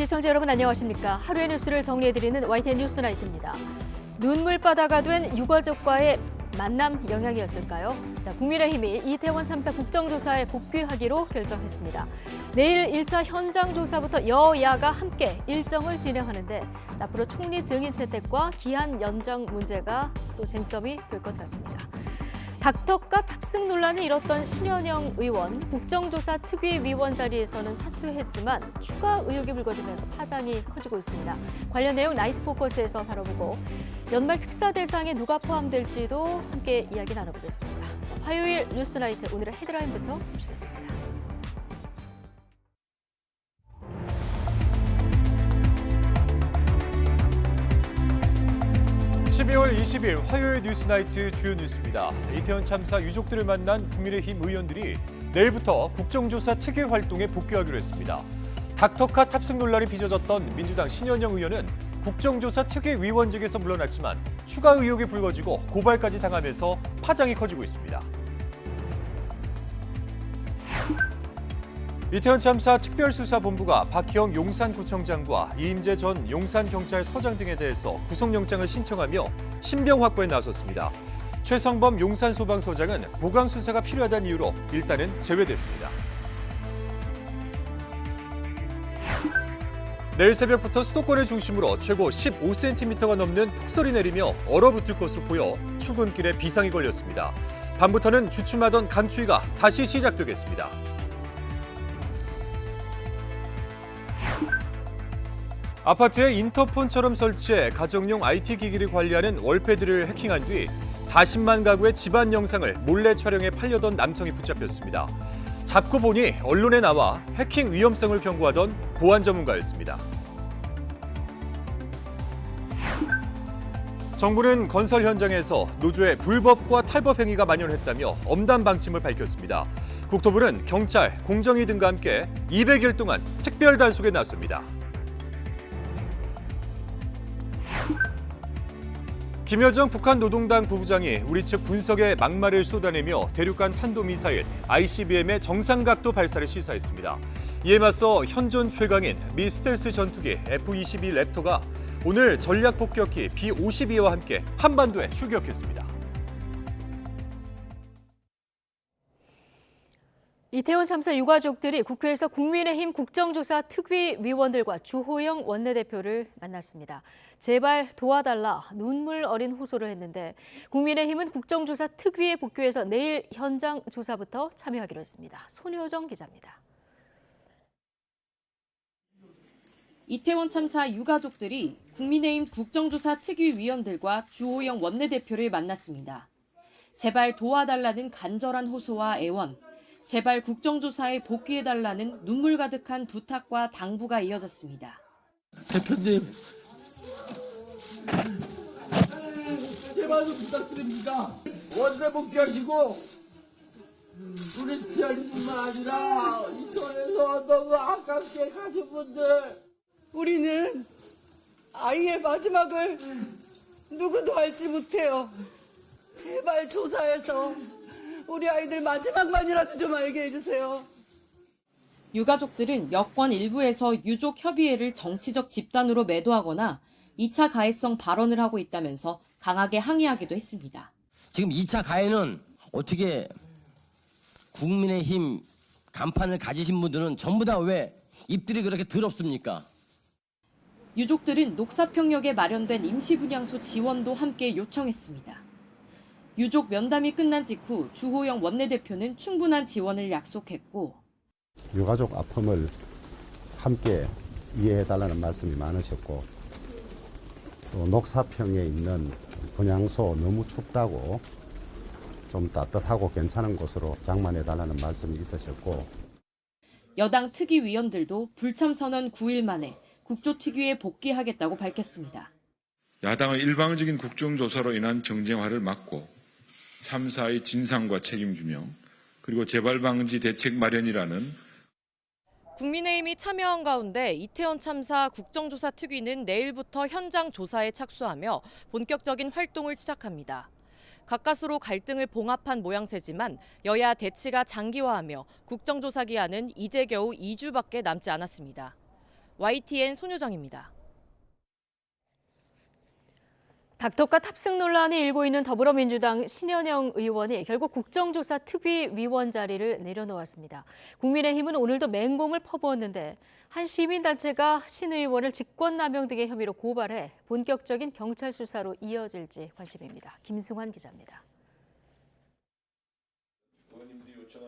시청자 여러분 안녕하십니까. 하루의 뉴스를 정리해드리는 YTN 뉴스나이트입니다. 눈물바다가 된 유가족과의 만남 영향이었을까요? 국민의힘이 이태원 참사 국정조사에 복귀하기로 결정했습니다. 내일 1차 현장 조사부터 여야가 함께 일정을 진행하는데 앞으로 총리 증인 채택과 기한 연장 문제가 또 쟁점이 될 것 같습니다. 닥터가 탑승 논란을 일었던 신현영 의원, 국정조사 특위위원 자리에서는 사퇴했지만 추가 의혹이 불거지면서 파장이 커지고 있습니다. 관련 내용 나이트 포커스에서 다뤄보고 연말 특사 대상에 누가 포함될지도 함께 이야기 나눠보겠습니다. 화요일 뉴스나이트 오늘의 헤드라인부터 보시겠습니다. 12월 20일 화요일 뉴스나이트 주요 뉴스입니다. 이태원 참사 유족들을 만난 국민의힘 의원들이 내일부터 국정조사 특위 활동에 복귀하기로 했습니다. 닥터카 탑승 논란이 빚어졌던 민주당 신현영 의원은 국정조사 특위위원직에서 물러났지만 추가 의혹이 불거지고 고발까지 당하면서 파장이 커지고 있습니다. 이태원 참사 특별수사본부가 박희영 용산구청장과 이임재 전 용산경찰서장 등에 대해서 구속영장을 신청하며 신병 확보에 나섰습니다. 최성범 용산소방서장은 보강수사가 필요하다는 이유로 일단은 제외됐습니다. 내일 새벽부터 수도권을 중심으로 최고 15cm가 넘는 폭설이 내리며 얼어붙을 것으로 보여 출근길에 비상이 걸렸습니다. 밤부터는 주춤하던 강추위가 다시 시작되겠습니다. 아파트에 인터폰처럼 설치해 가정용 IT 기기를 관리하는 월패드를 해킹한 뒤 40만 가구의 집안 영상을 몰래 촬영해 팔려던 남성이 붙잡혔습니다. 잡고 보니 언론에 나와 해킹 위험성을 경고하던 보안 전문가였습니다. 정부는 건설 현장에서 노조의 불법과 탈법 행위가 만연했다며 엄단 방침을 밝혔습니다. 국토부는 경찰, 공정위 등과 함께 200일 동안 특별 단속에 나섭니다. 김여정 북한 노동당 부부장이 우리 측 분석에 막말을 쏟아내며 대륙간 탄도미사일 ICBM의 정상각도 발사를 시사했습니다. 이에 맞서 현존 최강인 미 스텔스 전투기 F-22 랩터가 오늘 전략 폭격기 B-52와 함께 한반도에 출격했습니다. 이태원 참사 유가족들이 국회에서 국민의힘 국정조사 특위위원들과 주호영 원내대표를 만났습니다. 제발 도와달라 눈물 어린 호소를 했는데 국민의힘은 국정조사 특위에 복귀해서 내일 현장 조사부터 참여하기로 했습니다. 손효정 기자입니다. 이태원 참사 유가족들이 국민의힘 국정조사 특위위원들과 주호영 원내대표를 만났습니다. 제발 도와달라는 간절한 호소와 애원, 제발 국정조사에 복귀해달라는 눈물 가득한 부탁과 당부가 이어졌습니다. 대표님, 제발 좀 부탁드립니다. 원내 복귀하시고 우리 지아리뿐만 아니라 이태원에서 너무 아깝게 가신 분들, 우리는 아이의 마지막을 누구도 알지 못해요. 제발 조사해서 우리 아이들 마지막만이라도 좀 알게 해주세요. 유가족들은 여권 일부에서 유족 협의회를 정치적 집단으로 매도하거나 2차 가해성 발언을 하고 있다면서 강하게 항의하기도 했습니다. 지금 2차 가해는 어떻게 국민의힘 간판을 가지신 분들은 전부 다 왜 입들이 그렇게 더럽습니까? 유족들은 녹사평역에 마련된 임시분향소 지원도 함께 요청했습니다. 유족 면담이 끝난 직후 주호영 원내대표는 충분한 지원을 약속했고 유가족 아픔을 함께 이해해달라는 말씀이 많으셨고 또 녹사평에 있는 분향소 너무 춥다고 좀 따뜻하고 괜찮은 곳으로 장만해달라는 말씀이 있으셨고 여당 특위위원들도 불참선언 9일 만에 국조특위에 복귀하겠다고 밝혔습니다. 야당의 일방적인 국정조사로 인한 정쟁화를 막고 참사의 진상과 책임규명 그리고 재발방지 대책 마련이라는 국민의힘이 참여한 가운데 이태원 참사 국정조사 특위는 내일부터 현장 조사에 착수하며 본격적인 활동을 시작합니다. 가까스로 갈등을 봉합한 모양새지만 여야 대치가 장기화하며 국정조사 기한은 이제 겨우 2주밖에 남지 않았습니다. YTN 손효정입니다. 닥터카 탑승 논란이 일고 있는 더불어민주당 신현영 의원이 결국 국정조사 특위위원 자리를 내려놓았습니다. 국민의힘은 오늘도 맹공을 퍼부었는데 한 시민단체가 신 의원을 직권남용 등의 혐의로 고발해 본격적인 경찰 수사로 이어질지 관심입니다. 김승환 기자입니다.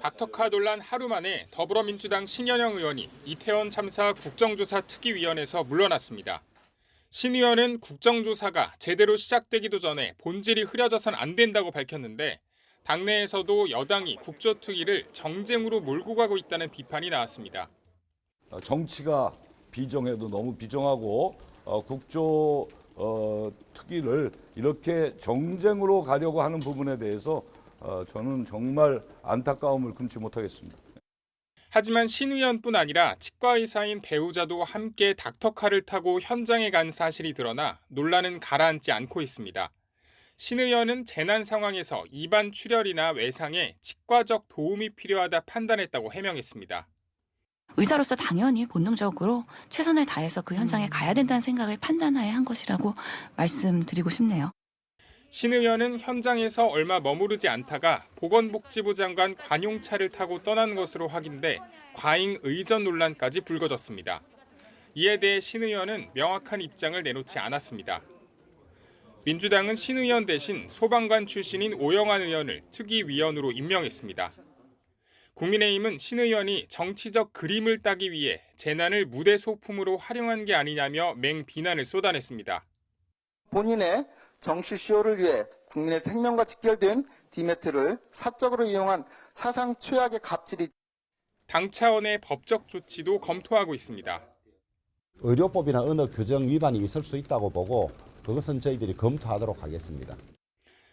닥터카 논란 하루 만에 더불어민주당 신현영 의원이 이태원 참사 국정조사 특위위원회에서 물러났습니다. 신 의원은 국정조사가 제대로 시작되기도 전에 본질이 흐려져선 안 된다고 밝혔는데 당내에서도 여당이 국조특위를 정쟁으로 몰고 가고 있다는 비판이 나왔습니다. 정치가 비정해도 너무 비정하고 국조 특위를 이렇게 정쟁으로 가려고 하는 부분에 대해서 저는 정말 안타까움을 금치 못하겠습니다. 하지만 신 의원뿐 아니라 치과의사인 배우자도 함께 닥터카를 타고 현장에 간 사실이 드러나 논란은 가라앉지 않고 있습니다. 신 의원은 재난 상황에서 입안 출혈이나 외상에 치과적 도움이 필요하다 판단했다고 해명했습니다. 의사로서 당연히 본능적으로 최선을 다해서 그 현장에 가야 된다는 생각을 판단하에 한 것이라고 말씀드리고 싶네요. 신 의원은 현장에서 얼마 머무르지 않다가 보건복지부 장관 관용차를 타고 떠난 것으로 확인돼 과잉 의전 논란까지 불거졌습니다. 이에 대해 신 의원은 명확한 입장을 내놓지 않았습니다. 민주당은 신 의원 대신 소방관 출신인 오영환 의원을 특위위원으로 임명했습니다. 국민의힘은 신 의원이 정치적 그림을 따기 위해 재난을 무대 소품으로 활용한 게 아니냐며 맹비난을 쏟아냈습니다. 본인의 정치 쇼를 위해 국민의 생명과 직결된 디메트를 사적으로 이용한 사상 최악의 갑질이 당 차원의 법적 조치도 검토하고 있습니다. 의료법이나 언어 규정 위반이 있을 수 있다고 보고 그것은 저희들이 검토하도록 하겠습니다.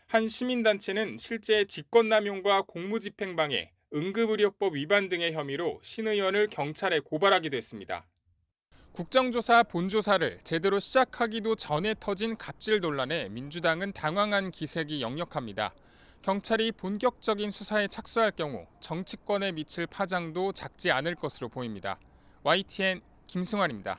한 시민단체는 실제 직권남용과 공무집행방해, 응급의료법 위반 등의 혐의로 신 의원을 경찰에 고발하기도 했습니다. 국정조사 본조사를 제대로 시작하기도 전에 터진 갑질 논란에 민주당은 당황한 기색이 역력합니다. 경찰이 본격적인 수사에 착수할 경우 정치권에 미칠 파장도 작지 않을 것으로 보입니다. YTN 김승환입니다.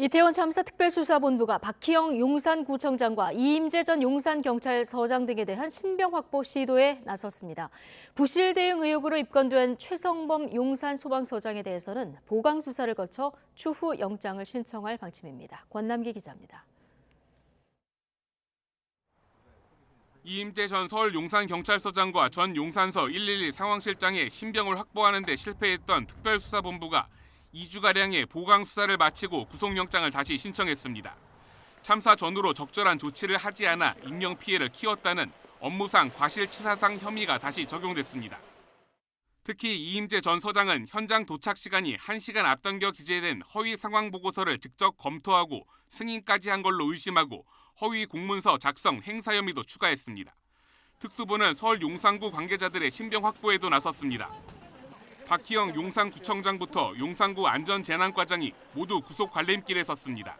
이태원 참사 특별수사본부가 박희영 용산구청장과 이임재 전 용산경찰서장 등에 대한 신병 확보 시도에 나섰습니다. 부실 대응 의혹으로 입건된 최성범 용산소방서장에 대해서는 보강 수사를 거쳐 추후 영장을 신청할 방침입니다. 권남기 기자입니다. 이임재 전 서울 용산경찰서장과 전 용산서 112 상황실장의 신병을 확보하는 데 실패했던 특별수사본부가 2주가량의 보강 수사를 마치고 구속영장을 다시 신청했습니다. 참사 전후로 적절한 조치를 하지 않아 인명피해를 키웠다는 업무상 과실치사상 혐의가 다시 적용됐습니다. 특히 이임재 전 서장은 현장 도착 시간이 1시간 앞당겨 기재된 허위 상황 보고서를 직접 검토하고 승인까지 한 걸로 의심하고 허위 공문서 작성 행사 혐의도 추가했습니다. 특수부는 서울 용산구 관계자들의 신병 확보에도 나섰습니다. 박희영 용산구청장부터 용산구 안전재난과장이 모두 구속 관림길에 섰습니다.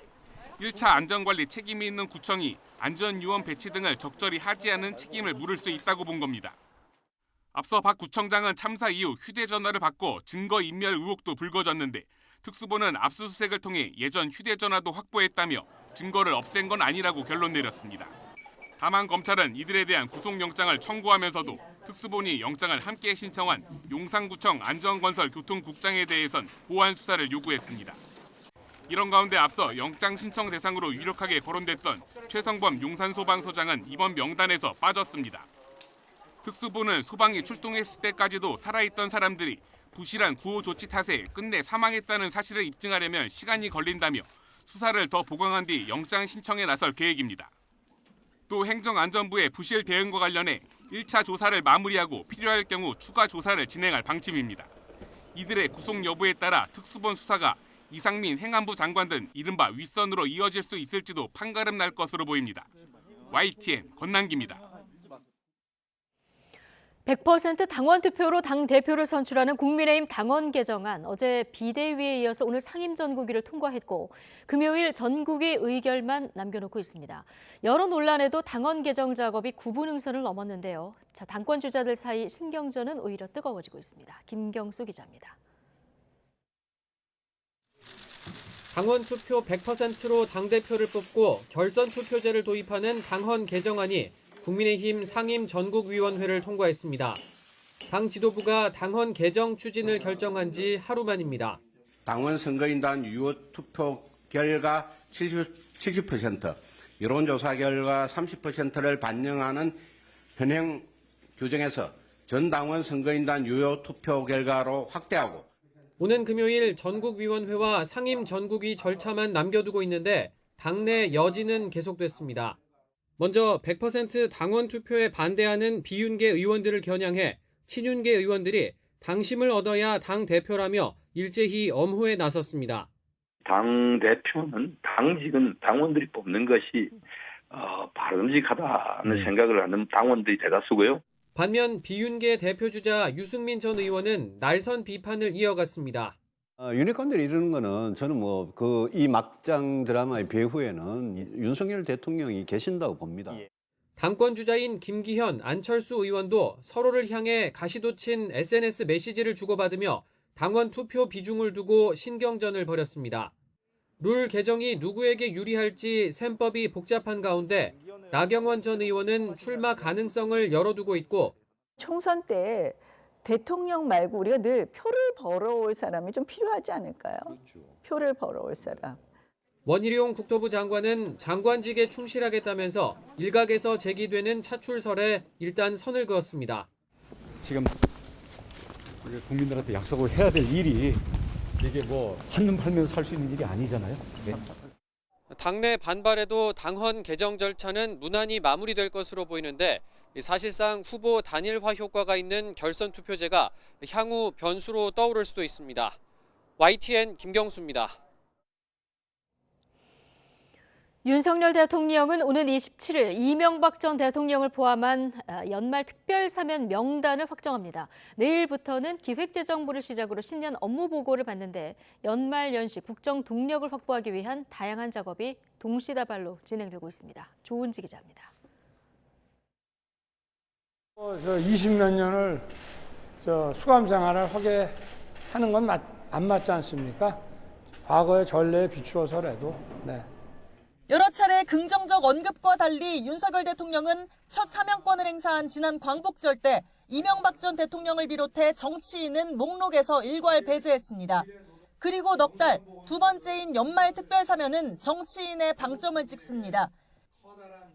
1차 안전관리 책임이 있는 구청이 안전요원 배치 등을 적절히 하지 않은 책임을 물을 수 있다고 본 겁니다. 앞서 박 구청장은 참사 이후 휴대전화를 바꿔 증거인멸 의혹도 불거졌는데 특수부는 압수수색을 통해 예전 휴대전화도 확보했다며 증거를 없앤 건 아니라고 결론 내렸습니다. 다만 검찰은 이들에 대한 구속영장을 청구하면서도 특수본이 영장을 함께 신청한 용산구청 안전건설교통국장에 대해선 보완 수사를 요구했습니다. 이런 가운데 앞서 영장 신청 대상으로 유력하게 거론됐던 최성범 용산소방서장은 이번 명단에서 빠졌습니다. 특수부는 소방이 출동했을 때까지도 살아있던 사람들이 부실한 구호 조치 탓에 끝내 사망했다는 사실을 입증하려면 시간이 걸린다며 수사를 더 보강한 뒤 영장 신청에 나설 계획입니다. 또 행정안전부의 부실 대응과 관련해 1차 조사를 마무리하고 필요할 경우 추가 조사를 진행할 방침입니다. 이들의 구속 여부에 따라 특수본 수사가 이상민 행안부 장관 등 이른바 윗선으로 이어질 수 있을지도 판가름 날 것으로 보입니다. YTN 권남기입니다. 100% 당원 투표로 당 대표를 선출하는 국민의힘 당원 개정안 어제 비대위에 이어서 오늘 상임 전국위를 통과했고 금요일 전국위 의결만 남겨놓고 있습니다. 여러 논란에도 당원 개정 작업이 9분 응선을 넘었는데요. 당권 주자들 사이 신경전은 오히려 뜨거워지고 있습니다. 김경수 기자입니다. 당원 투표 100%로 당대표를 뽑고 결선 투표제를 도입하는 당헌 개정안이 국민의힘 상임 전국위원회를 통과했습니다. 당 지도부가 당헌 개정 추진을 결정한 지 하루 만입니다. 당원 선거인단 유효 투표 결과 70%, 여론조사 결과 30%를 반영하는 현행 규정에서 전 당원 선거인단 유효 투표 결과로 확대하고 오는 금요일 전국위원회와 상임 전국위 절차만 남겨두고 있는데 당내 여지는 계속됐습니다. 먼저 100% 당원 투표에 반대하는 비윤계 의원들을 겨냥해 친윤계 의원들이 당심을 얻어야 당 대표라며 일제히 엄호에 나섰습니다. 당 대표는 당직은 당원들이 뽑는 것이 바람직하다는 생각을 하는 당원들이 대다수고요. 반면 비윤계 대표주자 유승민 전 의원은 날선 비판을 이어갔습니다. 윤핵관들이 이러는 거는 저는 이 막장 드라마의 배후에는 윤석열 대통령이 계신다고 봅니다. 당권 주자인 김기현, 안철수 의원도 서로를 향해 가시돋친 SNS 메시지를 주고받으며 당원 투표 비중을 두고 신경전을 벌였습니다. 룰 개정이 누구에게 유리할지 셈법이 복잡한 가운데 나경원 전 의원은 출마 가능성을 열어두고 있고 총선 때 대통령 말고 우리가 늘 표를 벌어올 사람이 좀 필요하지 않을까요? 그렇죠. 표를 벌어올 사람. 원희룡 국토부 장관은 장관직에 충실하겠다면서 일각에서 제기되는 차출설에 일단 선을 그었습니다. 지금 우리 국민들한테 약속을 해야 될 일이 이게 한눈 팔면서 할 수 있는 일이 아니잖아요. 네. 당내 반발에도 당헌 개정 절차는 무난히 마무리될 것으로 보이는데 사실상 후보 단일화 효과가 있는 결선 투표제가 향후 변수로 떠오를 수도 있습니다. YTN 김경수입니다. 윤석열 대통령은 오는 27일 이명박 전 대통령을 포함한 연말 특별사면 명단을 확정합니다. 내일부터는 기획재정부를 시작으로 신년 업무 보고를 받는데 연말 연시 국정 동력을 확보하기 위한 다양한 작업이 동시다발로 진행되고 있습니다. 조은지 기자입니다. 20몇 년을 수감 생활을 하게 하는 건 안 맞지 않습니까? 과거의 전례에 비추어서라도. 네. 여러 차례 긍정적 언급과 달리 윤석열 대통령은 첫 사면권을 행사한 지난 광복절 때 이명박 전 대통령을 비롯해 정치인은 목록에서 일괄 배제했습니다. 그리고 넉 달, 두 번째인 연말 특별사면은 정치인의 방점을 찍습니다.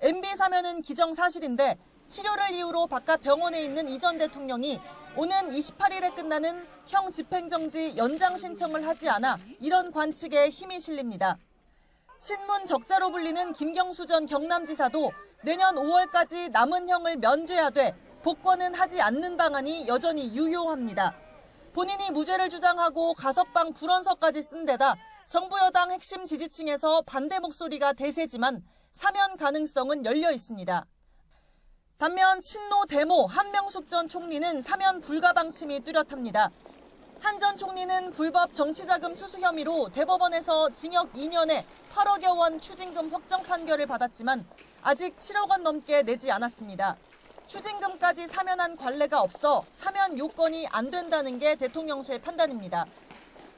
MB 사면은 기정사실인데 치료를 이유로 바깥 병원에 있는 이 전 대통령이 오는 28일에 끝나는 형 집행정지 연장 신청을 하지 않아 이런 관측에 힘이 실립니다. 친문 적자로 불리는 김경수 전 경남지사도 내년 5월까지 남은 형을 면죄하되 복권은 하지 않는 방안이 여전히 유효합니다. 본인이 무죄를 주장하고 가석방 불언서까지 쓴 데다 정부 여당 핵심 지지층에서 반대 목소리가 대세지만 사면 가능성은 열려 있습니다. 반면 친노 데모 한명숙 전 총리는 사면 불가 방침이 뚜렷합니다. 한 전 총리는 불법 정치자금 수수 혐의로 대법원에서 징역 2년에 8억여 원 추징금 확정 판결을 받았지만 아직 7억 원 넘게 내지 않았습니다. 추징금까지 사면한 관례가 없어 사면 요건이 안 된다는 게 대통령실 판단입니다.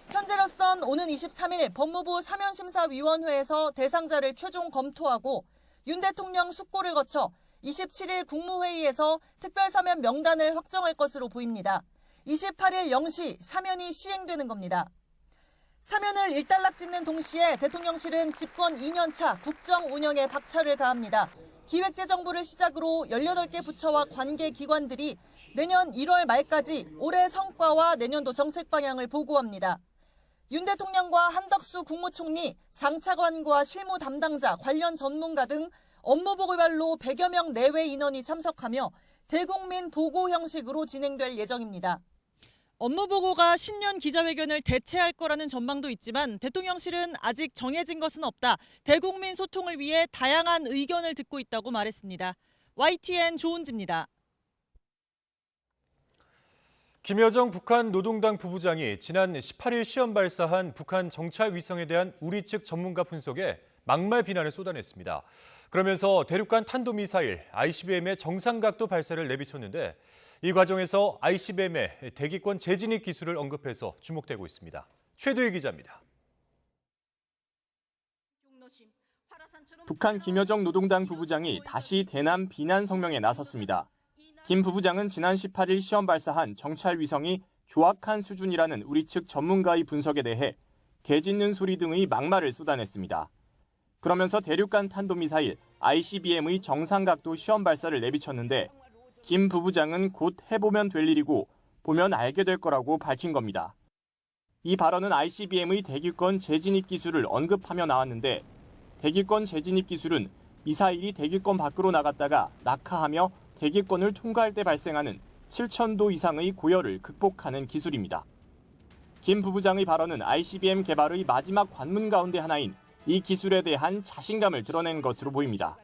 현재로선 오는 23일 법무부 사면심사위원회에서 대상자를 최종 검토하고 윤 대통령 숙고를 거쳐 27일 국무회의에서 특별사면 명단을 확정할 것으로 보입니다. 28일 0시 사면이 시행되는 겁니다. 사면을 일단락 짓는 동시에 대통령실은 집권 2년차 국정 운영에 박차를 가합니다. 기획재정부를 시작으로 18개 부처와 관계기관들이 내년 1월 말까지 올해 성과와 내년도 정책 방향을 보고합니다. 윤 대통령과 한덕수 국무총리, 장차관과 실무 담당자, 관련 전문가 등 업무보고별로 100여 명 내외 인원이 참석하며 대국민 보고 형식으로 진행될 예정입니다. 업무보고가 신년 기자회견을 대체할 거라는 전망도 있지만 대통령실은 아직 정해진 것은 없다. 대국민 소통을 위해 다양한 의견을 듣고 있다고 말했습니다. YTN 조은지입니다. 김여정 북한 노동당 부부장이 지난 18일 시험 발사한 북한 정찰 위성에 대한 우리 측 전문가 분석에 막말 비난을 쏟아냈습니다. 그러면서 대륙간 탄도미사일 ICBM의 정상각도 발사를 내비쳤는데 이 과정에서 ICBM의 대기권 재진입 기술을 언급해서 주목되고 있습니다. 최두희 기자입니다. 북한 김여정 노동당 부부장이 다시 대남 비난 성명에 나섰습니다. 김 부부장은 지난 18일 시험 발사한 정찰 위성이 조악한 수준이라는 우리 측 전문가의 분석에 대해 개 짖는 소리 등의 막말을 쏟아냈습니다. 그러면서 대륙간 탄도미사일 ICBM의 정상각도 시험 발사를 내비쳤는데 김 부부장은 곧 해보면 될 일이고 보면 알게 될 거라고 밝힌 겁니다. 이 발언은 ICBM의 대기권 재진입 기술을 언급하며 나왔는데 대기권 재진입 기술은 미사일이 대기권 밖으로 나갔다가 낙하하며 대기권을 통과할 때 발생하는 7,000도 이상의 고열을 극복하는 기술입니다. 김 부부장의 발언은 ICBM 개발의 마지막 관문 가운데 하나인 이 기술에 대한 자신감을 드러낸 것으로 보입니다.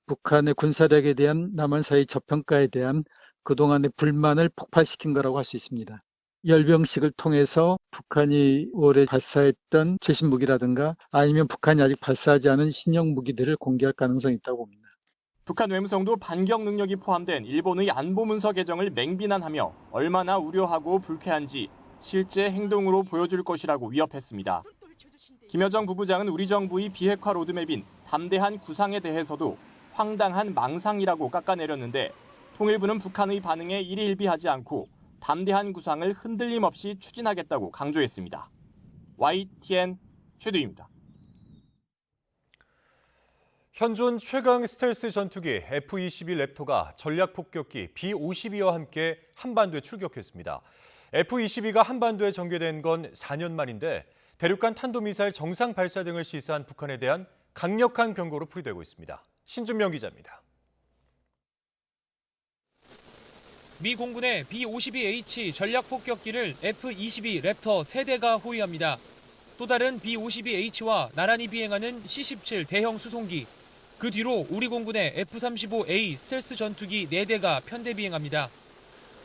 북한의 군사력에 대한 남한사의 저평가에 대한 그동안의 불만을 폭발시킨 거라고 할 수 있습니다. 열병식을 통해서 북한이 올해 발사했던 최신 무기라든가 아니면 북한이 아직 발사하지 않은 신형 무기들을 공개할 가능성이 있다고 봅니다. 북한 외무성도 반격 능력이 포함된 일본의 안보문서 개정을 맹비난하며 얼마나 우려하고 불쾌한지 실제 행동으로 보여줄 것이라고 위협했습니다. 김여정 부부장은 우리 정부의 비핵화 로드맵인 담대한 구상에 대해서도 황당한 망상이라고 깎아내렸는데 통일부는 북한의 반응에 일희일비하지 않고 담대한 구상을 흔들림 없이 추진하겠다고 강조했습니다. YTN 최두희입니다. 현존 최강 스텔스 전투기 F-22 랩터가 전략 폭격기 B-52와 함께 한반도에 출격했습니다. F-22가 한반도에 전개된 건 4년 만인데 대륙간 탄도미사일 정상 발사 등을 시사한 북한에 대한 강력한 경고로 풀이되고 있습니다. 신준명 기자입니다. 미 공군의 B-52H 전략 폭격기를 F-22 랩터 3대가 호위합니다. 또 다른 B-52H와 나란히 비행하는 C-17 대형 수송기, 그 뒤로 우리 공군의 F-35A 스텔스 전투기 4대가 편대 비행합니다.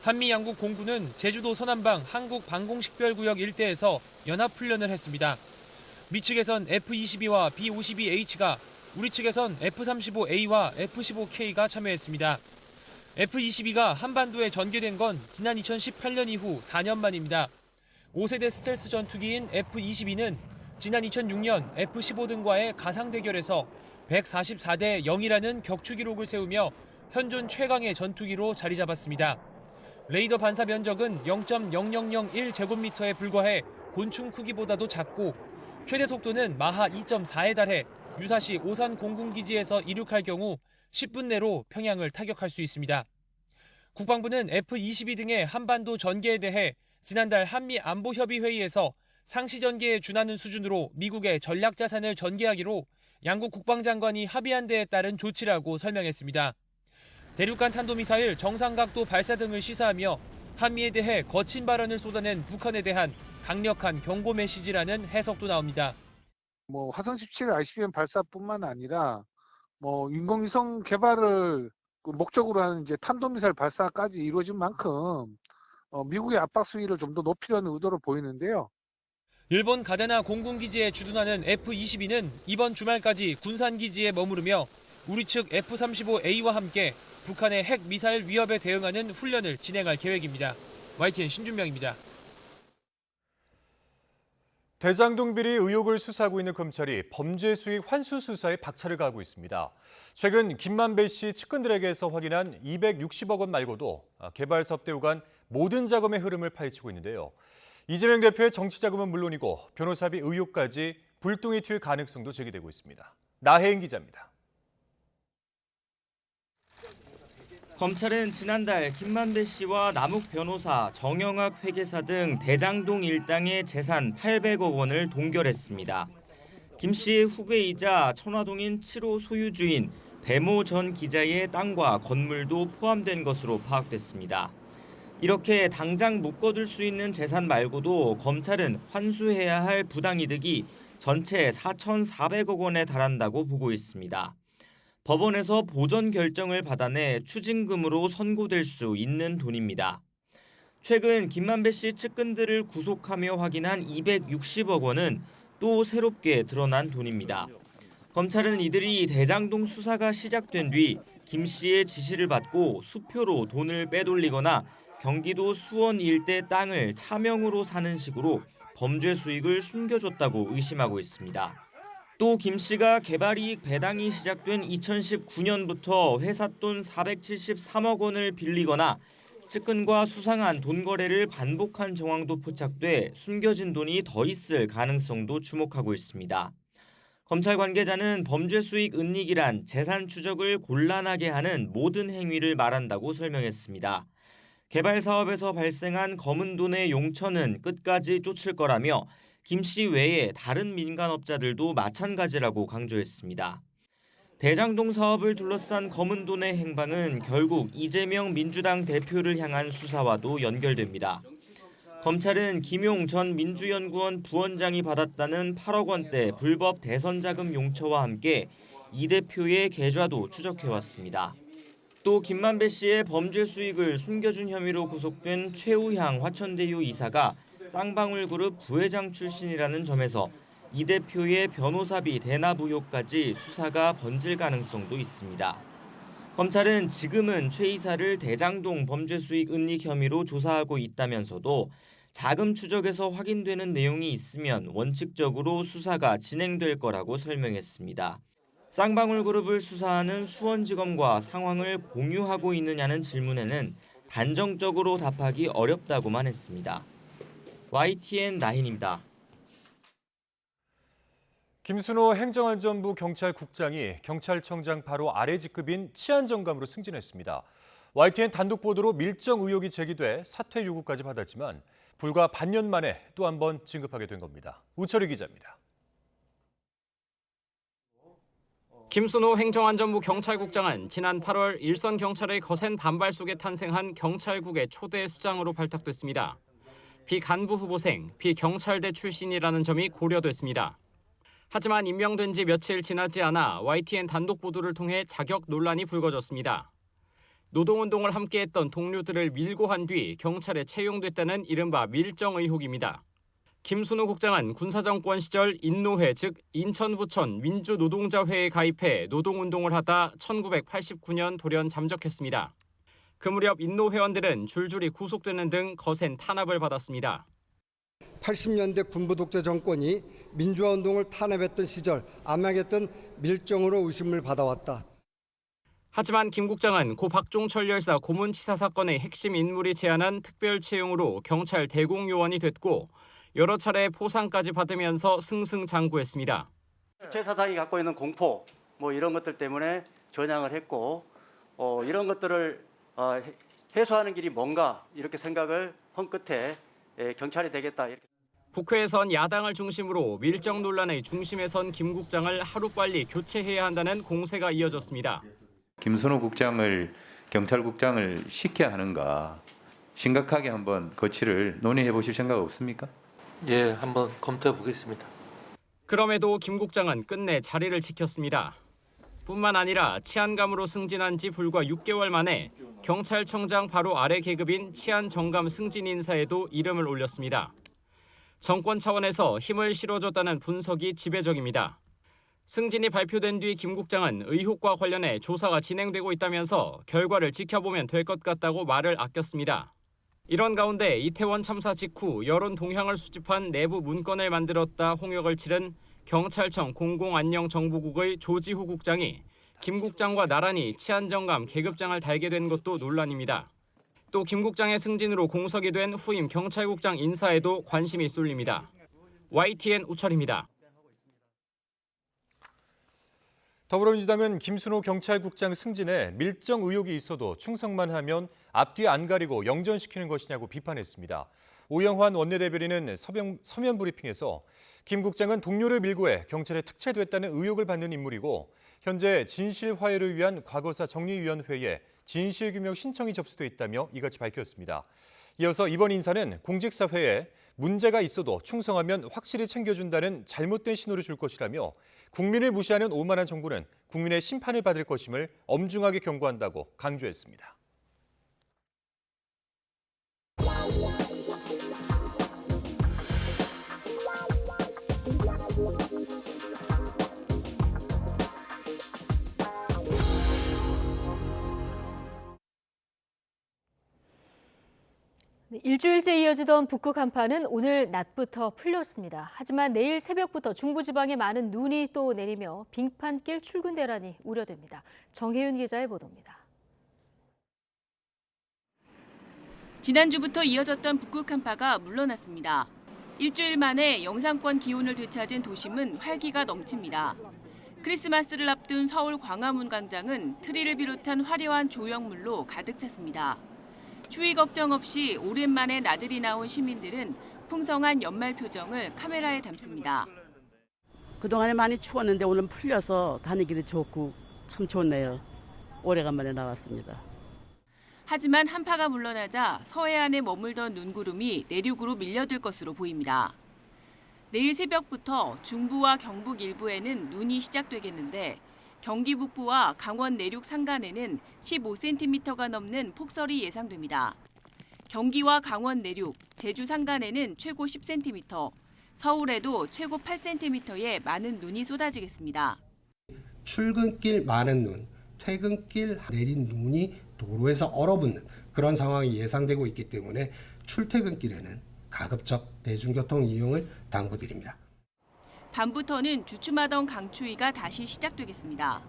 한미 양국 공군은 제주도 서남방 한국 방공식별구역 일대에서 연합훈련을 했습니다. 미 측에선 F-22와 B-52H가, 우리 측에선 F-35A와 F-15K가 참여했습니다. F-22가 한반도에 전개된 건 지난 2018년 이후 4년 만입니다. 5세대 스텔스 전투기인 F-22는 지난 2006년 F-15 등과의 가상 대결에서 144대 0이라는 격추 기록을 세우며 현존 최강의 전투기로 자리 잡았습니다. 레이더 반사 면적은 0.0001제곱미터에 불과해 곤충 크기보다도 작고 최대 속도는 마하 2.4에 달해 유사시 오산 공군기지에서 이륙할 경우 10분 내로 평양을 타격할 수 있습니다. 국방부는 F-22 등의 한반도 전개에 대해 지난달 한미 안보협의회의에서 상시 전개에 준하는 수준으로 미국의 전략자산을 전개하기로 양국 국방장관이 합의한 데에 따른 조치라고 설명했습니다. 대륙간 탄도미사일 정상각도 발사 등을 시사하며 한미에 대해 거친 발언을 쏟아낸 북한에 대한 강력한 경고 메시지라는 해석도 나옵니다. 화성 17 ICBM 발사뿐만 아니라 인공위성 개발을 목적으로 하는 이제 탄도미사일 발사까지 이루어진 만큼 미국의 압박 수위를 좀 더 높이려는 의도로 보이는데요. 일본 가데나 공군기지에 주둔하는 F-22는 이번 주말까지 군산기지에 머무르며 우리 측 F-35A와 함께 북한의 핵 미사일 위협에 대응하는 훈련을 진행할 계획입니다. YTN 신준명입니다. 대장동 비리 의혹을 수사하고 있는 검찰이 범죄 수익 환수 수사에 박차를 가하고 있습니다. 최근 김만배 씨 측근들에게서 확인한 260억 원 말고도 개발 사업 대 오간 모든 자금의 흐름을 파헤치고 있는데요. 이재명 대표의 정치 자금은 물론이고 변호사비 의혹까지 불똥이 튈 가능성도 제기되고 있습니다. 나혜인 기자입니다. 검찰은 지난달 김만배 씨와 남욱 변호사, 정영학 회계사 등 대장동 일당의 재산 800억 원을 동결했습니다. 김 씨의 후배이자 천화동인 7호 소유주인 배모 전 기자의 땅과 건물도 포함된 것으로 파악됐습니다. 이렇게 당장 묶어둘 수 있는 재산 말고도 검찰은 환수해야 할 부당이득이 전체 4,400억 원에 달한다고 보고 있습니다. 법원에서 보전 결정을 받아내 추징금으로 선고될 수 있는 돈입니다. 최근 김만배 씨 측근들을 구속하며 확인한 260억 원은 또 새롭게 드러난 돈입니다. 검찰은 이들이 대장동 수사가 시작된 뒤 김 씨의 지시를 받고 수표로 돈을 빼돌리거나 경기도 수원 일대 땅을 차명으로 사는 식으로 범죄 수익을 숨겨줬다고 의심하고 있습니다. 또 김 씨가 개발이익 배당이 시작된 2019년부터 회사 돈 473억 원을 빌리거나 측근과 수상한 돈 거래를 반복한 정황도 포착돼 숨겨진 돈이 더 있을 가능성도 주목하고 있습니다. 검찰 관계자는 범죄 수익 은닉이란 재산 추적을 곤란하게 하는 모든 행위를 말한다고 설명했습니다. 개발 사업에서 발생한 검은 돈의 용처는 끝까지 쫓을 거라며 김 씨 외에 다른 민간업자들도 마찬가지라고 강조했습니다. 대장동 사업을 둘러싼 검은 돈의 행방은 결국 이재명 민주당 대표를 향한 수사와도 연결됩니다. 검찰은 김용 전 민주연구원 부원장이 받았다는 8억 원대 불법 대선 자금 용처와 함께 이 대표의 계좌도 추적해왔습니다. 또 김만배 씨의 범죄 수익을 숨겨준 혐의로 구속된 최우향 화천대유 이사가 쌍방울그룹 부회장 출신이라는 점에서 이 대표의 변호사비 대납 의혹까지 수사가 번질 가능성도 있습니다. 검찰은 지금은 최 이사를 대장동 범죄 수익 은닉 혐의로 조사하고 있다면서도 자금 추적에서 확인되는 내용이 있으면 원칙적으로 수사가 진행될 거라고 설명했습니다. 쌍방울그룹을 수사하는 수원지검과 상황을 공유하고 있느냐는 질문에는 단정적으로 답하기 어렵다고만 했습니다. YTN 나힌입니다. 김순호 행정안전부 경찰국장이 경찰청장 바로 아래 직급인 치안정감으로 승진했습니다. YTN 단독 보도로 밀정 의혹이 제기돼 사퇴 요구까지 받았지만 불과 반년 만에 또 한 번 진급하게 된 겁니다. 우철희 기자입니다. 김순호 행정안전부 경찰국장은 지난 8월 일선 경찰의 거센 반발 속에 탄생한 경찰국의 초대 수장으로 발탁됐습니다. 비간부 후보생, 비경찰대 출신이라는 점이 고려됐습니다. 하지만 임명된 지 며칠 지나지 않아 YTN 단독 보도를 통해 자격 논란이 불거졌습니다. 노동운동을 함께했던 동료들을 밀고 한 뒤 경찰에 채용됐다는 이른바 밀정 의혹입니다. 김순호 국장은 군사정권 시절 인노회 즉 인천부천 민주노동자회에 가입해 노동운동을 하다 1989년 돌연 잠적했습니다. 그 무렵 인노회원들은 줄줄이 구속되는 등 거센 탄압을 받았습니다. 80년대 군부 독재 정권이 민주화운동을 탄압했던 시절 암약했던 밀정으로 의심을 받아왔다. 하지만 김 국장은 고 박종철 열사 고문치사 사건의 핵심 인물이 제안한 특별 채용으로 경찰 대공요원이 됐고 여러 차례 포상까지 받으면서 승승장구했습니다. 최 사장이 갖고 있는 공포 이런 것들 때문에 전향을 했고 이런 것들을 해소하는 길이 뭔가 이렇게 생각을 한 끝에 경찰이 되겠다. 국회에선 야당을 중심으로 밀정 논란의 중심에 선 김 국장을 하루빨리 교체해야 한다는 공세가 이어졌습니다. 김순호 국장을 경찰국장을 시켜야 하는가 심각하게 한번 거치를 논의해 보실 생각 없습니까? 예, 한번 검토해 보겠습니다. 그럼에도 김 국장은 끝내 자리를 지켰습니다. 뿐만 아니라 치안감으로 승진한 지 불과 6개월 만에 경찰청장 바로 아래 계급인 치안정감 승진 인사에도 이름을 올렸습니다. 정권 차원에서 힘을 실어줬다는 분석이 지배적입니다. 승진이 발표된 뒤 김 국장은 의혹과 관련해 조사가 진행되고 있다면서 결과를 지켜보면 될 것 같다고 말을 아꼈습니다. 이런 가운데 이태원 참사 직후 여론 동향을 수집한 내부 문건을 만들었다 홍역을 치른 경찰청 공공안녕정보국의 조지후 국장이 김 국장과 나란히 치안정감 계급장을 달게 된 것도 논란입니다. 또 김 국장의 승진으로 공석이 된 후임 경찰국장 인사에도 관심이 쏠립니다. YTN 우철입니다. 더불어민주당은 김순호 경찰국장 승진에 밀정 의혹이 있어도 충성만 하면 앞뒤 안 가리고 영전시키는 것이냐고 비판했습니다. 오영환 원내대변인은 서면 브리핑에서 김 국장은 동료를 밀고 해 경찰에 특채됐다는 의혹을 받는 인물이고 현재 진실 화해를 위한 과거사 정리위원회에 진실규명 신청이 접수돼 있다며 이같이 밝혔습니다. 이어서 이번 인사는 공직사회에 문제가 있어도 충성하면 확실히 챙겨준다는 잘못된 신호를 줄 것이라며 국민을 무시하는 오만한 정부는 국민의 심판을 받을 것임을 엄중하게 경고한다고 강조했습니다. 일주일째 이어지던 북극 한파는 오늘 낮부터 풀렸습니다. 하지만 내일 새벽부터 중부지방에 많은 눈이 또 내리며 빙판길 출근 대란이 우려됩니다. 정혜윤 기자의 보도입니다. 지난주부터 이어졌던 북극 한파가 물러났습니다. 일주일 만에 영상권 기온을 되찾은 도심은 활기가 넘칩니다. 크리스마스를 앞둔 서울 광화문 광장은 트리를 비롯한 화려한 조형물로 가득 찼습니다. 추위 걱정 없이 오랜만에 나들이 나온 시민들은 풍성한 연말 표정을 카메라에 담습니다. 그동안에 많이 추웠는데 오늘 풀려서 다니기도 좋고 참 좋네요. 오래간만에 나왔습니다. 하지만 한파가 물러나자 서해안에 머물던 눈구름이 내륙으로 밀려들 것으로 보입니다. 내일 새벽부터 중부와 경북 일부에는 눈이 시작되겠는데 경기 북부와 강원 내륙 산간에는 15cm가 넘는 폭설이 예상됩니다. 경기와 강원 내륙, 제주 산간에는 최고 10cm, 서울에도 최고 8cm의 많은 눈이 쏟아지겠습니다. 출근길 많은 눈, 퇴근길 내린 눈이 도로에서 얼어붙는 그런 상황이 예상되고 있기 때문에 출퇴근길에는 가급적 대중교통 이용을 당부드립니다. 밤부터는 주춤하던 강추위가 다시 시작되겠습니다.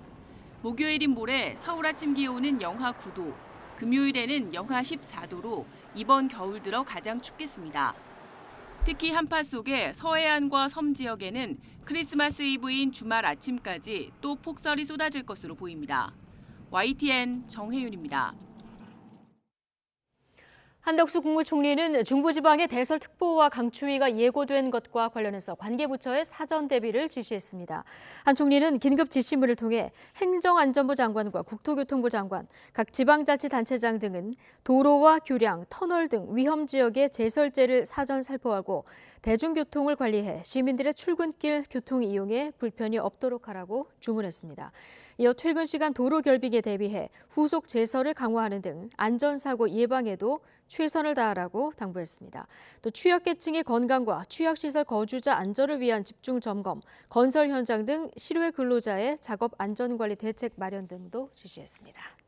목요일인 모레 서울 아침 기온은 영하 9도, 금요일에는 영하 14도로 이번 겨울 들어 가장 춥겠습니다. 특히 한파 속에 서해안과 섬 지역에는 크리스마스 이브인 주말 아침까지 또 폭설이 쏟아질 것으로 보입니다. YTN 정혜윤입니다. 한덕수 국무총리는 중부지방의 대설특보와 강추위가 예고된 것과 관련해서 관계부처의 사전 대비를 지시했습니다. 한 총리는 긴급 지시문을 통해 행정안전부 장관과 국토교통부 장관, 각 지방자치단체장 등은 도로와 교량, 터널 등 위험 지역의 제설제를 사전 살포하고 대중교통을 관리해 시민들의 출근길 교통 이용에 불편이 없도록 하라고 주문했습니다. 이어 퇴근 시간 도로 결빙에 대비해 후속 제설을 강화하는 등 안전사고 예방에도 최선을 다하라고 당부했습니다. 또 취약계층의 건강과 취약시설 거주자 안전을 위한 집중 점검, 건설 현장 등 실외 근로자의 작업 안전관리 대책 마련 등도 지시했습니다.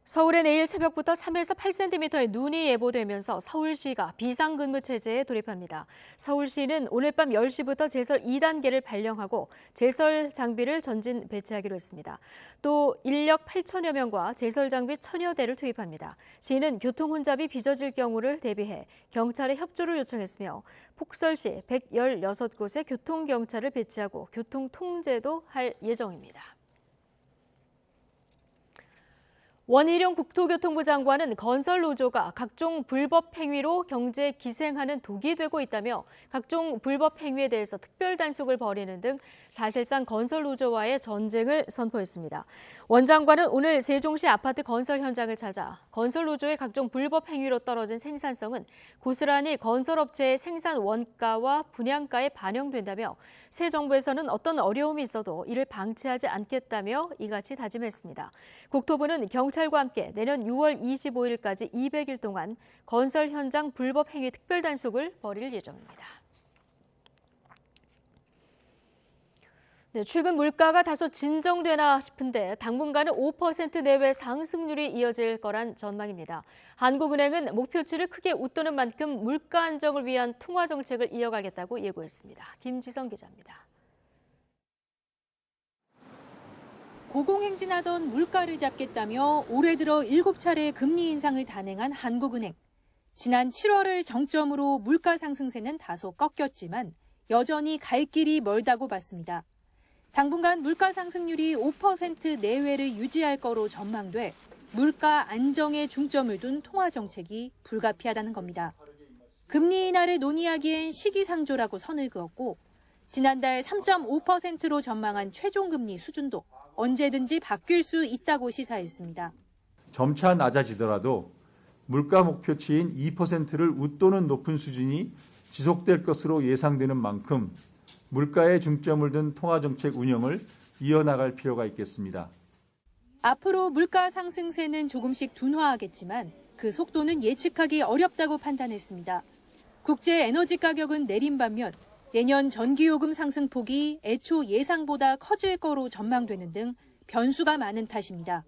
서울에 내일 새벽부터 3에서 8cm의 눈이 예보되면서 서울시가 비상근무 체제에 돌입합니다. 서울시는 오늘 밤 10시부터 제설 2단계를 발령하고 제설 장비를 전진 배치하기로 했습니다. 또 인력 8천여 명과 제설 장비 1,000여 대를 투입합니다. 시는 교통 혼잡이 빚어질 경우를 대비해 경찰의 협조를 요청했으며 폭설 시 116곳에 교통경찰을 배치하고 교통통제도 할 예정입니다. 원희룡 국토교통부 장관은 건설 노조가 각종 불법 행위로 경제 기생하는 독이 되고 있다며 각종 불법 행위에 대해서 특별 단속을 벌이는 등 사실상 건설 노조와의 전쟁을 선포했습니다. 원 장관은 오늘 세종시 아파트 건설 현장을 찾아 건설 노조의 각종 불법 행위로 떨어진 생산성은 고스란히 건설업체의 생산 원가와 분양가에 반영된다며 새 정부에서는 어떤 어려움이 있어도 이를 방치하지 않겠다며 이같이 다짐했습니다. 국토부는 경찰과 함께 내년 6월 25일까지 200일 동안 건설 현장 불법 행위 특별 단속을 벌일 예정입니다. 네, 최근 물가가 다소 진정되나 싶은데 당분간은 5% 내외 상승률이 이어질 거란 전망입니다. 한국은행은 목표치를 크게 웃도는 만큼 물가 안정을 위한 통화 정책을 이어가겠다고 예고했습니다. 김지성 기자입니다. 고공행진하던 물가를 잡겠다며 올해 들어 7차례 금리 인상을 단행한 한국은행. 지난 7월을 정점으로 물가 상승세는 다소 꺾였지만 여전히 갈 길이 멀다고 봤습니다. 당분간 물가 상승률이 5% 내외를 유지할 거로 전망돼 물가 안정에 중점을 둔 통화 정책이 불가피하다는 겁니다. 금리 인하를 논의하기엔 시기상조라고 선을 그었고 지난달 3.5%로 전망한 최종금리 수준도 언제든지 바뀔 수 있다고 시사했습니다. 점차 낮아지더라도 물가 목표치인 2%를 웃도는 높은 수준이 지속될 것으로 예상되는 만큼 물가에 중점을 둔 통화정책 운영을 이어나갈 필요가 있겠습니다. 앞으로 물가 상승세는 조금씩 둔화하겠지만 그 속도는 예측하기 어렵다고 판단했습니다. 국제 에너지 가격은 내린 반면 내년 전기요금 상승폭이 애초 예상보다 커질 거로 전망되는 등 변수가 많은 탓입니다.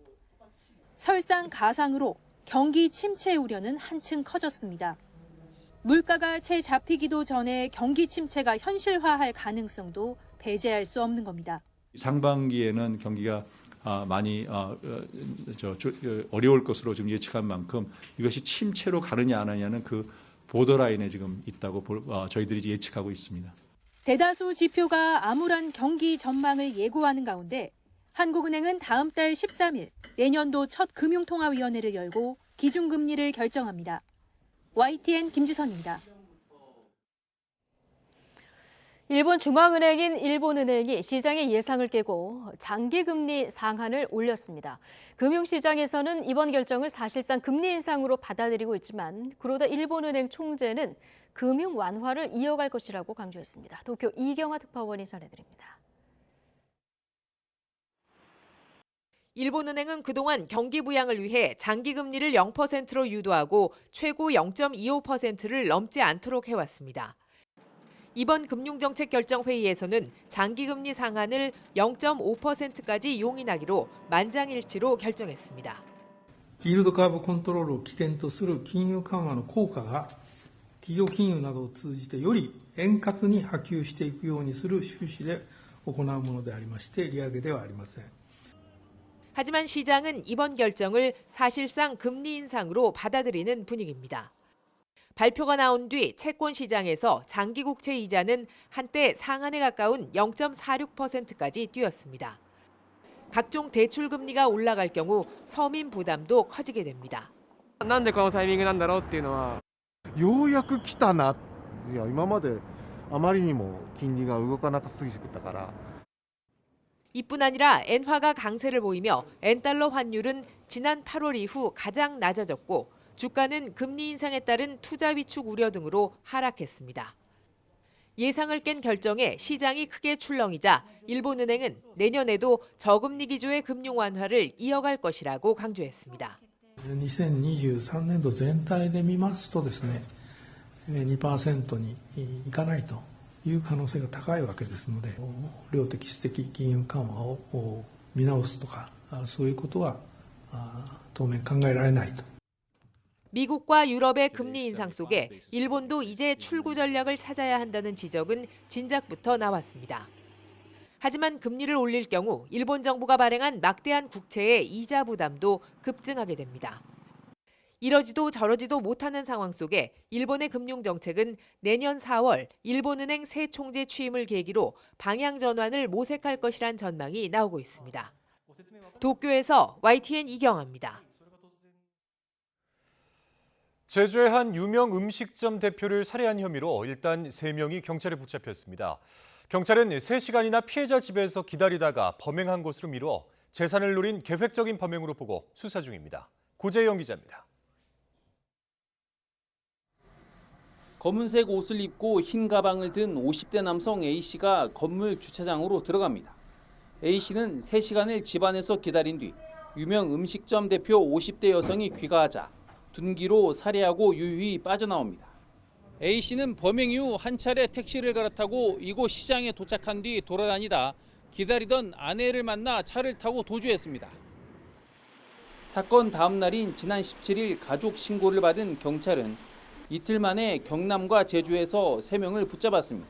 설상 가상으로 경기 침체 우려는 한층 커졌습니다. 물가가 채 잡히기도 전에 경기 침체가 현실화할 가능성도 배제할 수 없는 겁니다. 상반기에는 경기가 많이 어려울 것으로 지금 예측한 만큼 이것이 침체로 가느냐 안 하느냐는 그 보더라인에 지금 있다고 저희들이 예측하고 있습니다. 대다수 지표가 암울한 경기 전망을 예고하는 가운데 한국은행은 다음 달 13일 내년도 첫 금융통화위원회를 열고 기준금리를 결정합니다. YTN 김지선입니다. 일본 중앙은행인 일본은행이 시장의 예상을 깨고 장기금리 상한을 올렸습니다. 금융시장에서는 이번 결정을 사실상 금리 인상으로 받아들이고 있지만 그러다 일본은행 총재는 금융 완화를 이어갈 것이라고 강조했습니다. 도쿄 이경화 특파원이 전해드립니다. 일본은행은 그동안 경기 부양을 위해 장기금리를 0%로 유도하고 최고 0.25%를 넘지 않도록 해왔습니다. 이번 금융정책결정회의에서는 장기금리 상한을 0.5%까지 용인하기로 만장일치로 결정했습니다. イールドカーブコントロールを起点とする金融緩和の効果が企業金融などを通じてより円滑に波及していくようにする趣旨で行うものでありまして利上げではありません。 하지만 시장은 이번 결정을 사실상 금리 인상으로 받아들이는 분위기입니다. 발표가 나온 뒤 채권 시장에서 장기 국채 이자는 한때 상한에 가까운 0.46%까지 뛰었습니다. 각종 대출 금리가 올라갈 경우 서민 부담도 커지게 됩니다. なんでこのタイミングなんだろうっていうのはようやく来たな。いや今まであまりにも金利が動かなさすぎたから。 이뿐 아니라 엔화가 강세를 보이며 엔달러 환율은 지난 8월 이후 가장 낮아졌고 주가는 금리 인상에 따른 투자 위축 우려 등으로 하락했습니다. 예상을 깬 결정에 시장이 크게 출렁이자 일본은행은 내년에도 저금리 기조의 금융 완화를 이어갈 것이라고 강조했습니다. 2023年度全体で見ますとですね、2% にいかないという可能性が高いわけですので、量的質的金融緩和を見直すとか、そういうことは当面考えられないと。 미국과 유럽의 금리 인상 속에 일본도 이제 출구 전략을 찾아야 한다는 지적은 진작부터 나왔습니다. 하지만 금리를 올릴 경우 일본 정부가 발행한 막대한 국채의 이자 부담도 급증하게 됩니다. 이러지도 저러지도 못하는 상황 속에 일본의 금융정책은 내년 4월 일본은행 새 총재 취임을 계기로 방향 전환을 모색할 것이란 전망이 나오고 있습니다. 도쿄에서 YTN 이경아입니다. 제주의 한 유명 음식점 대표를 살해한 혐의로 일단 3명이 경찰에 붙잡혔습니다. 경찰은 3시간이나 피해자 집에서 기다리다가 범행한 것으로 미뤄 재산을 노린 계획적인 범행으로 보고 수사 중입니다. 고재영 기자입니다. 검은색 옷을 입고 흰 가방을 든 50대 남성 A씨가 건물 주차장으로 들어갑니다. A씨는 3시간을 집안에서 기다린 뒤 유명 음식점 대표 50대 여성이 귀가하자 둔기로 살해하고 유유히 빠져나옵니다. A씨는 범행 이후 한 차례 택시를 갈아타고 이곳 시장에 도착한 뒤 돌아다니다 기다리던 아내를 만나 차를 타고 도주했습니다. 사건 다음 날인 지난 17일 가족 신고를 받은 경찰은 이틀 만에 경남과 제주에서 3명을 붙잡았습니다.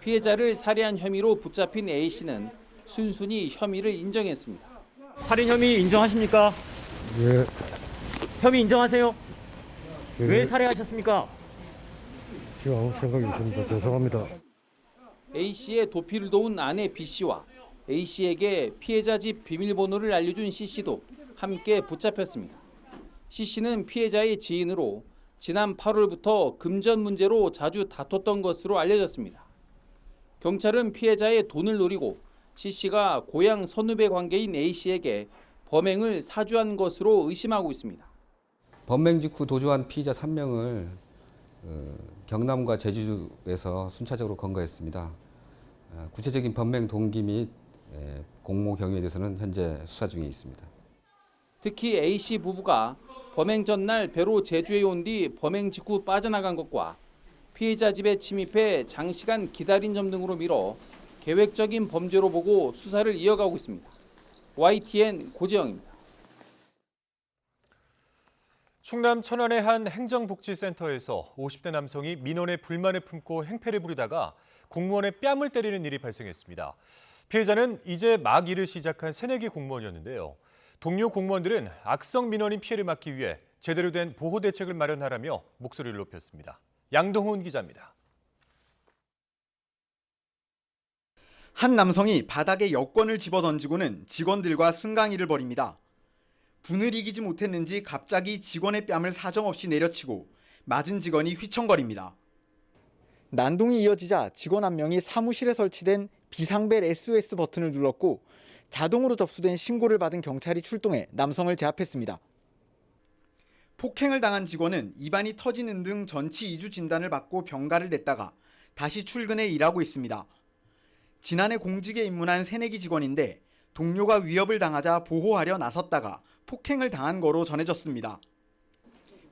피해자를 살해한 혐의로 붙잡힌 A씨는 순순히 혐의를 인정했습니다. 살인 혐의 인정하십니까? 예. 혐의 인정하세요? 예. 왜 살해하셨습니까? 지금 아무 생각이 없습니다. 죄송합니다. A씨의 도피를 도운 아내 B씨와 A씨에게 피해자 집 비밀번호를 알려준 C씨도 함께 붙잡혔습니다. C씨는 피해자의 지인으로 지난 8월부터 금전 문제로 자주 다퉜던 것으로 알려졌습니다. 경찰은 피해자의 돈을 노리고 C씨가 고향 선후배 관계인 A씨에게 범행을 사주한 것으로 의심하고 있습니다. 범행 직후 도주한 피의자 3명을 경남과 제주에서 순차적으로 검거했습니다. 구체적인 범행 동기 및 공모 경위에 대해서는 현재 수사 중에 있습니다. 특히 A씨 부부가 범행 전날 배로 제주에 온 뒤 범행 직후 빠져나간 것과 피해자 집에 침입해 장시간 기다린 점 등으로 미뤄 계획적인 범죄로 보고 수사를 이어가고 있습니다. YTN 고재영입니다. 충남 천안의 한 행정복지센터에서 50대 남성이 민원에 불만을 품고 행패를 부리다가 공무원의 뺨을 때리는 일이 발생했습니다. 피해자는 이제 막 일을 시작한 새내기 공무원이었는데요. 동료 공무원들은 악성 민원인 피해를 막기 위해 제대로 된 보호 대책을 마련하라며 목소리를 높였습니다. 양동훈 기자입니다. 한 남성이 바닥에 여권을 집어던지고는 직원들과 승강이를 벌입니다. 분을 이기지 못했는지 갑자기 직원의 뺨을 사정없이 내려치고 맞은 직원이 휘청거립니다. 난동이 이어지자 직원 한 명이 사무실에 설치된 비상벨 SOS 버튼을 눌렀고 자동으로 접수된 신고를 받은 경찰이 출동해 남성을 제압했습니다. 폭행을 당한 직원은 입안이 터지는 등 전치 2주 진단을 받고 병가를 냈다가 다시 출근해 일하고 있습니다. 지난해 공직에 입문한 새내기 직원인데 동료가 위협을 당하자 보호하려 나섰다가 폭행을 당한 거로 전해졌습니다.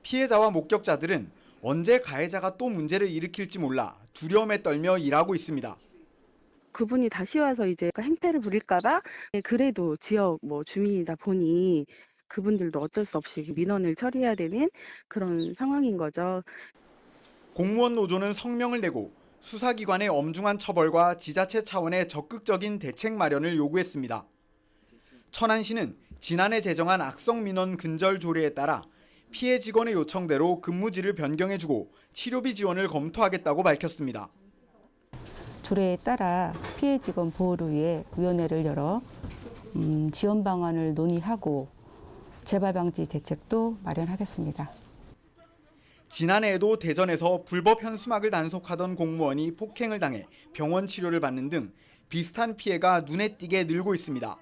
피해자와 목격자들은 언제 가해자가 또 문제를 일으킬지 몰라 두려움에 떨며 일하고 있습니다. 그분이 다시 와서 이제 행패를 부릴까봐 그래도 지역 주민이다 보니 그분들도 어쩔 수 없이 민원을 처리해야 되는 그런 상황인 거죠. 공무원 노조는 성명을 내고 수사기관의 엄중한 처벌과 지자체 차원의 적극적인 대책 마련을 요구했습니다. 천안시는 지난해 제정한 악성 민원 근절 조례에 따라 피해 직원의 요청대로 근무지를 변경해주고 치료비 지원을 검토하겠다고 밝혔습니다. 조례에 따라 피해 직원 보호를 위해 위원회를 열어 지원 방안을 논의하고 재발 방지 대책도 마련하겠습니다. 지난해에도 대전에서 불법 현수막을 단속하던 공무원이 폭행을 당해 병원 치료를 받는 등 비슷한 피해가 눈에 띄게 늘고 있습니다.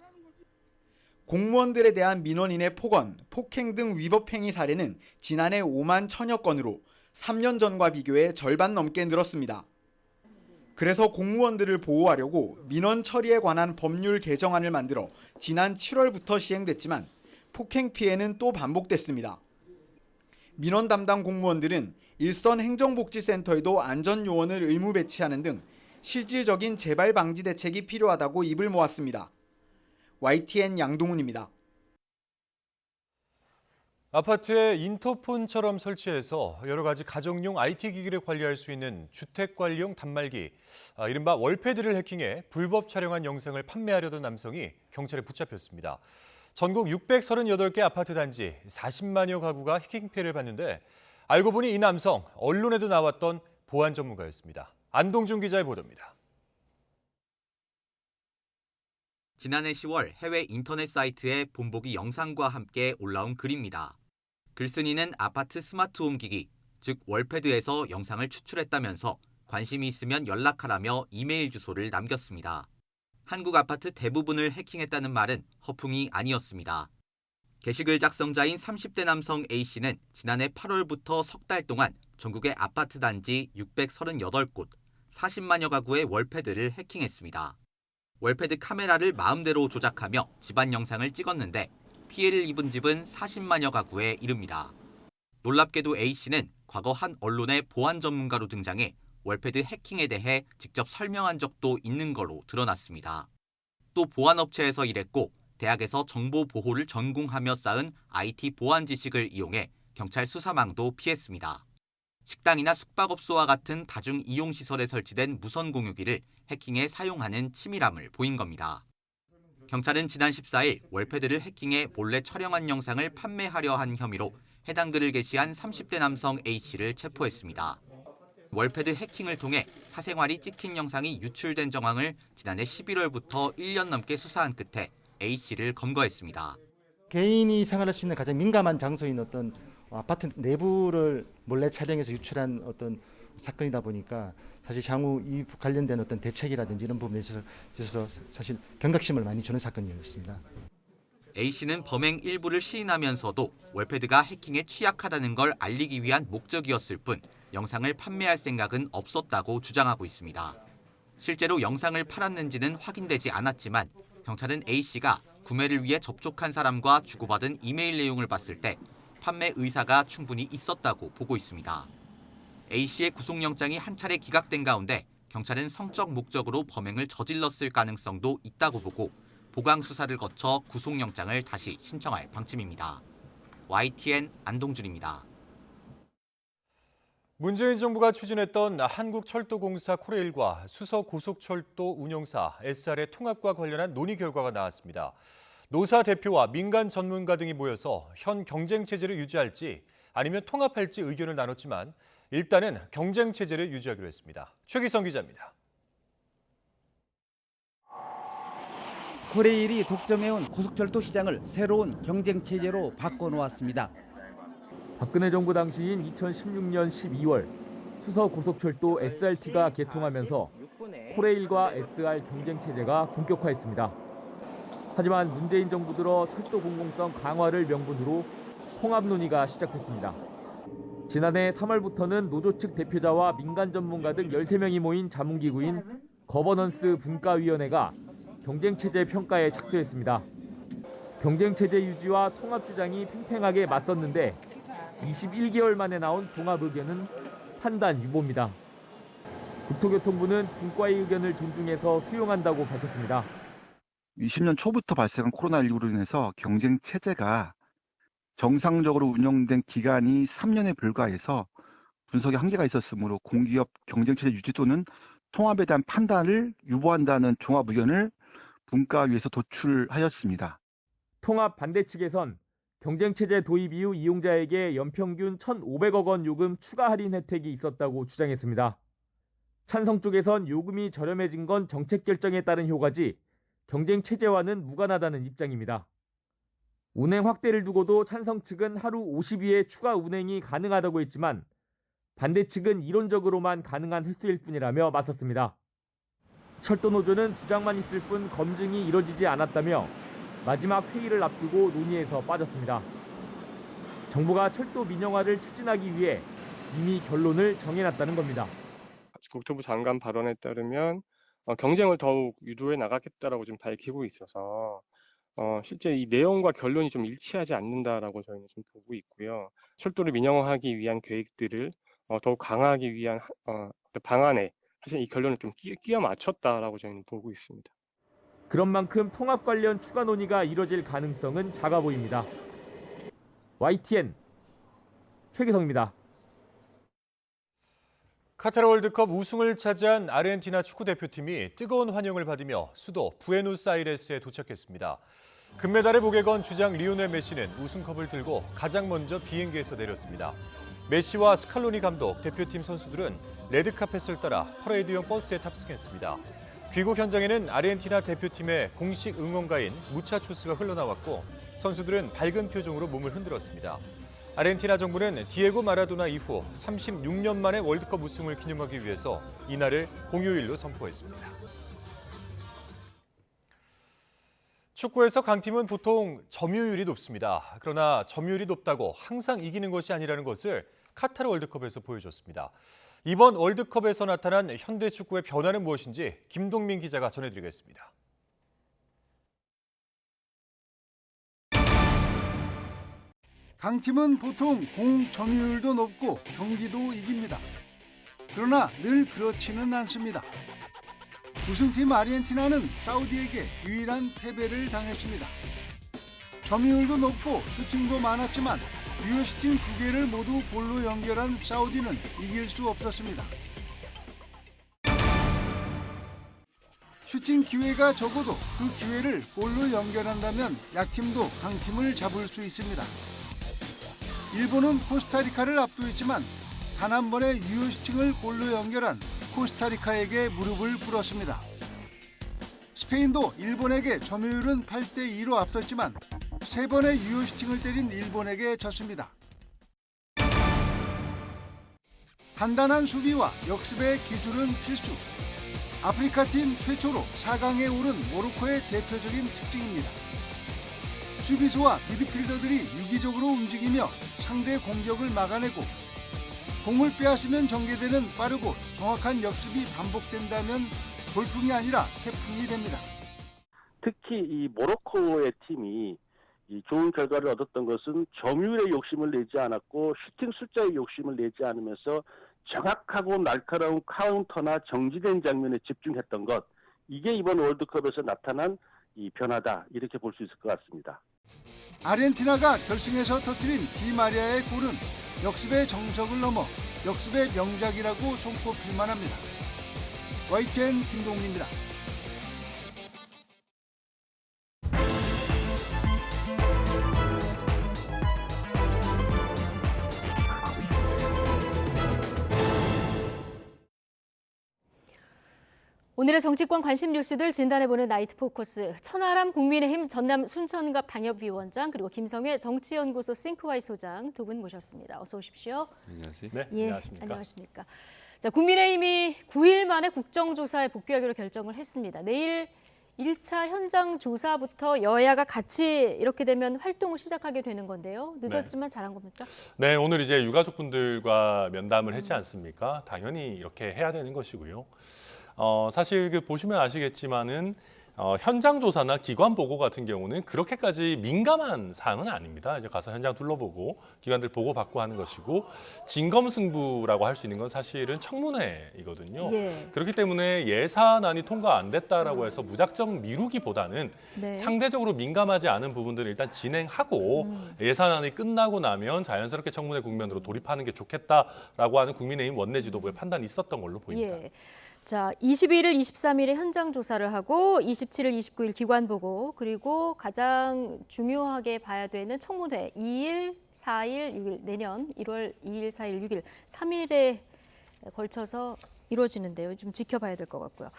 공무원들에 대한 민원인의 폭언, 폭행 등 위법 행위 사례는 지난해 5만 1000여 건으로 3년 전과 비교해 절반 넘게 늘었습니다. 그래서 공무원들을 보호하려고 민원 처리에 관한 법률 개정안을 만들어 지난 7월부터 시행됐지만 폭행 피해는 또 반복됐습니다. 민원 담당 공무원들은 일선 행정복지센터에도 안전요원을 의무 배치하는 등 실질적인 재발 방지 대책이 필요하다고 입을 모았습니다. YTN 양동훈입니다. 아파트에 인터폰처럼 설치해서 여러 가지 가정용 IT 기기를 관리할 수 있는 주택관리용 단말기, 이른바 월패드를 해킹해 불법 촬영한 영상을 판매하려던 남성이 경찰에 붙잡혔습니다. 전국 638개 아파트 단지 40만여 가구가 해킹 피해를 봤는데 알고 보니 이 남성 언론에도 나왔던 보안 전문가였습니다. 안동준 기자의 보도입니다. 지난해 10월 해외 인터넷 사이트에 본보기 영상과 함께 올라온 글입니다. 글쓴이는 아파트 스마트홈 기기, 즉 월패드에서 영상을 추출했다면서 관심이 있으면 연락하라며 이메일 주소를 남겼습니다. 한국 아파트 대부분을 해킹했다는 말은 허풍이 아니었습니다. 게시글 작성자인 30대 남성 A씨는 지난해 8월부터 석 달 동안 전국의 아파트 단지 638곳, 40만여 가구의 월패드를 해킹했습니다. 월패드 카메라를 마음대로 조작하며 집안 영상을 찍었는데 피해를 입은 집은 40만여 가구에 이릅니다. 놀랍게도 A씨는 과거 한 언론의 보안 전문가로 등장해 월패드 해킹에 대해 직접 설명한 적도 있는 거로 드러났습니다. 또 보안업체에서 일했고 대학에서 정보 보호를 전공하며 쌓은 IT 보안 지식을 이용해 경찰 수사망도 피했습니다. 식당이나 숙박업소와 같은 다중 이용시설에 설치된 무선 공유기를 해킹에 사용하는 치밀함을 보인 겁니다. 경찰은 지난 14일 월패드를 해킹해 몰래 촬영한 영상을 판매하려 한 혐의로 해당 글을 게시한 30대 남성 A씨를 체포했습니다. 월패드 해킹을 통해 사생활이 찍힌 영상이 유출된 정황을 지난해 11월부터 1년 넘게 수사한 끝에 A씨를 검거했습니다. 개인이 생활할 수 있는 가장 민감한 장소인 어떤 아파트 내부를 몰래 촬영해서 유출한 어떤 사건이다 보니까 사실 향후 이 관련된 어떤 대책이라든지 이런 부분에 있어서 사실 경각심을 많이 주는 사건이었습니다. A씨는 범행 일부를 시인하면서도 월패드가 해킹에 취약하다는 걸 알리기 위한 목적이었을 뿐 영상을 판매할 생각은 없었다고 주장하고 있습니다. 실제로 영상을 팔았는지는 확인되지 않았지만 경찰은 A씨가 구매를 위해 접촉한 사람과 주고받은 이메일 내용을 봤을 때 판매 의사가 충분히 있었다고 보고 있습니다. A씨의 구속영장이 한 차례 기각된 가운데 경찰은 성적 목적으로 범행을 저질렀을 가능성도 있다고 보고 보강 수사를 거쳐 구속영장을 다시 신청할 방침입니다. YTN 안동준입니다. 문재인 정부가 추진했던 한국철도공사 코레일과 수서고속철도 운영사 SR의 통합과 관련한 논의 결과가 나왔습니다. 노사 대표와 민간 전문가 등이 모여서 현 경쟁체제를 유지할지 아니면 통합할지 의견을 나눴지만 일단은 경쟁체제를 유지하기로 했습니다. 최기성 기자입니다. 코레일이 독점해온 고속철도 시장을 새로운 경쟁체제로 바꿔놓았습니다. 박근혜 정부 당시인 2016년 12월 수서고속철도 SRT가 개통하면서 코레일과 SR 경쟁체제가 본격화했습니다. 하지만 문재인 정부 들어 철도 공공성 강화를 명분으로 통합 논의가 시작됐습니다. 지난해 3월부터는 노조 측 대표자와 민간 전문가 등 13명이 모인 자문기구인 거버넌스 분과위원회가 경쟁체제 평가에 착수했습니다. 경쟁체제 유지와 통합 주장이 팽팽하게 맞섰는데 21개월 만에 나온 종합 의견은 판단 유보입니다. 국토교통부는 분과의 의견을 존중해서 수용한다고 밝혔습니다. 20년 초부터 발생한 코로나19로 인해서 경쟁체제가 정상적으로 운영된 기간이 3년에 불과해서 분석에 한계가 있었으므로 공기업 경쟁체제 유지 또는 통합에 대한 판단을 유보한다는 종합 의견을 분과위에서 도출하였습니다. 통합 반대 측에선 경쟁체제 도입 이후 이용자에게 연평균 1,500억 원 요금 추가 할인 혜택이 있었다고 주장했습니다. 찬성 쪽에선 요금이 저렴해진 건 정책 결정에 따른 효과지 경쟁체제와는 무관하다는 입장입니다. 운행 확대를 두고도 찬성 측은 하루 50위의 추가 운행이 가능하다고 했지만 반대 측은 이론적으로만 가능한 횟수일 뿐이라며 맞섰습니다. 철도노조는 주장만 있을 뿐 검증이 이뤄지지 않았다며 마지막 회의를 앞두고 논의에서 빠졌습니다. 정부가 철도 민영화를 추진하기 위해 이미 결론을 정해놨다는 겁니다. 국토부 장관 발언에 따르면 경쟁을 더욱 유도해 나가겠다라고 좀 밝히고 있어서 실제 이 내용과 결론이 좀 일치하지 않는다라고 저희는 좀 보고 있고요. 철도를 민영화하기 위한 계획들을 더욱 강화하기 위한 방안에 사실 이 결론을 좀 끼워 맞췄다라고 저희는 보고 있습니다. 그런 만큼 통합 관련 추가 논의가 이뤄질 가능성은 작아 보입니다. YTN 최기성입니다. 카타르 월드컵 우승을 차지한 아르헨티나 축구대표팀이 뜨거운 환영을 받으며 수도 부에노스아이레스에 도착했습니다. 금메달을 목에 건 주장 리오넬 메시는 우승컵을 들고 가장 먼저 비행기에서 내렸습니다. 메시와 스칼로니 감독, 대표팀 선수들은 레드카펫을 따라 퍼레이드용 버스에 탑승했습니다. 귀국 현장에는 아르헨티나 대표팀의 공식 응원가인 무차초스가 흘러나왔고 선수들은 밝은 표정으로 몸을 흔들었습니다. 아르헨티나 정부는 디에고 마라도나 이후 36년 만에 월드컵 우승을 기념하기 위해서 이날을 공휴일로 선포했습니다. 축구에서 강팀은 보통 점유율이 높습니다. 그러나 점유율이 높다고 항상 이기는 것이 아니라는 것을 카타르 월드컵에서 보여줬습니다. 이번 월드컵에서 나타난 현대 축구의 변화는 무엇인지 김동민 기자가 전해드리겠습니다. 강팀은 보통 공 점유율도 높고 경기도 이깁니다. 그러나 늘 그렇지는 않습니다. 우승팀 아르헨티나는 사우디에게 유일한 패배를 당했습니다. 점유율도 높고 슈팅도 많았지만 유효 슈팅 2개를 모두 골로 연결한 사우디는 이길 수 없었습니다. 슈팅 기회가 적어도 그 기회를 골로 연결한다면 약팀도 강팀을 잡을 수 있습니다. 일본은 코스타리카를 압도했지만 단 한 번의 유효 슈팅을 골로 연결한 코스타리카에게 무릎을 꿇었습니다. 스페인도 일본에게 점유율은 8대2로 앞섰지만 3번의 유효 슈팅을 때린 일본에게 졌습니다. 단단한 수비와 역습의 기술은 필수. 아프리카 팀 최초로 4강에 오른 모로코의 대표적인 특징입니다. 수비수와 미드필더들이 유기적으로 움직이며 상대 공격을 막아내고 공을 빼앗으면 전개되는 빠르고 정확한 역습이 반복된다면 돌풍이 아니라 태풍이 됩니다. 특히 이 모로코의 팀이 이 좋은 결과를 얻었던 것은 점유율의 욕심을 내지 않았고 슈팅 숫자의 욕심을 내지 않으면서 정확하고 날카로운 카운터나 정지된 장면에 집중했던 것, 이게 이번 월드컵에서 나타난 이 변화다, 이렇게 볼 수 있을 것 같습니다. 아르헨티나가 결승에서 터뜨린 디마리아의 골은 역습의 정석을 넘어 역습의 명작이라고 손꼽힐 만합니다. YTN 김동민입니다. 오늘의 정치권 관심 뉴스들 진단해보는 나이트 포커스. 천하람 국민의힘 전남 순천갑 당협위원장 그리고 김성회 정치연구소 싱크와이 소장 두 분 모셨습니다. 어서 오십시오. 안녕하세요. 네, 예, 안녕하십니까. 안녕하십니까. 자, 국민의힘이 9일 만에 국정조사에 복귀하기로 결정을 했습니다. 내일 1차 현장 조사부터 여야가 같이 이렇게 되면 활동을 시작하게 되는 건데요. 늦었지만 잘한 겁니까? 네, 오늘 이제 유가족분들과 면담을 했지 않습니까? 당연히 이렇게 해야 되는 것이고요. 사실 보시면 아시겠지만은 현장 조사나 기관 보고 같은 경우는 그렇게까지 민감한 사항은 아닙니다. 이제 가서 현장 둘러보고 기관들 보고 받고 하는 것이고 진검승부라고 할 수 있는 건 사실은 청문회이거든요. 예. 그렇기 때문에 예산안이 통과 안 됐다라고 해서 무작정 미루기보다는 네. 상대적으로 민감하지 않은 부분들을 일단 진행하고 예산안이 끝나고 나면 자연스럽게 청문회 국면으로 돌입하는 게 좋겠다라고 하는 국민의힘 원내 지도부의 판단이 있었던 걸로 보입니다. 예. 자, 21일, 23일에 현장 조사를 하고 27일, 29일 기관 보고 그리고 가장 중요하게 봐야 되는 청문회 2일, 4일, 6일 내년 1월 2일, 4일, 6일 3일에 걸쳐서 이루어지는데요. 좀 지켜봐야 될 것 같고요.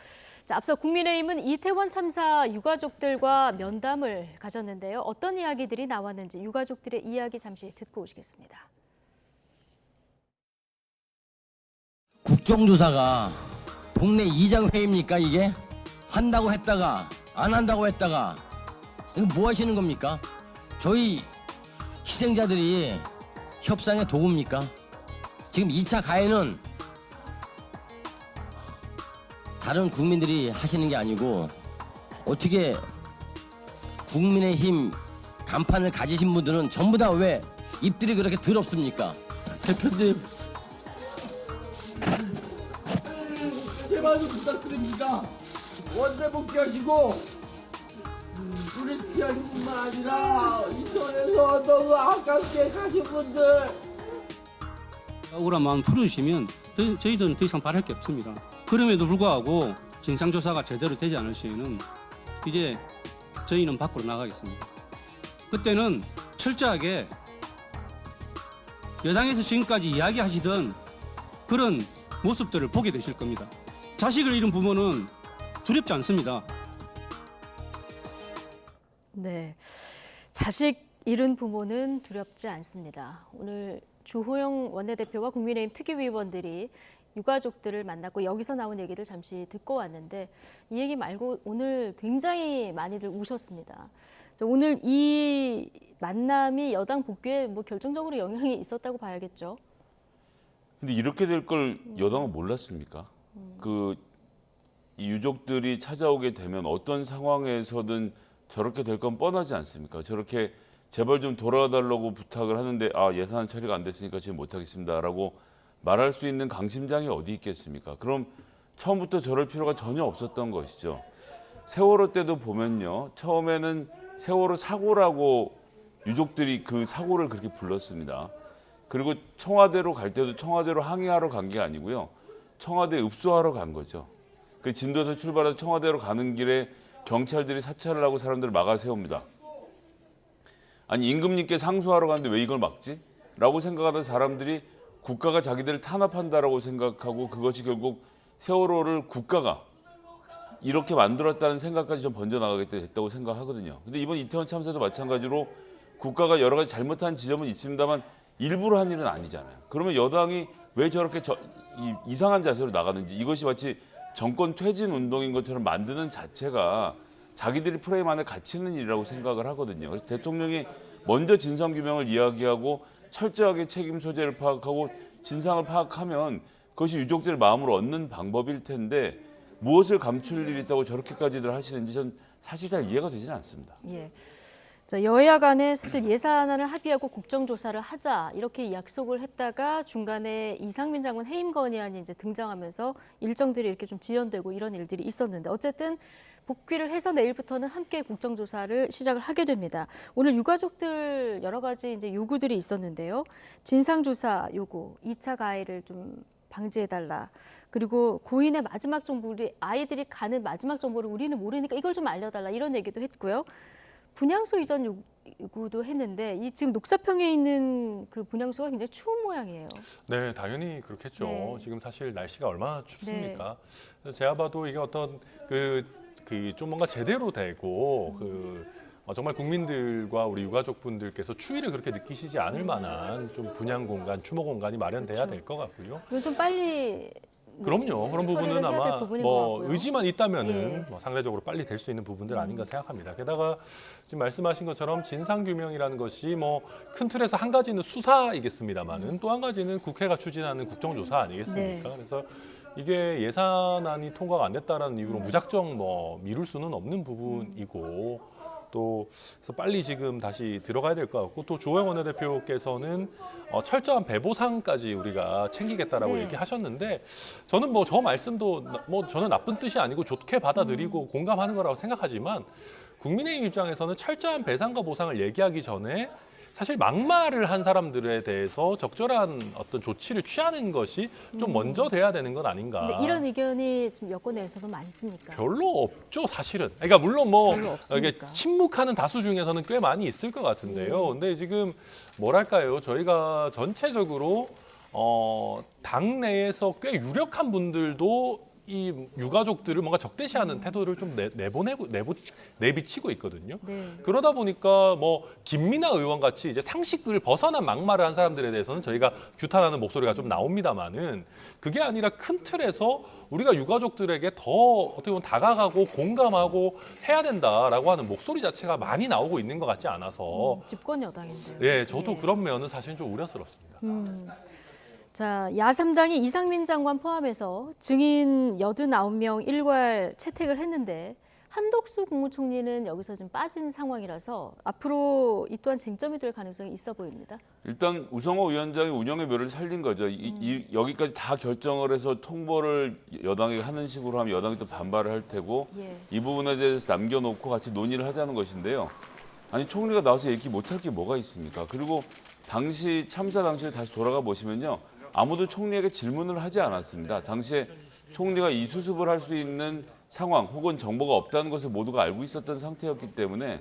자, 앞서 국민의힘은 이태원 참사 유가족들과 면담을 가졌는데요. 어떤 이야기들이 나왔는지 유가족들의 이야기 잠시 듣고 오시겠습니다. 국정조사가 동네 이장회입니까 이게? 한다고 했다가 안 한다고 했다가 이거 뭐 하시는 겁니까? 저희 희생자들이 협상의 도구입니까? 지금 2차 가해는 다른 국민들이 하시는 게 아니고 어떻게 국민의힘 간판을 가지신 분들은 전부 다 왜 입들이 그렇게 더럽습니까? 대표님 제발 좀 부탁드립니다. 원내 복귀하시고 우리 피아님뿐만 아니라 인천에서 너무 아깝게 가신 분들 억울한 마음 풀어주시면 저희들은 더 이상 바랄 게 없습니다. 그럼에도 불구하고 진상조사가 제대로 되지 않을 시에는 이제 저희는 밖으로 나가겠습니다. 그때는 철저하게 여당에서 지금까지 이야기하시던 그런 모습들을 보게 되실 겁니다. 자식을 잃은 부모는 두렵지 않습니다. 네, 자식 잃은 부모는 두렵지 않습니다. 오늘 주호영 원내대표와 국민의힘 특위위원들이 유가족들을 만났고 여기서 나온 얘기를 잠시 듣고 왔는데 이 얘기 말고 오늘 굉장히 많이들 우셨습니다. 오늘 이 만남이 여당 복귀에 결정적으로 영향이 있었다고 봐야겠죠. 근데 이렇게 될 걸 여당은 몰랐습니까? 이 유족들이 찾아오게 되면 어떤 상황에서든 저렇게 될 건 뻔하지 않습니까? 저렇게 제발 좀 돌아달라고 부탁을 하는데 예산 처리가 안 됐으니까 지금 못하겠습니다라고 말할 수 있는 강심장이 어디 있겠습니까? 그럼 처음부터 저럴 필요가 전혀 없었던 것이죠. 세월호 때도 보면요. 처음에는 세월호 사고라고 유족들이 그 사고를 그렇게 불렀습니다. 그리고 청와대로 갈 때도 청와대로 항의하러 간 게 아니고요. 청와대 읍소하러 간 거죠. 그 진도에서 출발해서 청와대로 가는 길에 경찰들이 사찰을 하고 사람들을 막아 세웁니다. 아니 임금님께 상소하러 가는데 왜 이걸 막지? 라고 생각하던 사람들이 국가가 자기들을 탄압한다라고 생각하고 그것이 결국 세월호를 국가가 이렇게 만들었다는 생각까지 좀 번져나가게 됐다고 생각하거든요. 근데 이번 이태원 참사도 마찬가지로 국가가 여러 가지 잘못한 지점은 있습니다만 일부러 한 일은 아니잖아요. 그러면 여당이 왜 저렇게 이상한 자세로 나가는지 이것이 마치 정권 퇴진 운동인 것처럼 만드는 자체가 자기들이 프레임 안에 갇히는 일이라고 생각을 하거든요. 그래서 대통령이 먼저 진상규명을 이야기하고 철저하게 책임 소재를 파악하고 진상을 파악하면 그것이 유족들의 마음을 얻는 방법일 텐데 무엇을 감출 일이 있다고 저렇게까지들 하시는지 전 사실 잘 이해가 되지는 않습니다. 예. 자, 여야 간에 사실 예산안을 합의하고 국정조사를 하자 이렇게 약속을 했다가 중간에 이상민 장관 해임 건의안이 이제 등장하면서 일정들이 이렇게 좀 지연되고 이런 일들이 있었는데 어쨌든 복귀를 해서 내일부터는 함께 국정조사를 시작을 하게 됩니다. 오늘 유가족들 여러 가지 이제 요구들이 있었는데요. 진상조사 요구, 2차 가해를 좀 방지해달라. 그리고 고인의 마지막 정보, 우리 아이들이 가는 마지막 정보를 우리는 모르니까 이걸 좀 알려달라. 이런 얘기도 했고요. 분향소 이전 요구도 했는데 이 지금 녹사평에 있는 그 분향소가 굉장히 추운 모양이에요. 네, 당연히 그렇겠죠. 네. 지금 사실 날씨가 얼마나 춥습니까? 그래서 제가 봐도 이게 어떤 좀 뭔가 제대로 되고 정말 국민들과 우리 유가족분들께서 추위를 그렇게 느끼시지 않을 만한 좀 분향 공간, 추모 공간이 마련돼야 될 것 같고요. 이건 좀 빨리. 그럼요. 그런 부분은 처리를 해야 될 아마 부분인 것 같고요. 의지만 있다면은 예. 상대적으로 빨리 될 수 있는 부분들 아닌가 생각합니다. 게다가 지금 말씀하신 것처럼 진상 규명이라는 것이 큰 틀에서 한 가지는 수사이겠습니다만은 또 한 가지는 국회가 추진하는 국정조사 아니겠습니까? 네. 그래서 이게 예산안이 통과가 안 됐다라는 이유로 무작정 미룰 수는 없는 부분이고. 또 그래서 빨리 지금 다시 들어가야 될 것 같고 또 조호영 원내대표께서는 철저한 배보상까지 우리가 챙기겠다라고 네. 얘기하셨는데 저는 저 말씀도 저는 나쁜 뜻이 아니고 좋게 받아들이고 공감하는 거라고 생각하지만 국민의힘 입장에서는 철저한 배상과 보상을 얘기하기 전에 사실 막말을 한 사람들에 대해서 적절한 어떤 조치를 취하는 것이 좀 먼저 돼야 되는 건 아닌가. 근데 이런 의견이 지금 여권 내에서도 많습니까? 별로 없죠, 사실은. 그러니까 물론 별로 이게 없습니까? 침묵하는 다수 중에서는 꽤 많이 있을 것 같은데요. 근데 지금 뭐랄까요, 저희가 전체적으로 당 내에서 꽤 유력한 분들도 이 유가족들을 뭔가 적대시하는 태도를 좀 내비치고 있거든요. 네. 그러다 보니까 김민아 의원 같이 이제 상식을 벗어난 막말을 한 사람들에 대해서는 저희가 규탄하는 목소리가 좀 나옵니다만은 그게 아니라 큰 틀에서 우리가 유가족들에게 더 어떻게 보면 다가가고 공감하고 해야 된다라고 하는 목소리 자체가 많이 나오고 있는 것 같지 않아서 집권 여당인데요. 예, 저도 그런 면은 사실 좀 우려스럽습니다. 자, 야3당이 이상민 장관 포함해서 증인 89명 일괄 채택을 했는데 한덕수 국무총리는 여기서 좀 빠진 상황이라서 앞으로 이 또한 쟁점이 될 가능성이 있어 보입니다. 일단 우성호 위원장이 운영의 묘를 살린 거죠. 여기까지 다 결정을 해서 통보를 여당에게 하는 식으로 하면 여당이 또 반발을 할 테고 이 부분에 대해서 남겨놓고 같이 논의를 하자는 것인데요. 아니 총리가 나와서 얘기 못할 게 뭐가 있습니까? 그리고 참사 당시에 다시 돌아가 보시면요. 아무도 총리에게 질문을 하지 않았습니다. 당시에 총리가 이 수습을 할 수 있는 상황 혹은 정보가 없다는 것을 모두가 알고 있었던 상태였기 때문에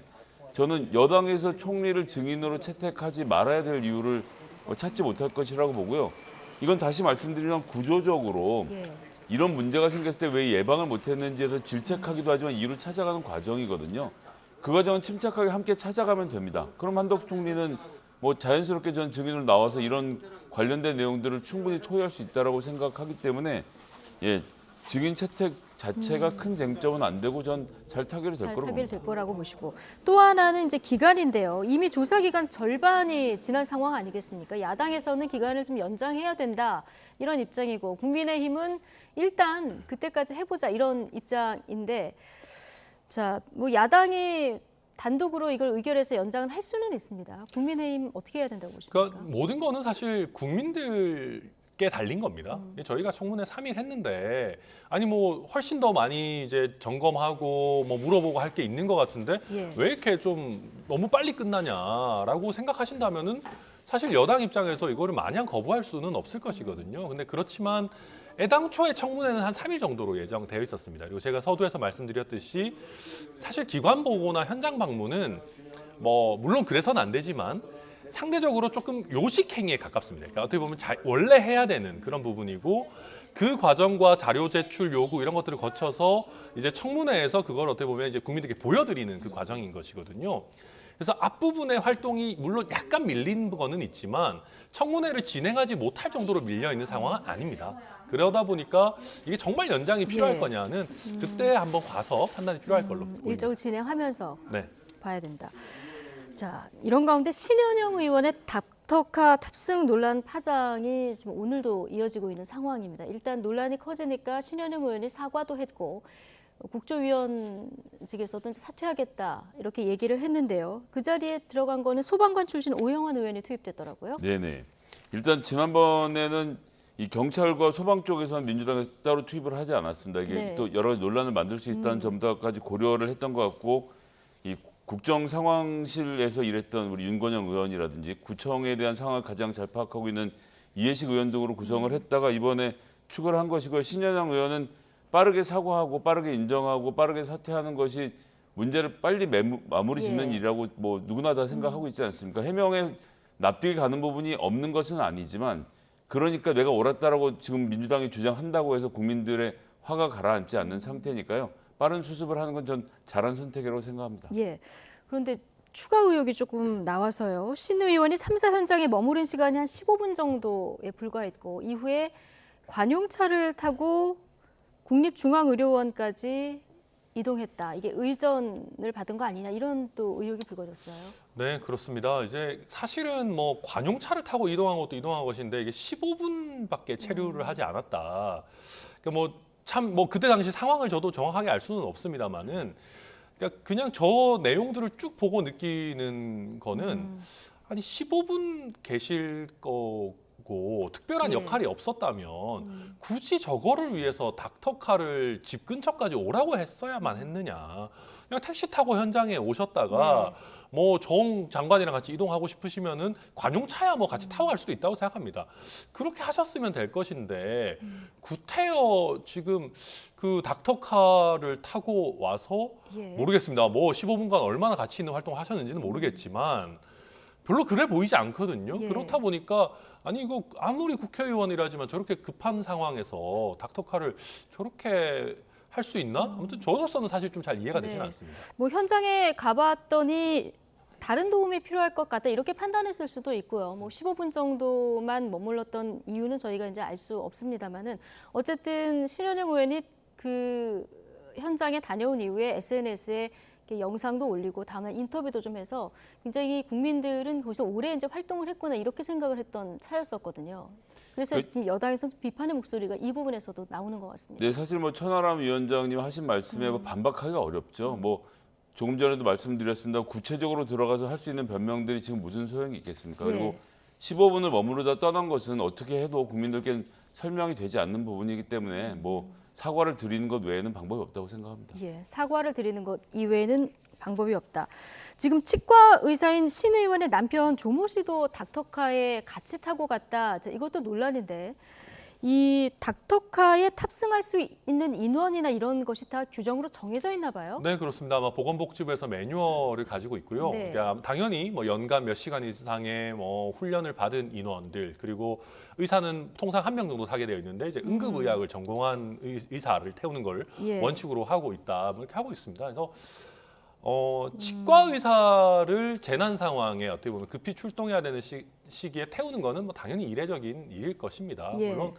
저는 여당에서 총리를 증인으로 채택하지 말아야 될 이유를 찾지 못할 것이라고 보고요. 이건 다시 말씀드리면 구조적으로 이런 문제가 생겼을 때 왜 예방을 못했는지에서 질책하기도 하지만 이유를 찾아가는 과정이거든요. 그 과정은 침착하게 함께 찾아가면 됩니다. 그럼 한덕수 총리는 자연스럽게 전 증인으로 나와서 이런 관련된 내용들을 충분히 토의할 수 있다고 생각하기 때문에 증인 채택 자체가 큰 쟁점은 안 되고 전 잘 타결될 거라고 봅니다. 될 거라고 보시고 또 하나는 이제 기간인데요. 이미 조사 기간 절반이 지난 상황 아니겠습니까? 야당에서는 기간을 좀 연장해야 된다 이런 입장이고 국민의힘은 일단 그때까지 해보자 이런 입장인데 자, 야당이 단독으로 이걸 의결해서 연장을 할 수는 있습니다. 국민의힘 어떻게 해야 된다고 보십니까? 그러니까 모든 거는 사실 국민들께 달린 겁니다. 저희가 청문회 3일 했는데 아니 훨씬 더 많이 이제 점검하고 물어보고 할 게 있는 것 같은데 왜 이렇게 좀 너무 빨리 끝나냐라고 생각하신다면은 사실 여당 입장에서 이거를 마냥 거부할 수는 없을 것이거든요. 근데 그렇지만 애당초에 청문회는 한 3일 정도로 예정되어 있었습니다. 그리고 제가 서두에서 말씀드렸듯이 사실 기관 보고나 현장 방문은 물론 그래서는 안 되지만 상대적으로 조금 요식 행위에 가깝습니다. 그러니까 어떻게 보면 원래 해야 되는 그런 부분이고 그 과정과 자료 제출 요구 이런 것들을 거쳐서 이제 청문회에서 그걸 어떻게 보면 이제 국민들께 보여드리는 그 과정인 것이거든요. 그래서 앞부분의 활동이 물론 약간 밀린 거는 있지만 청문회를 진행하지 못할 정도로 밀려 있는 상황은 아닙니다. 그러다 보니까 이게 정말 연장이 필요할 거냐는 그때 한번 봐서 판단이 필요할 걸로 보입니다. 일정을 진행하면서 봐야 된다. 자, 이런 가운데 신현영 의원의 닥터카 탑승 논란 파장이 지금 오늘도 이어지고 있는 상황입니다. 일단 논란이 커지니까 신현영 의원이 사과도 했고 국조위원직에서도 사퇴하겠다 이렇게 얘기를 했는데요. 그 자리에 들어간 거는 소방관 출신 오영환 의원이 투입됐더라고요. 네네. 일단 지난번에는 이 경찰과 소방 쪽에서는 민주당이 따로 투입을 하지 않았습니다. 이게 네. 또 여러 논란을 만들 수 있다는 점까지 고려를 했던 것 같고 이 국정상황실에서 일했던 우리 윤건영 의원이라든지 구청에 대한 상황을 가장 잘 파악하고 있는 이해식 의원 등으로 구성을 했다가 이번에 추가를 한 것이고요. 신현영 의원은 빠르게 사과하고 빠르게 인정하고 빠르게 사퇴하는 것이 문제를 빨리 마무리 짓는 일이라고 뭐 누구나 다 생각하고 있지 않습니까? 해명에 납득이 가는 부분이 없는 것은 아니지만 그러니까 내가 옳았다라고 지금 민주당이 주장한다고 해서 국민들의 화가 가라앉지 않는 상태니까요. 빠른 수습을 하는 건 전 잘한 선택이라고 생각합니다. 예. 그런데 추가 의혹이 조금 나와서요. 신 의원이 참사 현장에 머무른 시간이 한 15분 정도에 불과했고 이후에 관용차를 타고 국립중앙의료원까지 이동했다. 이게 의전을 받은 거 아니냐 이런 또 의혹이 불거졌어요. 네, 그렇습니다. 이제 사실은 뭐 관용차를 타고 이동한 것도 이동한 것인데 이게 15분밖에 체류를 하지 않았다. 그러니까 뭐 그때 당시 상황을 저도 정확하게 알 수는 없습니다만은 그러니까 그냥 저 내용들을 쭉 보고 느끼는 거는 아니 15분 계실 거고 특별한 역할이 없었다면 굳이 저거를 위해서 닥터카를 집 근처까지 오라고 했어야만 했느냐. 그냥 택시 타고 현장에 오셨다가 뭐 정 장관이랑 같이 이동하고 싶으시면은 관용차야 뭐 같이 타고 갈 수도 있다고 생각합니다. 그렇게 하셨으면 될 것인데 구태여 지금 그 닥터카를 타고 와서 모르겠습니다. 뭐 15분간 얼마나 가치 있는 활동을 하셨는지는 모르겠지만 별로 그래 보이지 않거든요. 그렇다 보니까 아니 이거 아무리 국회의원이라지만 저렇게 급한 상황에서 닥터카를 저렇게 할 수 있나? 아무튼 저로서는 사실 좀 잘 이해가 되지는 않습니다. 뭐 현장에 가봤더니 다른 도움이 필요할 것 같다 이렇게 판단했을 수도 있고요. 뭐 15분 정도만 머물렀던 이유는 저희가 이제 알 수 없습니다만은 어쨌든 신현영 의원이 그 현장에 다녀온 이후에 SNS에 영상도 올리고 다음에 인터뷰도 좀 해서 굉장히 국민들은 거기서 오래 이제 활동을 했구나 이렇게 생각을 했던 차였었거든요. 그래서 지금 여당에서 비판의 목소리가 이 부분에서도 나오는 것 같습니다. 네, 사실 뭐 천하람 위원장님 하신 말씀에 뭐 반박하기가 어렵죠. 뭐 조금 전에도 말씀드렸습니다. 구체적으로 들어가서 할 수 있는 변명들이 지금 무슨 소용이 있겠습니까? 그리고 15분을 머무르다 떠난 것은 어떻게 해도 국민들께 설명이 되지 않는 부분이기 때문에 뭐 사과를 드리는 것 외에는 방법이 없다고 생각합니다. 예, 사과를 드리는 것 이외에는 방법이 없다. 지금 치과 의사인 신 의원의 남편 조모 씨도 닥터카에 같이 타고 갔다. 자, 이것도 논란인데 이 닥터카에 탑승할 수 있는 인원이나 이런 것이 다 규정으로 정해져 있나 봐요? 네, 그렇습니다. 아마 보건복지부에서 매뉴얼을 가지고 있고요. 네. 그러니까 당연히 뭐 연간 몇 시간 이상의 뭐 훈련을 받은 인원들 그리고 의사는 통상 1명 정도 타게 되어 있는데 이제 응급의학을 전공한 의사를 태우는 걸 원칙으로 하고 있다. 뭐 이렇게 하고 있습니다. 그래서 치과 의사를 재난 상황에 어떻게 보면 급히 출동해야 되는 시기에 태우는 거는 뭐 당연히 이례적인 일일 것입니다. 물론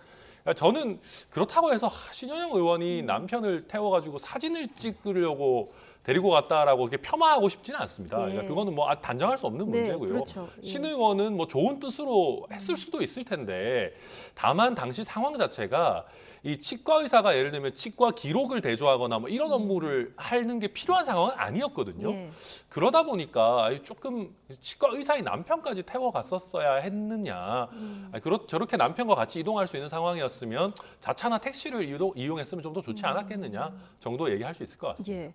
저는 그렇다고 해서 신현영 의원이 남편을 태워가지고 사진을 찍으려고 데리고 갔다라고 이렇게 폄하하고 싶지는 않습니다. 그러니까 그거는 뭐 단정할 수 없는 문제고요. 그렇죠. 신 의원은 뭐 좋은 뜻으로 했을 수도 있을 텐데 다만 당시 상황 자체가 이 치과 의사가 예를 들면 치과 기록을 대조하거나 뭐 이런 업무를 하는 게 필요한 상황은 아니었거든요. 그러다 보니까 조금 치과 의사의 남편까지 태워갔었어야 했느냐. 저렇게 남편과 같이 이동할 수 있는 상황이었으면 자차나 택시를 이용했으면 좀 더 좋지 않았겠느냐 정도 얘기할 수 있을 것 같습니다.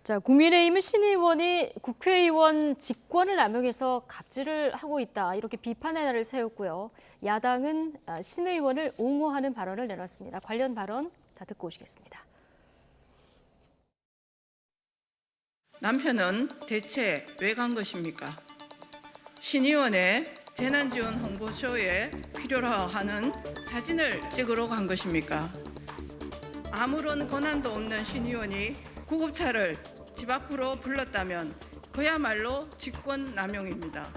자, 국민의힘은 신 의원이 국회의원 직권을 남용해서 갑질을 하고 있다. 이렇게 비판의 날을 세웠고요. 야당은 신 의원을 옹호하는 발언을 내놨습니다. 관련 발언 다 듣고 오시겠습니다. 남편은 대체 왜 간 것입니까? 신 의원의 재난지원 홍보쇼에 필요로 하는 사진을 찍으러 간 것입니까? 아무런 권한도 없는 신 의원이 구급차를 집 앞으로 불렀다면 그야말로 직권 남용입니다.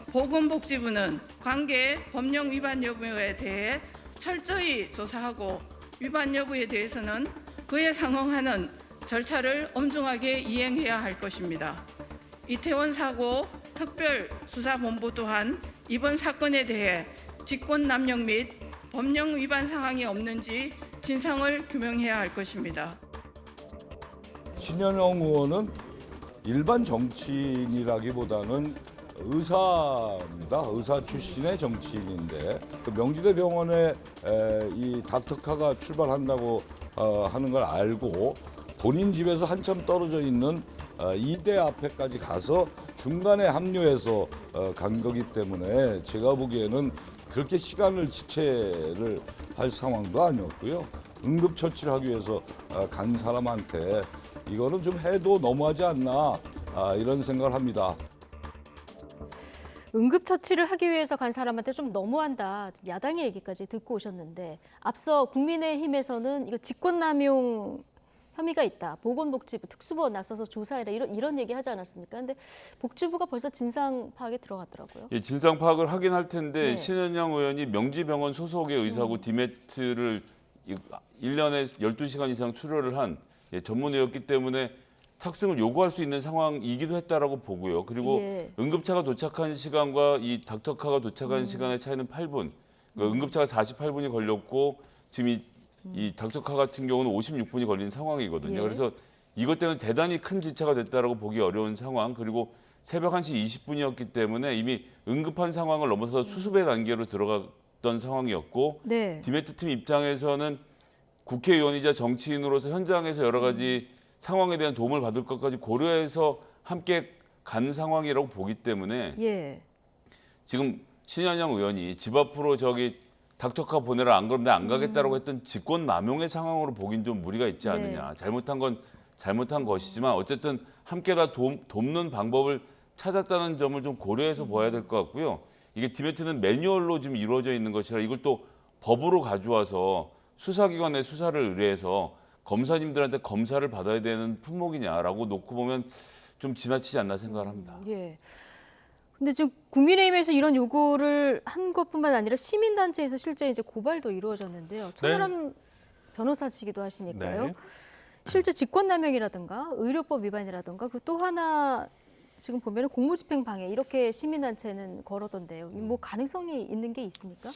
보건복지부는 관계 법령 위반 여부에 대해 철저히 조사하고 위반 여부에 대해서는 그에 상응하는 절차를 엄중하게 이행해야 할 것입니다. 이태원 사고 특별수사본부 또한 이번 사건에 대해 직권 남용 및 법령 위반 사항이 없는지 진상을 규명해야 할 것입니다. 신현영 의원은 일반 정치인이라기보다는 의사입니다. 의사 출신의 정치인인데 그 명지대 병원에 이 닥터카가 출발한다고 하는 걸 알고 본인 집에서 한참 떨어져 있는 이대 앞에까지 가서 중간에 합류해서 간 거기 때문에 제가 보기에는 그렇게 시간을 지체를 할 상황도 아니었고요. 응급처치를 하기 위해서 간 사람한테 이거는 좀 해도 너무하지 않나 이런 생각을 합니다. 응급처치를 하기 위해서 간 사람한테 좀 너무한다. 야당의 얘기까지 듣고 오셨는데 앞서 국민의힘에서는 이거 직권남용 혐의가 있다. 보건복지부 특수부 나서서 조사해라 이런 얘기 하지 않았습니까? 근데 복지부가 벌써 진상 파악에 들어갔더라고요. 예, 진상 파악을 하긴 할 텐데 네. 신은영 의원이 명지병원 소속의 의사고 디메트를 1년에 12시간 이상 수료를 한 전문의였기 때문에 탑승을 요구할 수 있는 상황이기도 했다라고 보고요. 그리고 응급차가 도착한 시간과 이 닥터카가 도착한 시간의 차이는 8분. 그러니까 응급차가 48분이 걸렸고 지금 이 닥터카 같은 경우는 56분이 걸린 상황이거든요. 그래서 이것 때문에 대단히 큰 지체가 됐다라고 보기 어려운 상황. 그리고 새벽 1시 20분이었기 때문에 이미 응급한 상황을 넘어서 수습의 단계로 들어갔던 상황이었고 디메트 팀 입장에서는 국회의원이자 정치인으로서 현장에서 여러 가지 상황에 대한 도움을 받을 것까지 고려해서 함께 간 상황이라고 보기 때문에 지금 신현영 의원이 집 앞으로 저기 닥터카 보내라 안 그러면 내가 안 가겠다라고 했던 직권남용의 상황으로 보긴 좀 무리가 있지 않느냐. 잘못한 건 잘못한 것이지만 어쨌든 함께 다 돕는 방법을 찾았다는 점을 좀 고려해서 봐야 될 것 같고요. 이게 디메트는 매뉴얼로 지금 이루어져 있는 것이라 이걸 또 법으로 가져와서 수사기관의 수사를 의뢰해서 검사님들한테 검사를 받아야 되는 품목이냐라고 놓고 보면 좀 지나치지 않나 생각을 합니다. 근데 지금 국민의힘에서 이런 요구를 한 것뿐만 아니라 시민단체에서 실제 이제 고발도 이루어졌는데요. 천하람 변호사시기도 하시니까요. 실제 직권남용이라든가 의료법 위반이라든가 그리고 또 하나 지금 보면 공무집행 방해 이렇게 시민단체는 걸었던데요. 뭐 가능성이 있는 게 있습니까?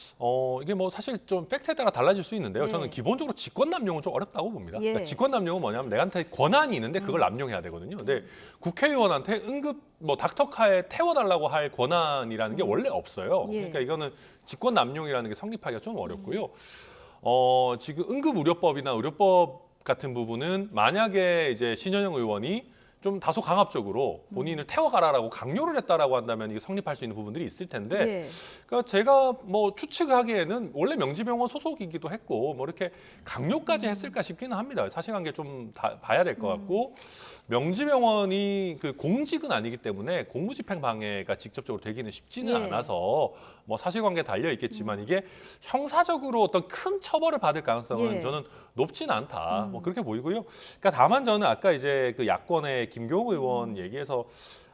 이게 뭐 사실 좀 팩트에 따라 달라질 수 있는데요. 저는 기본적으로 직권남용은 좀 어렵다고 봅니다. 그러니까 직권남용은 뭐냐면 내한테 권한이 있는데 그걸 남용해야 되거든요. 근데 국회의원한테 응급 뭐 닥터카에 태워달라고 할 권한이라는 게 원래 없어요. 그러니까 이거는 직권남용이라는 게 성립하기가 좀 어렵고요. 지금 응급의료법이나 의료법 같은 부분은 만약에 이제 신현영 의원이 좀 다소 강압적으로 본인을 태워가라라고 강요를 했다라고 한다면 이게 성립할 수 있는 부분들이 있을 텐데, 그러니까 제가 뭐 추측하기에는 원래 명지병원 소속이기도 했고 뭐 이렇게 강요까지 했을까 싶기는 합니다. 사실관계 좀 봐야 될 것 같고 명지병원이 그 공직은 아니기 때문에 공무집행 방해가 직접적으로 되기는 쉽지는 않아서 뭐 사실관계 달려 있겠지만 이게 형사적으로 어떤 큰 처벌을 받을 가능성은 저는 높지는 않다. 뭐 그렇게 보이고요. 그러니까 다만 저는 아까 이제 그 야권의 김경우 의원 얘기해서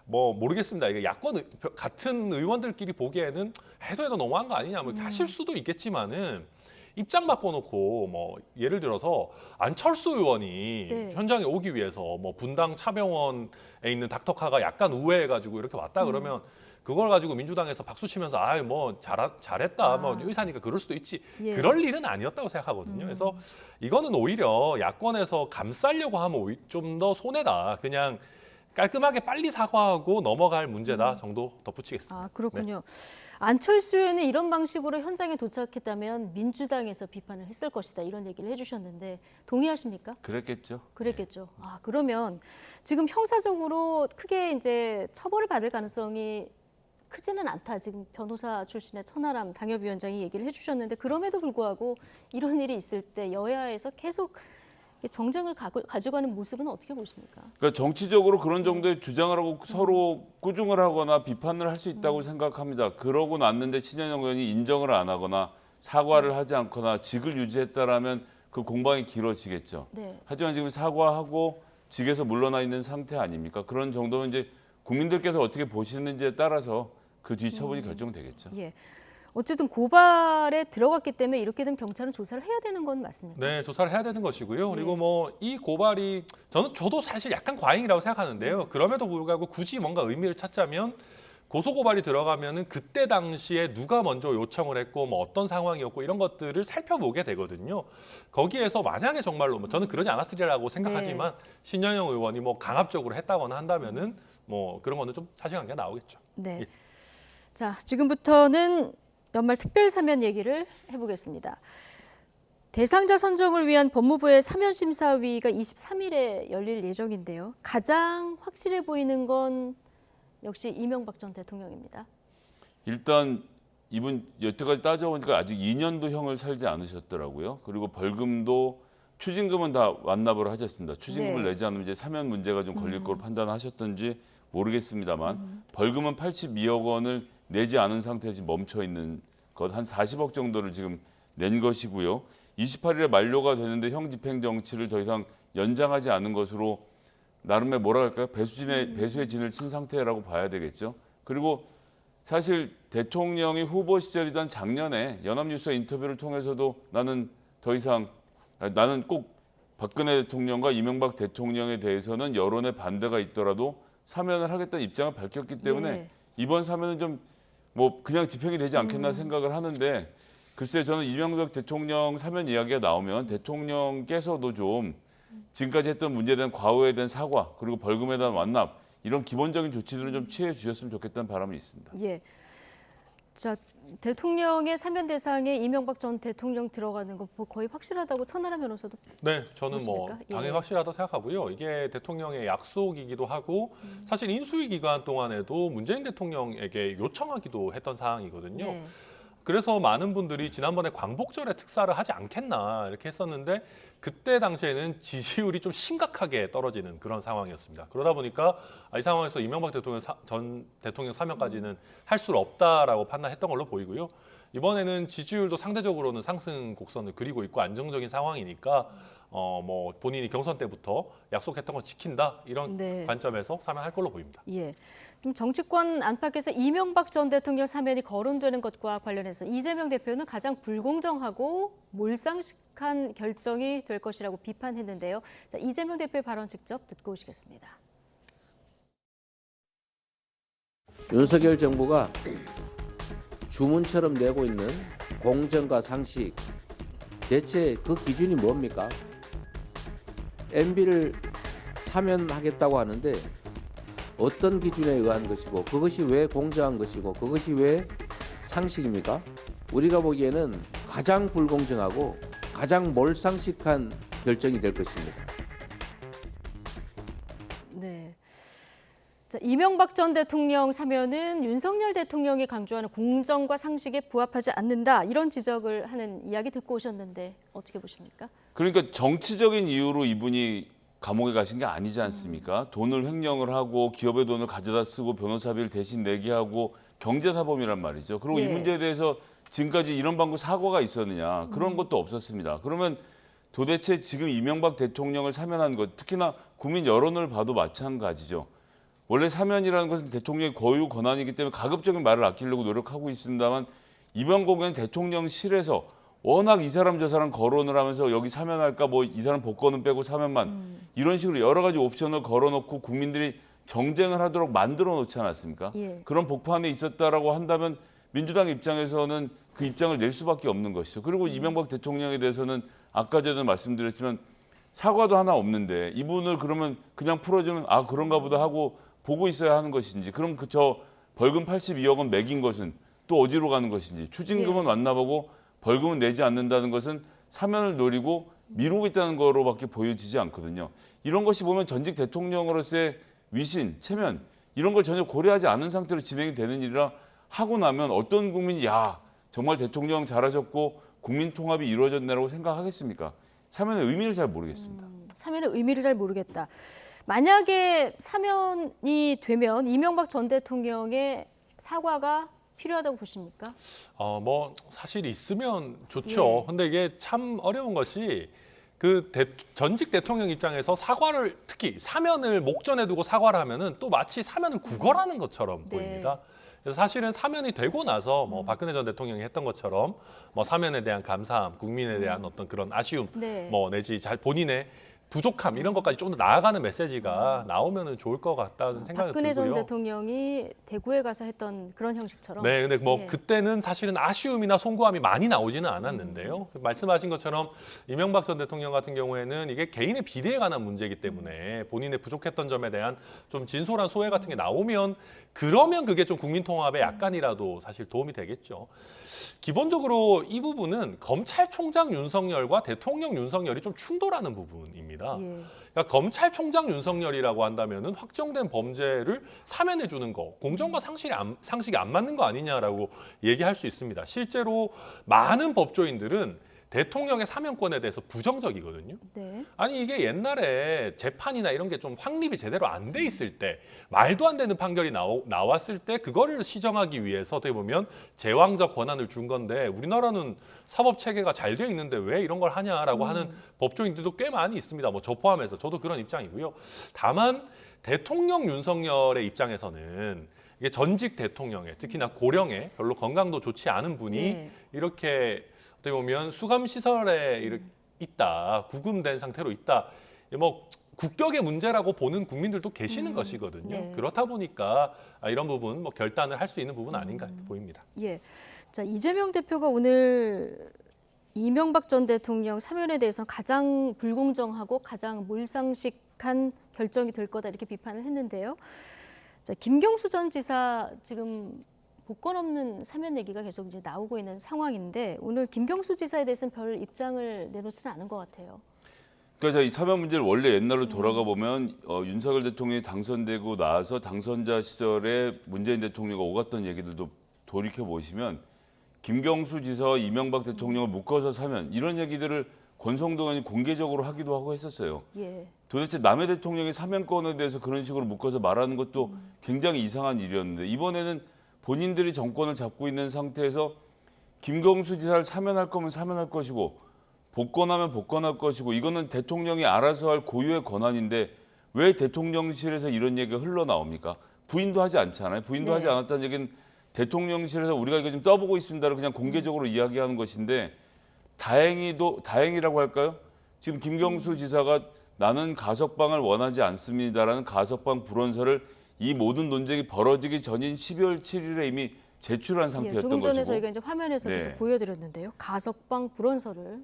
뭐 모르겠습니다. 이게 야권 같은 의원들끼리 보기에는 해도 너무한 거 아니냐 뭐 이렇게 하실 수도 있겠지만은 입장 바꿔놓고 뭐 예를 들어서 안철수 의원이 현장에 오기 위해서 뭐 분당 차병원에 있는 닥터카가 약간 우회해가지고 이렇게 왔다 그러면 그걸 가지고 민주당에서 박수 치면서 아유 뭐 잘했다 뭐 의사니까 그럴 수도 있지 그럴 일은 아니었다고 생각하거든요. 그래서 이거는 오히려 야권에서 감싸려고 하면 좀 더 손해다. 그냥 깔끔하게 빨리 사과하고 넘어갈 문제다 정도 덧붙이겠습니다. 그렇군요. 안철수 의원은 이런 방식으로 현장에 도착했다면 민주당에서 비판을 했을 것이다 이런 얘기를 해주셨는데 동의하십니까? 그랬겠죠. 그랬겠죠. 그러면 지금 형사적으로 크게 이제 처벌을 받을 가능성이 크지는 않다. 지금 변호사 출신의 천하람 당협위원장이 얘기를 해주셨는데 그럼에도 불구하고 이런 일이 있을 때 여야에서 계속 정쟁을 가져가는 모습은 어떻게 보십니까? 그러니까 정치적으로 그런 정도의 주장을 하고 서로 꾸중을 하거나 비판을 할 수 있다고 생각합니다. 그러고 났는데 신현영 의원이 인정을 안 하거나 사과를 하지 않거나 직을 유지했다라면 그 공방이 길어지겠죠. 하지만 지금 사과하고 직에서 물러나 있는 상태 아닙니까? 그런 정도면 이제 국민들께서 어떻게 보시는지에 따라서 그 뒤 처분이 결정되겠죠. 어쨌든 고발에 들어갔기 때문에 이렇게 된 경찰은 조사를 해야 되는 건 맞습니까? 네, 조사를 해야 되는 것이고요. 그리고 뭐 이 고발이 저도 사실 약간 과잉이라고 생각하는데요. 그럼에도 불구하고 굳이 뭔가 의미를 찾자면 고소고발이 들어가면은 그때 당시에 누가 먼저 요청을 했고 뭐 어떤 상황이었고 이런 것들을 살펴보게 되거든요. 거기에서 만약에 정말로 뭐 저는 그러지 않았으리라고 생각하지만 신현영 의원이 뭐 강압적으로 했다거나 한다면은 뭐 그런 거는 좀 사실관계가 나오겠죠. 네. 자, 지금부터는 연말 특별 사면 얘기를 해보겠습니다. 대상자 선정을 위한 법무부의 사면심사위가 23일에 열릴 예정인데요. 가장 확실해 보이는 건 역시 이명박 전 대통령입니다. 일단 이분 여태까지 따져보니까 아직 2년도형을 살지 않으셨더라고요. 그리고 벌금도 추징금은 다 완납을 하셨습니다. 추징금을 네. 내지 않으면 이제 사면 문제가 좀 걸릴 걸로 판단하셨던지 모르겠습니다만 벌금은 82억 원을 내지 않은 상태에서 지금 멈춰 있는 것 한 40억 정도를 지금 낸 것이고요. 28일에 만료가 되는데 형 집행 정치를 더 이상 연장하지 않은 것으로 나름의 뭐라 할까요? 배수의 진을 친 상태라고 봐야 되겠죠. 그리고 사실 대통령이 후보 시절이던 작년에 연합뉴스와 인터뷰를 통해서도 나는 꼭 박근혜 대통령과 이명박 대통령에 대해서는 여론의 반대가 있더라도 사면을 하겠다는 입장을 밝혔기 때문에 네. 이번 사면은 좀 뭐 그냥 집행이 되지 않겠나 생각을 하는데 글쎄 저는 이명박 대통령 사면 이야기가 나오면 대통령께서도 좀 지금까지 했던 문제에 대한 과오에 대한 사과 그리고 벌금에 대한 완납 이런 기본적인 조치들을 좀 취해 주셨으면 좋겠다는 바람이 있습니다. 예. 자, 대통령의 사면 대상에 이명박 전 대통령 들어가는 거 거의 확실하다고 천하람 변호사도 네, 저는 그렇습니까? 당연히 예. 확실하다고 생각하고요. 이게 대통령의 약속이기도 하고 사실 인수위 기간 동안에도 문재인 대통령에게 요청하기도 했던 사항이거든요. 네. 그래서 많은 분들이 지난번에 광복절에 특사를 하지 않겠나 이렇게 했었는데 그때 당시에는 지지율이 좀 심각하게 떨어지는 그런 상황이었습니다. 그러다 보니까 이 상황에서 이명박 전 대통령 사면까지는 할 수 없다라고 판단했던 걸로 보이고요. 이번에는 지지율도 상대적으로는 상승 곡선을 그리고 있고 안정적인 상황이니까 뭐 본인이 경선 때부터 약속했던 거 지킨다 이런 네. 관점에서 사면할 걸로 보입니다. 예. 좀 정치권 안팎에서 이명박 전 대통령 사면이 거론되는 것과 관련해서 이재명 대표는 가장 불공정하고 몰상식한 결정이 될 것이라고 비판했는데요. 자, 이재명 대표의 발언 직접 듣고 오시겠습니다. 윤석열 정부가 주문처럼 내고 있는 공정과 상식, 대체 그 기준이 뭡니까? MB를 사면하겠다고 하는데 어떤 기준에 의한 것이고 그것이 왜 공정한 것이고 그것이 왜 상식입니까? 우리가 보기에는 가장 불공정하고 가장 몰상식한 결정이 될 것입니다. 네. 자, 이명박 전 대통령 사면은 윤석열 대통령이 강조하는 공정과 상식에 부합하지 않는다 이런 지적을 하는 이야기 듣고 오셨는데 어떻게 보십니까? 그러니까 정치적인 이유로 이분이 감옥에 가신 게 아니지 않습니까? 돈을 횡령을 하고 기업의 돈을 가져다 쓰고 변호사비를 대신 내게 하고 경제사범이란 말이죠. 그리고 예. 이 문제에 대해서 지금까지 이런 방구 사과가 있었느냐 그런 것도 없었습니다. 그러면 도대체 지금 이명박 대통령을 사면한 것 특히나 국민 여론을 봐도 마찬가지죠. 원래 사면이라는 것은 대통령의 고유 권한이기 때문에 가급적인 말을 아끼려고 노력하고 있습니다만 이번 공연은 대통령실에서 워낙 이 사람 저 사람 거론을 하면서 여기 사면할까 뭐 이 사람 복권은 빼고 사면만 이런 식으로 여러 가지 옵션을 걸어놓고 국민들이 정쟁을 하도록 만들어 놓지 않았습니까? 예. 그런 복판에 있었다라고 한다면 민주당 입장에서는 그 입장을 낼 수밖에 없는 것이죠. 그리고 이명박 대통령에 대해서는 아까 전에 말씀드렸지만 사과도 하나 없는데 이분을 그러면 그냥 풀어주면 아 그런가 보다 하고 보고 있어야 하는 것인지 그럼 저 벌금 82억 원 매긴 것은 또 어디로 가는 것인지 추징금은 예. 완납하고 벌금은 내지 않는다는 것은 사면을 노리고 미루고 있다는 거로밖에 보여지지 않거든요. 이런 것이 보면 전직 대통령으로서의 위신, 체면 이런 걸 전혀 고려하지 않은 상태로 진행이 되는 일이라 하고 나면 어떤 국민이 야 정말 대통령 잘하셨고 국민 통합이 이루어졌네라고 생각하겠습니까? 사면의 의미를 잘 모르겠습니다. 사면의 의미를 잘 모르겠다. 만약에 사면이 되면 이명박 전 대통령의 사과가 필요하다고 보십니까? 뭐 사실 있으면 좋죠. 예. 근데 이게 참 어려운 것이 전직 대통령 입장에서 사과를 특히 사면을 목전에 두고 사과를 하면은 또 마치 사면을 구걸하는 것처럼 네. 보입니다. 그래서 사실은 사면이 되고 나서 뭐 박근혜 전 대통령이 했던 것처럼 뭐 사면에 대한 감사함, 국민에 대한 어떤 그런 아쉬움, 네. 뭐 내지 본인의 부족함 이런 것까지 좀 더 나아가는 메시지가 나오면 좋을 것 같다는 생각이 들고요. 박근혜 전 대통령이 대구에 가서 했던 그런 형식처럼. 네, 근데 뭐 예. 그때는 사실은 아쉬움이나 송구함이 많이 나오지는 않았는데요. 말씀하신 것처럼 이명박 전 대통령 같은 경우에는 이게 개인의 비리에 관한 문제이기 때문에 본인의 부족했던 점에 대한 좀 진솔한 소회 같은 게 나오면 그러면 그게 좀 국민 통합에 약간이라도 사실 도움이 되겠죠. 기본적으로 이 부분은 검찰총장 윤석열과 대통령 윤석열이 좀 충돌하는 부분입니다. 그러니까 검찰총장 윤석열이라고 한다면은 확정된 범죄를 사면해 주는 거, 공정과 상식이 안 맞는 거 아니냐라고 얘기할 수 있습니다. 실제로 많은 법조인들은 대통령의 사면권에 대해서 부정적이거든요. 네. 아니 이게 옛날에 재판이나 이런 게 좀 확립이 제대로 안 돼 있을 때 말도 안 되는 판결이 나왔을 때 그거를 시정하기 위해서 어떻게 보면 제왕적 권한을 준 건데 우리나라는 사법 체계가 잘 돼 있는데 왜 이런 걸 하냐라고 하는 법조인들도 꽤 많이 있습니다. 뭐 저 포함해서 저도 그런 입장이고요. 다만 대통령 윤석열의 입장에서는 이게 전직 대통령의 특히나 고령의 별로 건강도 좋지 않은 분이 이렇게 어떻게 보면 수감 시설에 있다, 구금된 상태로 있다. 뭐 국격의 문제라고 보는 국민들도 계시는 것이거든요. 네. 그렇다 보니까 이런 부분 뭐 결단을 할 수 있는 부분 아닌가 보입니다. 예. 자, 이재명 대표가 오늘 이명박 전 대통령 사면에 대해서는 가장 불공정하고 가장 몰상식한 결정이 될 거다 이렇게 비판을 했는데요. 자, 김경수 전 지사 지금 복권 없는 사면 얘기가 계속 이제 나오고 있는 상황인데 오늘 김경수 지사에 대해서는 별 입장을 내놓지는 않은 것 같아요. 그러니까 이 사면 문제를 원래 옛날로 돌아가 보면 윤석열 대통령이 당선되고 나서 당선자 시절에 문재인 대통령이 오갔던 얘기들도 돌이켜 보시면 김경수 지사와 이명박 대통령을 묶어서 사면 이런 얘기들을 권성동 의원이 공개적으로 하기도 하고 했었어요. 예. 도대체 남의 대통령의 사면권에 대해서 그런 식으로 묶어서 말하는 것도 굉장히 이상한 일이었는데 이번에는 본인들이 정권을 잡고 있는 상태에서 김경수 지사를 사면할 거면 사면할 것이고 복권하면 복권할 것이고 이거는 대통령이 알아서 할 고유의 권한인데 왜 대통령실에서 이런 얘기가 흘러나옵니까? 부인도 하지 않잖아요. 부인도 하지 않았다는 얘기는 대통령실에서 우리가 이거 좀 떠보고 있습니다를 그냥 공개적으로 이야기하는 것인데 다행이라고 할까요? 지금 김경수 지사가 나는 가석방을 원하지 않습니다라는 가석방 불원서를 이 모든 논쟁이 벌어지기 전인 12월 7일에 이미 제출한 상태였던 조금 전에 것이고. 저희가 이제 화면에서 계속 보여드렸는데요. 가석방 불원서를.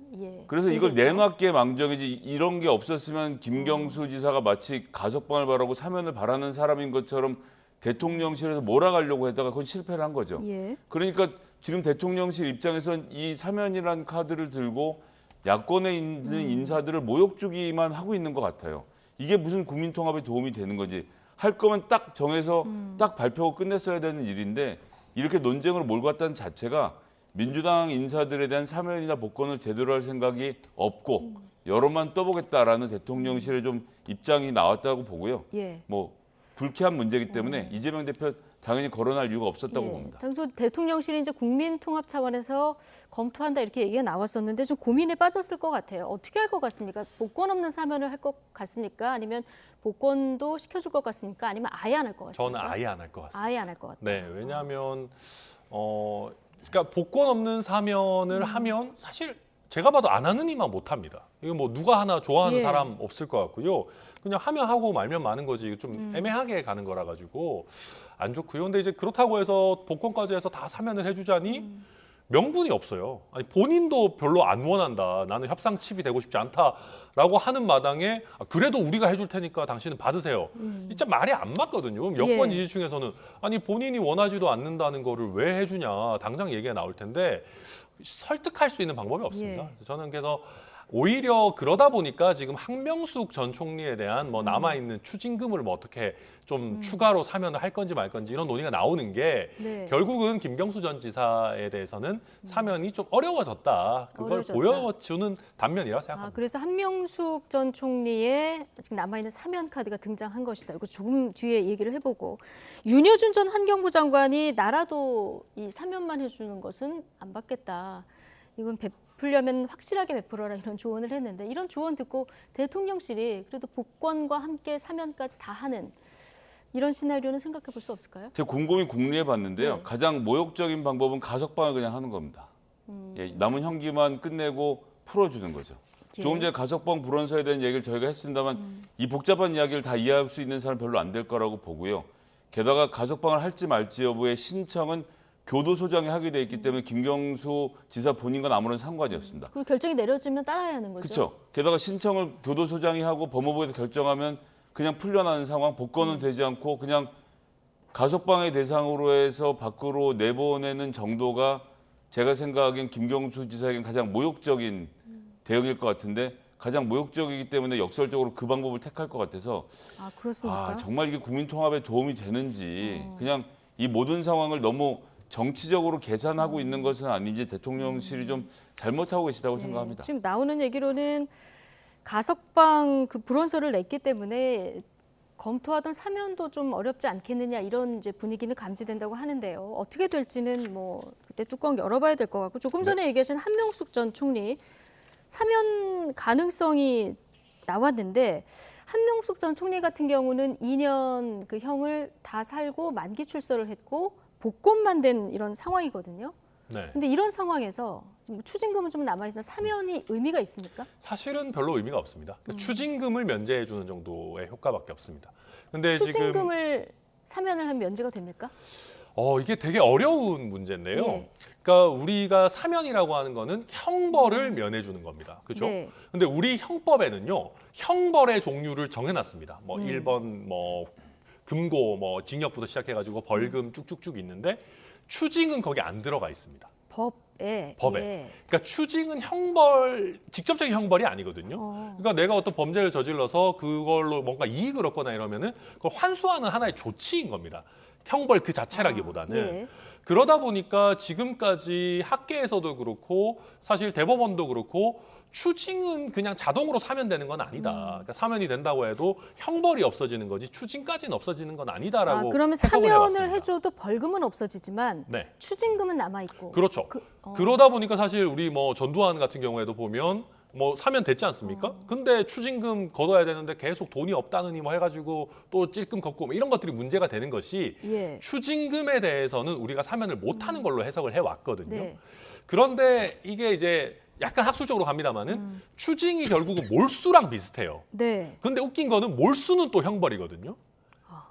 그래서 이걸 내놨기에 망정이지 이런 게 없었으면 김경수 지사가 마치 가석방을 바라고 사면을 바라는 사람인 것처럼 대통령실에서 몰아가려고 했다가 그건 실패를 한 거죠. 그러니까 지금 대통령실 입장에선 이 사면이라는 카드를 들고 야권에 있는 인사들을 모욕 주기만 하고 있는 것 같아요. 이게 무슨 국민 통합에 도움이 되는 건지. 할 거면 딱 정해서 딱 발표하고 끝냈어야 되는 일인데 이렇게 논쟁으로 몰고 갔다는 자체가 민주당 인사들에 대한 사면이나 복권을 제대로 할 생각이 없고 여론만 떠보겠다라는 대통령실의 좀 입장이 나왔다고 보고요. 뭐 불쾌한 문제이기 때문에 이재명 대표 당연히 거론할 이유가 없었다고 봅니다. 당초 대통령실이 이제 국민 통합 차원에서 검토한다 이렇게 얘기가 나왔었는데 좀 고민에 빠졌을 것 같아요. 어떻게 할 것 같습니까? 복권 없는 사면을 할 것 같습니까? 아니면 복권도 시켜줄 것 같습니까? 아니면 아예 안 할 것 같습니까? 저는 아예 안 할 것 같습니다. 아예 안 할 것 같아요. 네, 왜냐하면 그러니까 복권 없는 사면을 하면 사실 제가 봐도 안 하는 이만 못 합니다. 이거 뭐 누가 하나 좋아하는 사람 없을 것 같고요. 그냥 하면 하고 말면 마는 거지 좀 애매하게 가는 거라 가지고 안 좋고요. 근데 이제 그렇다고 해서 복권까지 해서 다 사면을 해주자니 명분이 없어요. 아니 본인도 별로 안 원한다. 나는 협상칩이 되고 싶지 않다라고 하는 마당에 그래도 우리가 해줄 테니까 당신은 받으세요. 진짜 말이 안 맞거든요. 그럼 여권 지지층에서는 아니 본인이 원하지도 않는다는 거를 왜 해주냐. 당장 얘기가 나올 텐데 설득할 수 있는 방법이 없습니다. 그래서 저는 그래서 오히려 그러다 보니까 지금 한명숙 전 총리에 대한 뭐 남아있는 추징금을 뭐 어떻게 좀 추가로 사면을 할 건지 말 건지 이런 논의가 나오는 게 결국은 김경수 전 지사에 대해서는 사면이 좀 어려워졌다. 그걸 보여주는 단면이라고 생각합니다. 그래서 한명숙 전 총리의 지금 남아있는 사면 카드가 등장한 것이다. 이거 조금 뒤에 얘기를 해보고 윤여준 전 환경부 장관이 나라도 이 사면만 해주는 것은 안 받겠다. 이건 베풀려면 확실하게 베풀어라 이런 조언을 했는데 이런 조언 듣고 대통령실이 그래도 복권과 함께 사면까지 다 하는 이런 시나리오는 생각해 볼 수 없을까요? 제가 곰곰이 궁리해 봤는데요. 가장 모욕적인 방법은 가석방을 그냥 하는 겁니다. 남은 형기만 끝내고 풀어주는 거죠. 조금 전에 가석방 불원서에 대한 얘기를 저희가 했습니다만 이 복잡한 이야기를 다 이해할 수 있는 사람 별로 안 될 거라고 보고요. 게다가 가석방을 할지 말지 여부의 신청은 교도소장이 하게 돼 있기 때문에 김경수 지사 본인과는 아무런 상관이 없습니다. 그리고 결정이 내려지면 따라야 하는 거죠. 그렇죠. 게다가 신청을 교도소장이 하고 법무부에서 결정하면 그냥 풀려나는 상황, 복권은 되지 않고 그냥 가석방의 대상으로 해서 밖으로 내보내는 정도가 제가 생각하기엔 김경수 지사에겐 가장 모욕적인 대응일 것 같은데 가장 모욕적이기 때문에 역설적으로 그 방법을 택할 것 같아서 그렇습니까? 정말 이게 국민 통합에 도움이 되는지 그냥 이 모든 상황을 너무 정치적으로 계산하고 있는 것은 아닌지 대통령실이 좀 잘못하고 계시다고 생각합니다. 지금 나오는 얘기로는 가석방 그 불원서를 냈기 때문에 검토하던 사면도 좀 어렵지 않겠느냐 이런 이제 분위기는 감지된다고 하는데요. 어떻게 될지는 뭐 그때 뚜껑 열어봐야 될 것 같고 조금 전에 얘기하신 한명숙 전 총리 사면 가능성이 나왔는데 한명숙 전 총리 같은 경우는 2년 그 형을 다 살고 만기 출소를 했고 복권만 된 이런 상황이거든요. 네. 근데 이런 상황에서 추징금은 좀 남아있으나 사면이 의미가 있습니까? 사실은 별로 의미가 없습니다. 추징금을 면제해 주는 정도의 효과밖에 없습니다. 근데 추징금을 사면을 하면 면제가 됩니까? 이게 되게 어려운 문제인데요. 예. 그러니까 우리가 사면이라고 하는 거는 형벌을 면해 주는 겁니다. 그렇죠? 네. 근데 우리 형법에는요. 형벌의 종류를 정해 놨습니다. 뭐 1번 뭐 금고 뭐 징역부터 시작해 가지고 벌금 쭉쭉쭉 있는데 추징은 거기 안 들어가 있습니다. 법에. 그러니까 추징은 직접적인 형벌이 아니거든요. 그러니까 내가 어떤 범죄를 저질러서 그걸로 뭔가 이익을 얻거나 이러면은 그걸 환수하는 하나의 조치인 겁니다. 형벌 그 자체라기보다는. 그러다 보니까 지금까지 학계에서도 그렇고 사실 대법원도 그렇고 추징은 그냥 자동으로 사면되는 건 아니다. 그러니까 사면이 된다고 해도 형벌이 없어지는 거지 추징까지는 없어지는 건 아니다라고 그러면 해석을 사면을 해봤습니다. 해줘도 벌금은 없어지지만 추징금은 남아있고. 그렇죠. 그러다 보니까 사실 우리 뭐 전두환 같은 경우에도 보면 뭐 사면 됐지 않습니까? 근데 추징금 걷어야 되는데 계속 돈이 없다느니 뭐 해가지고 또 찔끔 걷고 뭐 이런 것들이 문제가 되는 것이 추징금에 대해서는 우리가 사면을 못하는 걸로 해석을 해왔거든요. 그런데 이게 이제 약간 학술적으로 갑니다만은 추징이 결국은 몰수랑 비슷해요. 근데 웃긴 거는 몰수는 또 형벌이거든요.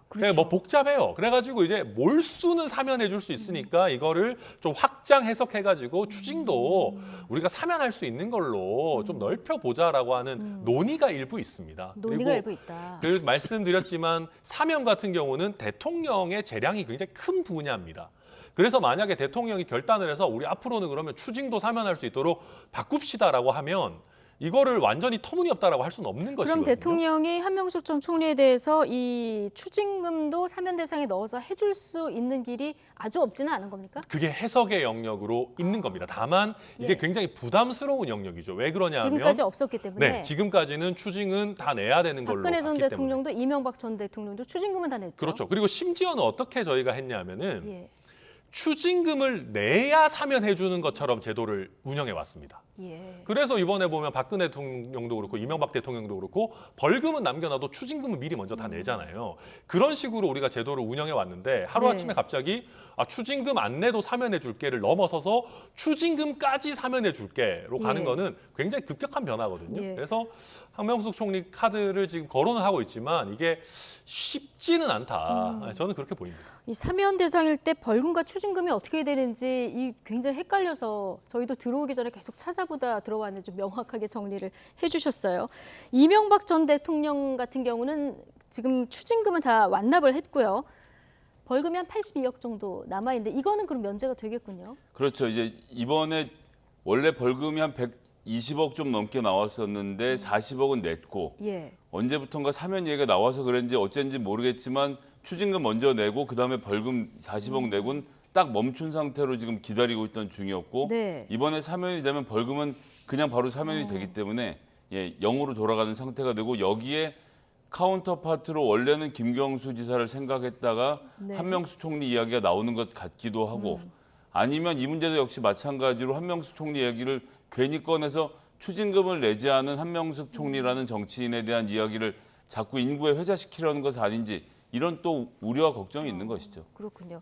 그렇죠. 뭐 복잡해요. 그래가지고 이제 몰수는 사면해 줄 수 있으니까 이거를 좀 확장 해석해가지고 추징도 우리가 사면할 수 있는 걸로 좀 넓혀보자라고 하는 논의가 일부 있습니다. 논의가 일부 있다. 그리고 말씀드렸지만 사면 같은 경우는 대통령의 재량이 굉장히 큰 분야입니다. 그래서 만약에 대통령이 결단을 해서 우리 앞으로는 그러면 추징도 사면할 수 있도록 바꿉시다라고 하면 이거를 완전히 터무니없다라고 할 수는 없는 것이거든요. 그럼 대통령이 한명숙 전 총리에 대해서 이 추징금도 사면 대상에 넣어서 해줄 수 있는 길이 아주 없지는 않은 겁니까? 그게 해석의 영역으로 있는 겁니다. 다만 이게 굉장히 부담스러운 영역이죠. 왜 그러냐 하면 지금까지 없었기 때문에. 네, 지금까지는 추징은 다 내야 되는 걸로 박근혜 전 봤기 대통령도 이명박 전 대통령도 추징금은 다 냈죠. 그렇죠. 그리고 심지어는 어떻게 저희가 했냐면은 추징금을 내야 사면해 주는 것처럼 제도를 운영해 왔습니다. 그래서 이번에 보면 박근혜 대통령도 그렇고 이명박 대통령도 그렇고 벌금은 남겨놔도 추징금은 미리 먼저 다 내잖아요. 그런 식으로 우리가 제도를 운영해 왔는데 하루아침에 갑자기 추징금 안 내도 사면해 줄게를 넘어서서 추징금까지 사면해 줄게로 가는 거는 굉장히 급격한 변화거든요. 그래서 한명숙 총리 카드를 지금 거론을 하고 있지만 이게 쉽지는 않다. 저는 그렇게 보입니다. 이 사면 대상일 때 벌금과 추징금이 어떻게 되는지 이 굉장히 헷갈려서 저희도 들어오기 전에 계속 찾아보다 들어왔는데 좀 명확하게 정리를 해주셨어요. 이명박 전 대통령 같은 경우는 지금 추징금은 다 완납을 했고요. 벌금이 한 82억 정도 남아있는데 이거는 그럼 면제가 되겠군요. 그렇죠. 이제 이번에 원래 벌금이 한 120억 좀 넘게 나왔었는데 40억은 냈고 언제부턴가 사면 얘기가 나와서 그랬는지 어쩐지 모르겠지만 추징금 먼저 내고 그다음에 벌금 40억 내고는 딱 멈춘 상태로 지금 기다리고 있던 중이었고 이번에 사면이 되면 벌금은 그냥 바로 사면이 되기 때문에 0으로 돌아가는 상태가 되고 여기에 카운터파트로 원래는 김경수 지사를 생각했다가 한명숙 총리 이야기가 나오는 것 같기도 하고 아니면 이 문제도 역시 마찬가지로 한명숙 총리 얘기를 괜히 꺼내서 추징금을 내지 않은 한명숙 총리라는 정치인에 대한 이야기를 자꾸 인구에 회자시키려는 것은 아닌지 이런 또 우려와 걱정이 있는 것이죠. 그렇군요.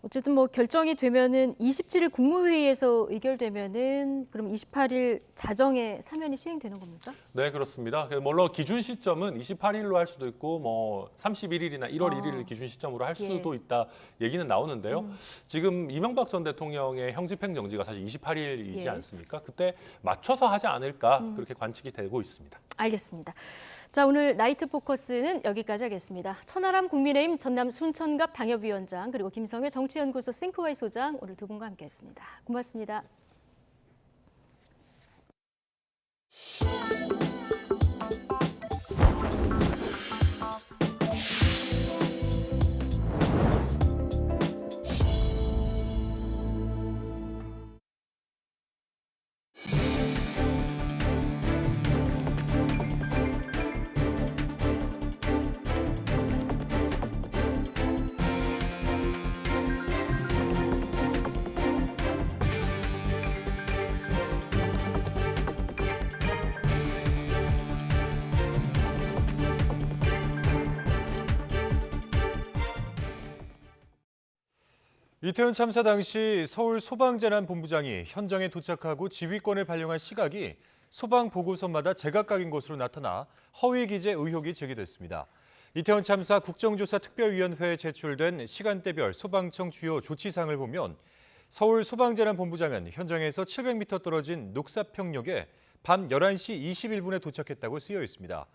어쨌든 뭐 결정이 되면은 27일 국무회의에서 의결되면은 그럼 28일 자정에 사면이 시행되는 겁니까? 네, 그렇습니다. 물론 기준 시점은 28일로 할 수도 있고 뭐 31일이나 1월 1일을 기준 시점으로 할 수도 있다 얘기는 나오는데요. 지금 이명박 전 대통령의 형집행정지가 사실 28일이지 않습니까? 그때 맞춰서 하지 않을까 그렇게 관측이 되고 있습니다. 알겠습니다. 자, 오늘 나이트 포커스는 여기까지 하겠습니다. 천하람 국민의힘 전남 순천갑 당협위원장 그리고 김성회 정치연구소 싱크와이 소장 오늘 두 분과 함께했습니다. 고맙습니다. 이태원 참사 당시 서울 소방재난본부장이 현장에 도착하고 지휘권을 발령한 시각이 소방 보고서마다 제각각인 것으로 나타나 허위 기재 의혹이 제기됐습니다. 이태원 참사 국정조사 특별위원회에 제출된 시간대별 소방청 주요 조치사항을 보면 서울 소방재난본부장은 현장에서 700m 떨어진 녹사평역에 밤 11시 21분에 도착했다고 쓰여 있습니다.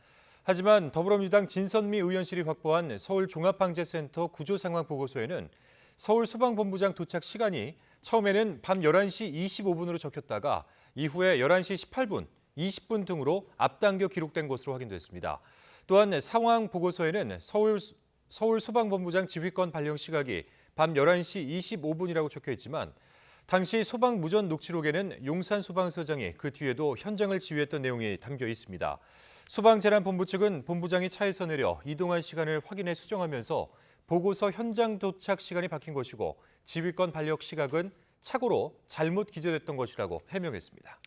하지만 더불어민주당 진선미 의원실이 확보한 서울 종합방재센터 구조상황 보고서에는 서울 소방본부장 도착 시간이 처음에는 밤 11시 25분으로 적혔다가 이후에 11시 18분, 20분 등으로 앞당겨 기록된 것으로 확인됐습니다. 또한 상황 보고서에는 서울 소방본부장 지휘권 발령 시각이 밤 11시 25분이라고 적혀 있지만 당시 소방무전 녹취록에는 용산 소방서장이 그 뒤에도 현장을 지휘했던 내용이 담겨 있습니다. 소방재난본부 측은 본부장이 차에서 내려 이동한 시간을 확인해 수정하면서 보고서 현장 도착 시간이 바뀐 것이고 지휘권 발령 시각은 착오로 잘못 기재됐던 것이라고 해명했습니다.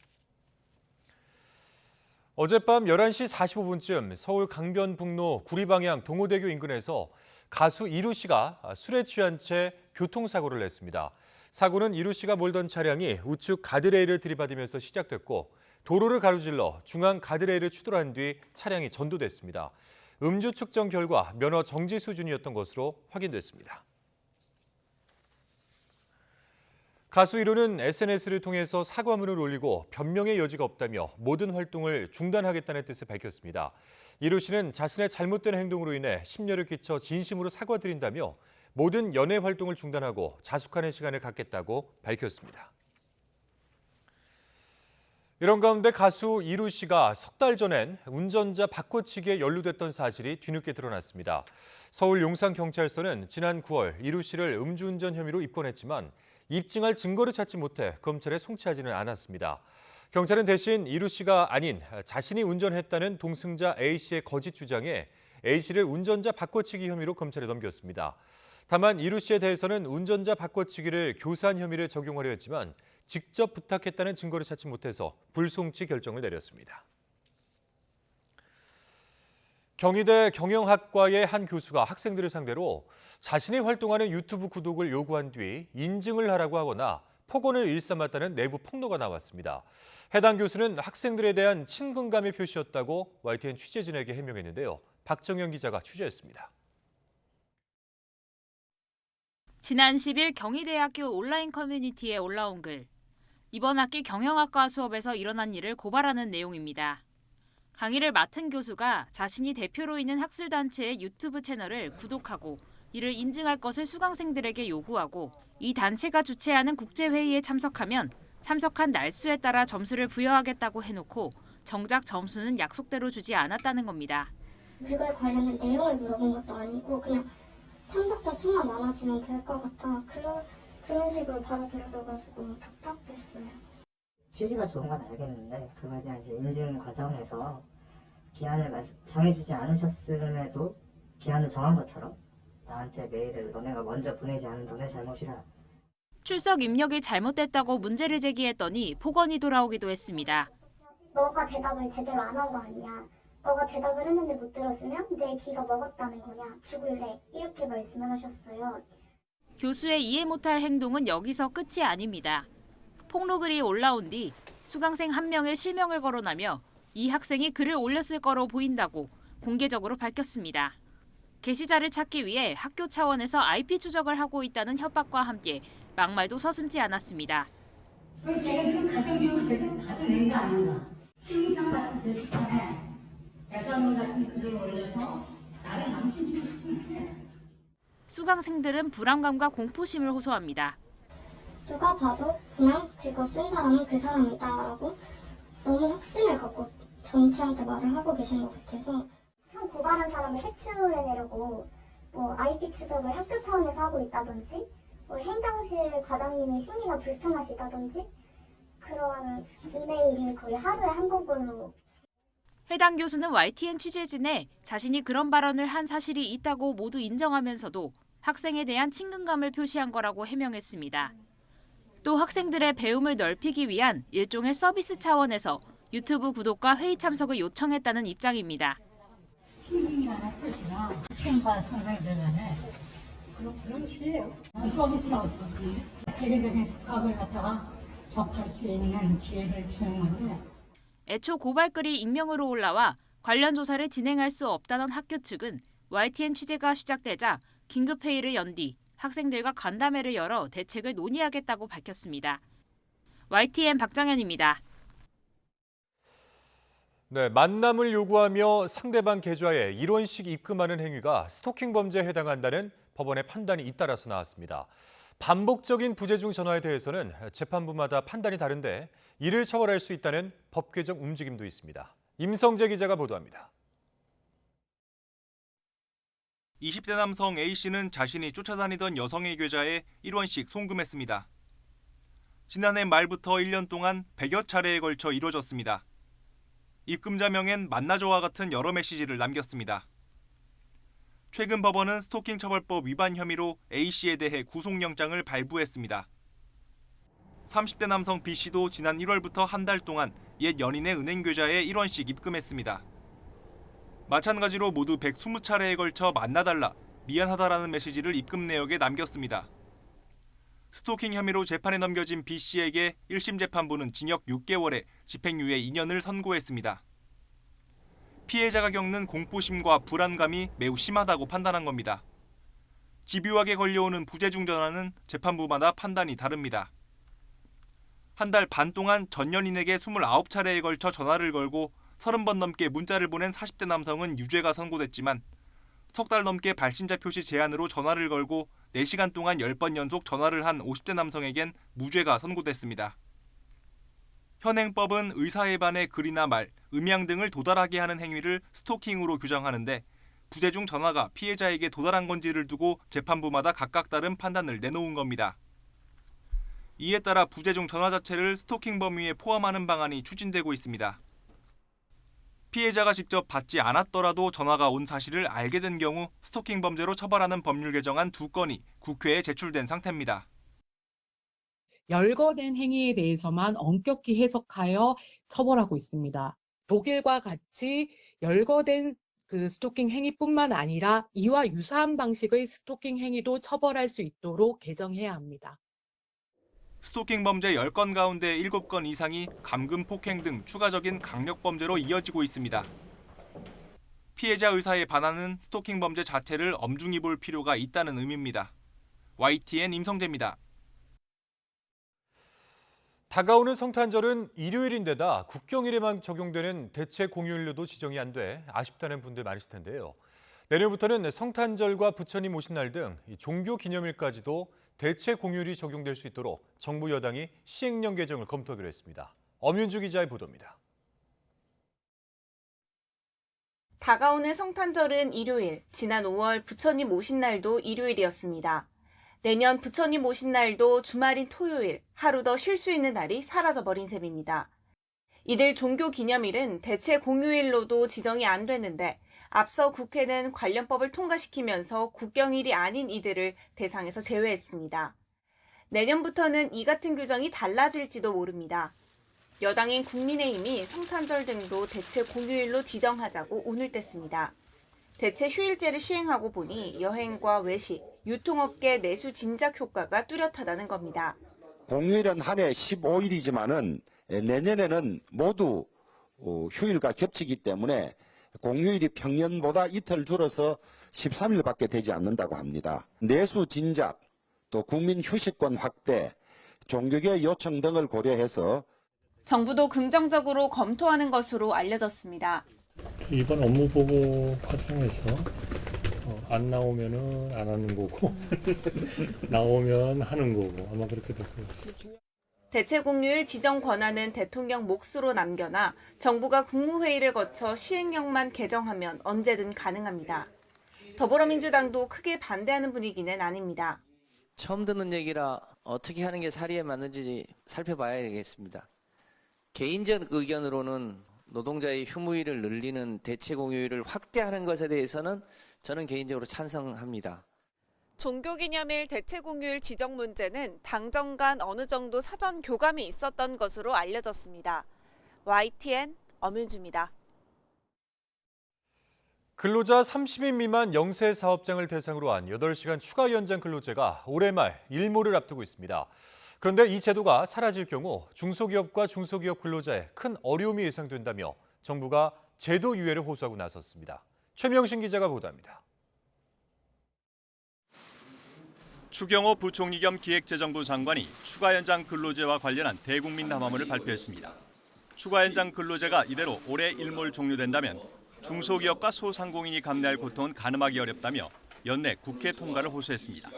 어젯밤 11시 45분쯤 서울 강변북로 구리방향 동호대교 인근에서 가수 이루 씨가 술에 취한 채 교통사고를 냈습니다. 사고는 이루 씨가 몰던 차량이 우측 가드레일을 들이받으면서 시작됐고 도로를 가로질러 중앙 가드레일을 추돌한 뒤 차량이 전도됐습니다. 음주 측정 결과 면허 정지 수준이었던 것으로 확인됐습니다. 가수 이루는 SNS를 통해서 사과문을 올리고 변명의 여지가 없다며 모든 활동을 중단하겠다는 뜻을 밝혔습니다. 이루 씨는 자신의 잘못된 행동으로 인해 심려를 끼쳐 진심으로 사과드린다며 모든 연애 활동을 중단하고 자숙하는 시간을 갖겠다고 밝혔습니다. 이런 가운데 가수 이루 씨가 석 달 전엔 운전자 바꿔치기에 연루됐던 사실이 뒤늦게 드러났습니다. 서울 용산경찰서는 지난 9월 이루 씨를 음주운전 혐의로 입건했지만 입증할 증거를 찾지 못해 검찰에 송치하지는 않았습니다. 경찰은 대신 이루 씨가 아닌 자신이 운전했다는 동승자 A 씨의 거짓 주장에 A 씨를 운전자 바꿔치기 혐의로 검찰에 넘겼습니다. 다만 이루 씨에 대해서는 운전자 바꿔치기를 교사한 혐의를 적용하려 했지만 직접 부탁했다는 증거를 찾지 못해서 불송치 결정을 내렸습니다. 경희대 경영학과의 한 교수가 학생들을 상대로 자신이 활동하는 유튜브 구독을 요구한 뒤 인증을 하라고 하거나 폭언을 일삼았다는 내부 폭로가 나왔습니다. 해당 교수는 학생들에 대한 친근감의 표시였다고 YTN 취재진에게 해명했는데요. 박정현 기자가 취재했습니다. 지난 10일 경희대학교 온라인 커뮤니티에 올라온 글. 이번 학기 경영학과 수업에서 일어난 일을 고발하는 내용입니다. 강의를 맡은 교수가 자신이 대표로 있는 학술단체의 유튜브 채널을 구독하고 이를 인증할 것을 수강생들에게 요구하고 이 단체가 주최하는 국제회의에 참석하면 참석한 날수에 따라 점수를 부여하겠다고 해놓고 정작 점수는 약속대로 주지 않았다는 겁니다. 그거에 관련된 내용을 물어본 것도 아니고 그냥 참석자 수만 많아지면 될 것 같다. 그런 식으로 받아들여져가지고 답답했어요. 취지가 좋은 건 알겠는데 그거에 대한 이제 인증 과정에서 기한을 정해주지 않으셨음에도 기한을 정한 것처럼 나한테 메일을 너네가 먼저 보내지 않은 너네 잘못이다. 출석 입력이 잘못됐다고 문제를 제기했더니 폭언이 돌아오기도 했습니다. 너가 대답을 제대로 안 한 거 아니야. 너가 대답을 했는데 못 들었으면 내 귀가 먹었다는 거냐. 죽을래. 이렇게 말씀을 하셨어요. 교수의 이해 못할 행동은 여기서 끝이 아닙니다. 폭로글이 올라온 뒤 수강생 한 명의 실명을 거론하며 이 학생이 글을 올렸을 거로 보인다고 공개적으로 밝혔습니다. 게시자를 찾기 위해 학교 차원에서 IP 추적을 하고 있다는 협박과 함께 막말도 서슴지 않았습니다. 걔네들은 가정교육을 제대로 받은 애가 아닌가. 신문상 같은 게시판에 대자문 같은 글을 올려서 나를 망신주고 싶은데. 수강생들은 불안감과 공포심을 호소합니다. 누가 봐도 그냥 그거 쓴 사람은 그 사람이다라고 너무 확신을 갖고 정치한테 말을 하고 계신 것 같아서 처음 고발한 사람을 색출해내려고 뭐 IP 추적을 학교 차원에서 하고 있다든지 뭐 행정실 과장님이 심기가 불편하시다든지 그러한 이메일이 거의 하루에 한 번꼴로. 해당 교수는 YTN 취재진에 자신이 그런 발언을 한 사실이 있다고 모두 인정하면서도 학생에 대한 친근감을 표시한 거라고 해명했습니다. 또 학생들의 배움을 넓히기 위한 일종의 서비스 차원에서 유튜브 구독과 회의 참석을 요청했다는 입장입니다. 친근감의 표시나 학생과 선생들 간에 그런 식이에요. 서비스라고 생각하는데 세계적인 석학을 갖다가 접할 수 있는 기회를 주는 건데. 애초 고발글이 익명으로 올라와 관련 조사를 진행할 수 없다던 학교 측은 YTN 취재가 시작되자 긴급회의를 연 뒤 학생들과 간담회를 열어 대책을 논의하겠다고 밝혔습니다. YTN 박정현입니다. 네, 만남을 요구하며 상대방 계좌에 1원씩 입금하는 행위가 스토킹 범죄에 해당한다는 법원의 판단이 잇따라서 나왔습니다. 반복적인 부재중 전화에 대해서는 재판부마다 판단이 다른데 이를 처벌할 수 있다는 법 개정 움직임도 있습니다. 임성재 기자가 보도합니다. 20대 남성 A씨는 자신이 쫓아다니던 여성의 계좌에 1원씩 송금했습니다. 지난해 말부터 1년 동안 100여 차례에 걸쳐 이루어졌습니다. 입금자 명엔 만나줘와 같은 여러 메시지를 남겼습니다. 최근 법원은 스토킹 처벌법 위반 혐의로 A씨에 대해 구속영장을 발부했습니다. 30대 남성 B씨도 지난 1월부터 한 달 동안 옛 연인의 은행 계좌에 1원씩 입금했습니다. 마찬가지로 모두 120차례에 걸쳐 만나달라, 미안하다라는 메시지를 입금 내역에 남겼습니다. 스토킹 혐의로 재판에 넘겨진 B씨에게 1심 재판부는 징역 6개월에 집행유예 2년을 선고했습니다. 피해자가 겪는 공포심과 불안감이 매우 심하다고 판단한 겁니다. 집요하게 걸려오는 부재중 전화는 재판부마다 판단이 다릅니다. 한 달 반 동안 전 연인에게 29차례에 걸쳐 전화를 걸고 30번 넘게 문자를 보낸 40대 남성은 유죄가 선고됐지만 석 달 넘게 발신자 표시 제한으로 전화를 걸고 4시간 동안 10번 연속 전화를 한 50대 남성에겐 무죄가 선고됐습니다. 현행법은 의사에 반해 글이나 말, 음향 등을 도달하게 하는 행위를 스토킹으로 규정하는데 부재중 전화가 피해자에게 도달한 건지를 두고 재판부마다 각각 다른 판단을 내놓은 겁니다. 이에 따라 부재중 전화 자체를 스토킹 범위에 포함하는 방안이 추진되고 있습니다. 피해자가 직접 받지 않았더라도 전화가 온 사실을 알게 된 경우 스토킹 범죄로 처벌하는 법률 개정안 2건이 국회에 제출된 상태입니다. 열거된 행위에 대해서만 엄격히 해석하여 처벌하고 있습니다. 독일과 같이 열거된 그 스토킹 행위뿐만 아니라 이와 유사한 방식의 스토킹 행위도 처벌할 수 있도록 개정해야 합니다. 스토킹 범죄 10건 가운데 7건 이상이 감금, 폭행 등 추가적인 강력 범죄로 이어지고 있습니다. 피해자 의사에 반하는 스토킹 범죄 자체를 엄중히 볼 필요가 있다는 의미입니다. YTN 임성재입니다. 다가오는 성탄절은 일요일인데다 국경일에만 적용되는 대체 공휴일로도 지정이 안 돼 아쉽다는 분들 많으실 텐데요. 내년부터는 성탄절과 부처님 오신 날 등 종교 기념일까지도 대체 공휴일이 적용될 수 있도록 정부 여당이 시행령 개정을 검토하기로 했습니다. 엄윤주 기자의 보도입니다. 다가오는 성탄절은 일요일, 지난 5월 부처님 오신 날도 일요일이었습니다. 내년 부처님 오신 날도 주말인 토요일, 하루 더 쉴 수 있는 날이 사라져버린 셈입니다. 이들 종교 기념일은 대체 공휴일로도 지정이 안 됐는데 앞서 국회는 관련법을 통과시키면서 국경일이 아닌 이들을 대상에서 제외했습니다. 내년부터는 이 같은 규정이 달라질지도 모릅니다. 여당인 국민의힘이 성탄절 등도 대체 공휴일로 지정하자고 운을 뗐습니다. 대체 휴일제를 시행하고 보니 여행과 외식, 유통업계 내수 진작 효과가 뚜렷하다는 겁니다. 공휴일은 한 해 15일이지만은 내년에는 모두 휴일과 겹치기 때문에 공휴일이 평년보다 이틀 줄어서 13일밖에 되지 않는다고 합니다. 내수 진작, 또 국민 휴식권 확대, 종교계 요청 등을 고려해서 정부도 긍정적으로 검토하는 것으로 알려졌습니다. 이번 업무 보고 과정에서 안 나오면은 안 하는 거고 나오면 하는 거고 아마 그렇게 될 것 같습니다. 대체 공휴일 지정 권한은 대통령 몫으로 남겨놔 정부가 국무회의를 거쳐 시행령만 개정하면 언제든 가능합니다. 더불어민주당도 크게 반대하는 분위기는 아닙니다. 처음 듣는 얘기라 어떻게 하는 게 사리에 맞는지 살펴봐야 되겠습니다. 개인적 의견으로는 노동자의 휴무일을 늘리는 대체 공휴일을 확대하는 것에 대해서는 저는 개인적으로 찬성합니다. 종교기념일 대체 공휴일 지정 문제는 당정 간 어느 정도 사전 교감이 있었던 것으로 알려졌습니다. YTN 엄윤주입니다. 근로자 30인 미만 영세 사업장을 대상으로 한 8시간 추가 연장 근로제가 올해 말 일몰을 앞두고 있습니다. 그런데 이 제도가 사라질 경우 중소기업과 중소기업 근로자에 큰 어려움이 예상된다며 정부가 제도 유예를 호소하고 나섰습니다. 최명신 기자가 보도합니다. 추경호 부총리 겸 기획재정부 장관이 추가 연장 근로제와 관련한 대국민 담화문을 발표했습니다. 추가 연장 근로제가 이대로 올해 일몰 종료된다면 중소기업과 소상공인이 감내할 고통은 가늠하기 어렵다며 연내 국회 통과를 호소했습니다.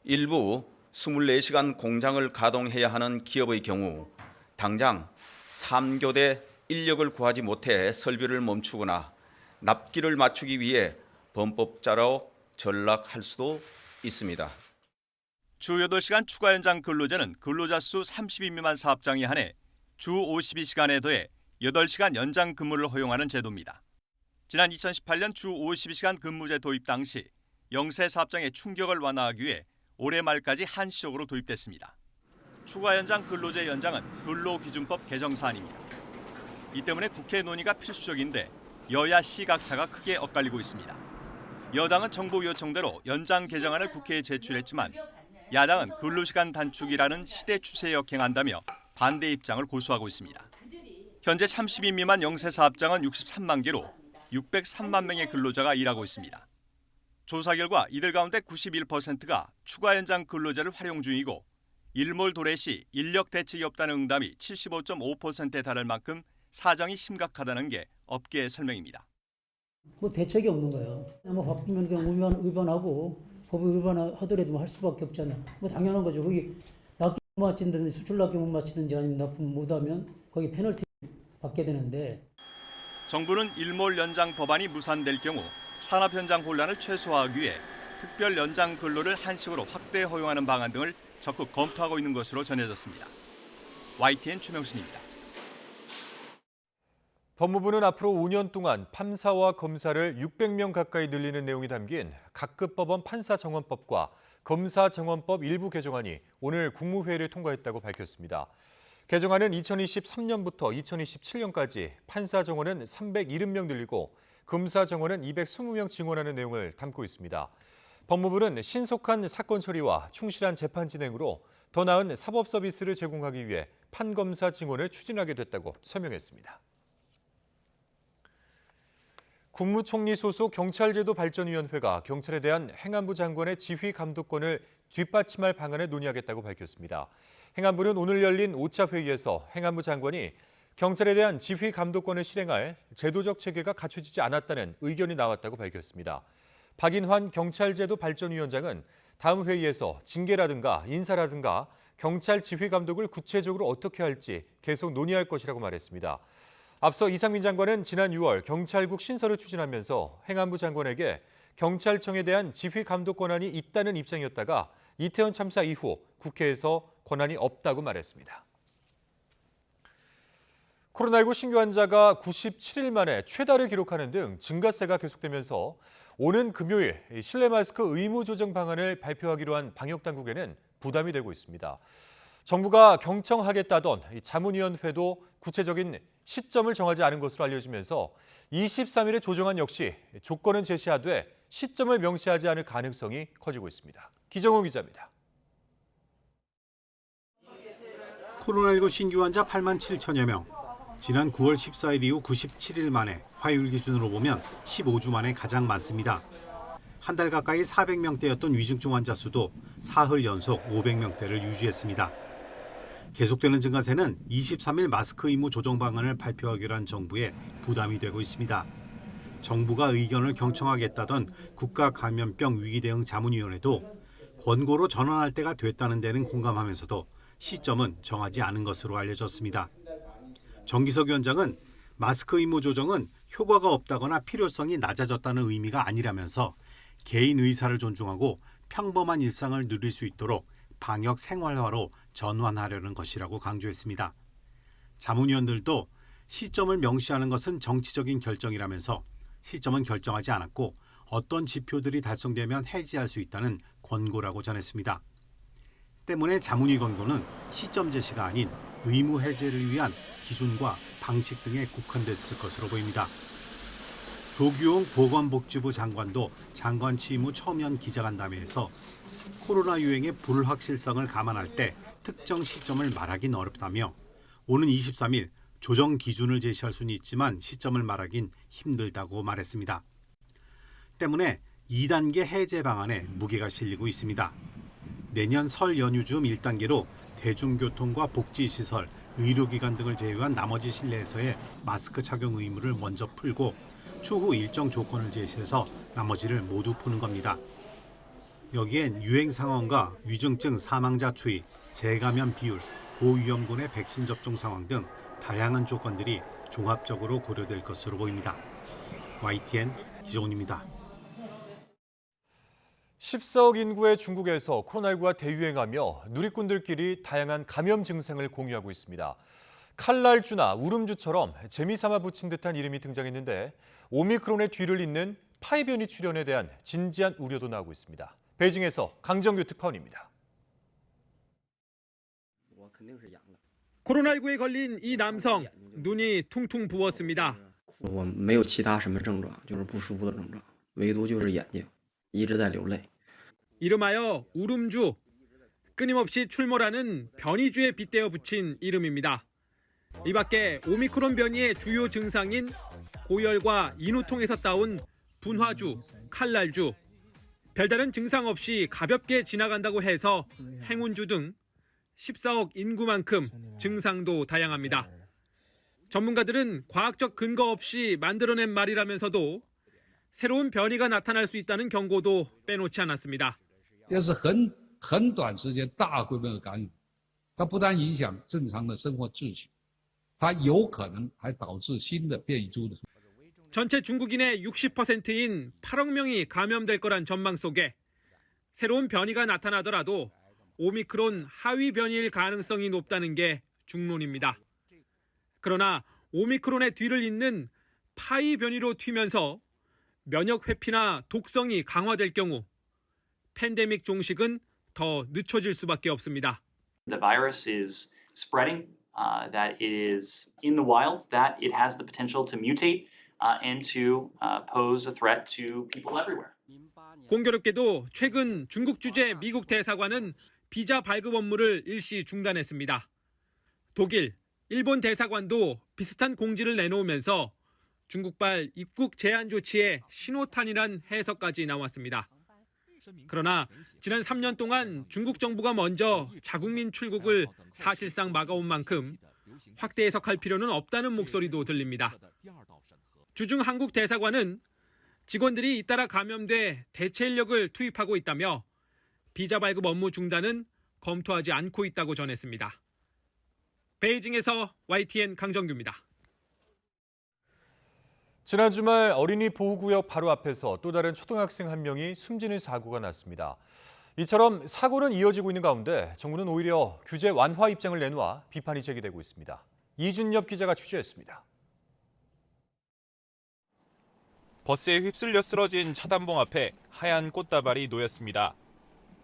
일부 24시간 공장을 가동해야 하는 기업의 경우 당장 3교대 인력을 구하지 못해 설비를 멈추거나 납기를 맞추기 위해 범법자로 전락할 수도 있습니다. 주 8시간 추가 연장 근로제는 근로자 수 30인 미만 사업장에 한해 주 52시간에 더해 8시간 연장 근무를 허용하는 제도입니다. 지난 2018년 주 52시간 근무제 도입 당시 영세 사업장의 충격을 완화하기 위해 올해 말까지 한시적으로 도입됐습니다. 추가 연장 근로제 연장은 근로기준법 개정 사안입니다. 이 때문에 국회 논의가 필수적인데 여야 시각차가 크게 엇갈리고 있습니다. 여당은 정부 요청대로 연장 개정안을 국회에 제출했지만 야당은 근로시간 단축이라는 시대 추세에 역행한다며 반대 입장을 고수하고 있습니다. 현재 30인 미만 영세 사업장은 63만 개로 603만 명의 근로자가 일하고 있습니다. 조사 결과 이들 가운데 91%가 추가 연장 근로제를 활용 중이고 일몰 도래 시 인력 대책이 없다는 응답이 75.5%에 달할 만큼 사정이 심각하다는 게 업계의 설명입니다. 뭐 대책이 없는 거예요. 뭐 바쁘면 그냥 위반하고 법을 위반하더라도 할 수밖에 없잖아. 뭐 당연한 거죠. 거기 납기 못 마치든지 수출 납기 못 마치든지 아니면 납품 못하면 거기 페널티 받게 되는데. 정부는 일몰 연장 법안이 무산될 경우 산업 현장 혼란을 최소화하기 위해 특별 연장 근로를 한식으로 확대 허용하는 방안 등을 적극 검토하고 있는 것으로 전해졌습니다. YTN 최명신입니다. 법무부는 앞으로 5년 동안 판사와 검사를 600명 가까이 늘리는 내용이 담긴 각급 법원 판사정원법과 검사정원법 일부 개정안이 오늘 국무회의를 통과했다고 밝혔습니다. 개정안은 2023년부터 2027년까지 판사 정원은 370명 늘리고 검사 정원은 220명 증원하는 내용을 담고 있습니다. 법무부는 신속한 사건 처리와 충실한 재판 진행으로 더 나은 사법 서비스를 제공하기 위해 판검사 증원을 추진하게 됐다고 설명했습니다. 국무총리 소속 경찰제도 발전위원회가 경찰에 대한 행안부 장관의 지휘 감독권을 뒷받침할 방안을 논의하겠다고 밝혔습니다. 행안부는 오늘 열린 5차 회의에서 행안부 장관이 경찰에 대한 지휘 감독권을 실행할 제도적 체계가 갖춰지지 않았다는 의견이 나왔다고 밝혔습니다. 박인환 경찰제도 발전위원장은 다음 회의에서 징계라든가 인사라든가 경찰 지휘 감독을 구체적으로 어떻게 할지 계속 논의할 것이라고 말했습니다. 앞서 이상민 장관은 지난 6월 경찰국 신설을 추진하면서 행안부 장관에게 경찰청에 대한 지휘 감독 권한이 있다는 입장이었다가 이태원 참사 이후 국회에서 권한이 없다고 말했습니다. 코로나19 신규 환자가 97일 만에 최다를 기록하는 등 증가세가 계속되면서 오는 금요일 실내 마스크 의무 조정 방안을 발표하기로 한 방역당국에는 부담이 되고 있습니다. 정부가 경청하겠다던 자문위원회도 구체적인 시점을 정하지 않은 것으로 알려지면서 23일에 조정안 역시 조건은 제시하되 시점을 명시하지 않을 가능성이 커지고 있습니다. 기정훈 기자입니다. 코로나19 신규 환자 8만 7천여 명. 지난 9월 14일 이후 97일 만에 화요일 기준으로 보면 15주 만에 가장 많습니다. 한 달 가까이 400명대였던 위중증 환자 수도 사흘 연속 500명대를 유지했습니다. 계속되는 증가세는 23일 마스크 의무 조정 방안을 발표하기로 한 정부에 부담이 되고 있습니다. 정부가 의견을 경청하겠다던 국가감염병 위기대응 자문위원회도 권고로 전환할 때가 됐다는 데는 공감하면서도 시점은 정하지 않은 것으로 알려졌습니다. 정기석 위원장은 마스크 의무 조정은 효과가 없다거나 필요성이 낮아졌다는 의미가 아니라면서 개인 의사를 존중하고 평범한 일상을 누릴 수 있도록 방역 생활화로 전환하려는 것이라고 강조했습니다. 자문위원들도 시점을 명시하는 것은 정치적인 결정이라면서 시점은 결정하지 않았고 어떤 지표들이 달성되면 해지할 수 있다는 권고라고 전했습니다. 때문에 자문위 권고는 시점 제시가 아닌 의무 해제를 위한 기준과 방식 등에 국한됐을 것으로 보입니다. 조규용 보건복지부 장관도 장관 취임 후 처음 연 기자간담회에서 코로나 유행의 불확실성을 감안할 때 특정 시점을 말하긴 어렵다며 오는 23일 조정 기준을 제시할 수는 있지만 시점을 말하긴 힘들다고 말했습니다. 때문에 2단계 해제 방안에 무게가 실리고 있습니다. 내년 설 연휴 즈음 1단계로 대중교통과 복지시설, 의료기관 등을 제외한 나머지 실내에서의 마스크 착용 의무를 먼저 풀고 추후 일정 조건을 제시해서 나머지를 모두 푸는 겁니다. 여기엔 유행 상황과 위중증 사망자 추이, 재감염 비율, 고위험군의 백신 접종 상황 등 다양한 조건들이 종합적으로 고려될 것으로 보입니다. YTN 기정훈입니다. 14억 인구의 중국에서 코로나19가 대유행하며 누리꾼들끼리 다양한 감염 증상을 공유하고 있습니다. 칼날주나 울음주처럼 재미삼아 붙인 듯한 이름이 등장했는데 오미크론의 뒤를 잇는 파이 변이 출현에 대한 진지한 우려도 나오고 있습니다. 베이징에서 강정규 특파원입니다. 코로나19에 걸린 이 남성, 눈이 퉁퉁 부었습니다. 我没有其他什么症状，就是不舒服的症状，唯独就是眼睛一直在流泪。 이름하여 울음주, 끊임없이 출몰하는 변이주에 빗대어 붙인 이름입니다. 이 밖에 오미크론 변이의 주요 증상인 고열과 인후통에서 따온 분화주, 칼날주, 별다른 증상 없이 가볍게 지나간다고 해서 행운주 등 14억 인구만큼 증상도 다양합니다. 전문가들은 과학적 근거 없이 만들어낸 말이라면서도 새로운 변이가 나타날 수 있다는 경고도 빼놓지 않았습니다. 这是很短时间大规模的感染，它不但影响正常的生活秩序，它有可能还导致新的变异株的。 전체 중국인의 60%인 8억 명이 감염될 거란 전망 속에 새로운 변이가 나타나더라도 오미크론 하위 변이일 가능성이 높다는 게 중론입니다. 그러나 오미크론의 뒤를 잇는 파이 변이로 튀면서 면역 회피나 독성이 강화될 경우 팬데믹 종식은 더 늦춰질 수밖에 없습니다. The virus is spreading, that it is in the wilds, that it has the potential to mutate and to pose a threat to people everywhere. 공교롭게도 최근 중국 주재 미국 대사관은 비자 발급 업무를 일시 중단했습니다. 독일, 일본 대사관도 비슷한 공지를 내놓으면서 중국발 입국 제한 조치의 신호탄이란 해석까지 나왔습니다. 그러나 지난 3년 동안 중국 정부가 먼저 자국민 출국을 사실상 막아온 만큼 확대 해석할 필요는 없다는 목소리도 들립니다. 주중 한국 대사관은 직원들이 잇따라 감염돼 대체 인력을 투입하고 있다며 비자 발급 업무 중단은 검토하지 않고 있다고 전했습니다. 베이징에서 YTN 강정규입니다. 지난 주말 어린이 보호구역 바로 앞에서 또 다른 초등학생 한 명이 숨지는 사고가 났습니다. 이처럼 사고는 이어지고 있는 가운데 정부는 오히려 규제 완화 입장을 내놓아 비판이 제기되고 있습니다. 이준엽 기자가 취재했습니다. 버스에 휩쓸려 쓰러진 차단봉 앞에 하얀 꽃다발이 놓였습니다.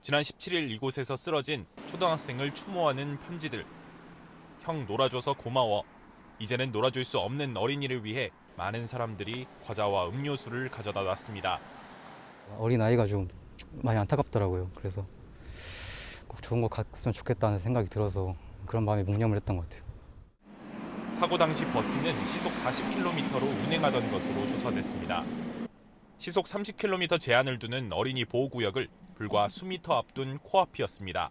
지난 17일 이곳에서 쓰러진 초등학생을 추모하는 편지들. 형 놀아줘서 고마워. 이제는 놀아줄 수 없는 어린이를 위해 많은 사람들이 과자와 음료수를 가져다 놨습니다. 어린아이가 좀 많이 안타깝더라고요. 그래서 꼭 좋은 거 갔으면 좋겠다는 생각이 들어서 그런 마음에 묵념을 했던 것 같아요. 사고 당시 버스는 시속 40km로 운행하던 것으로 조사됐습니다. 시속 30km 제한을 두는 어린이 보호구역을 불과 수미터 앞둔 코앞이었습니다.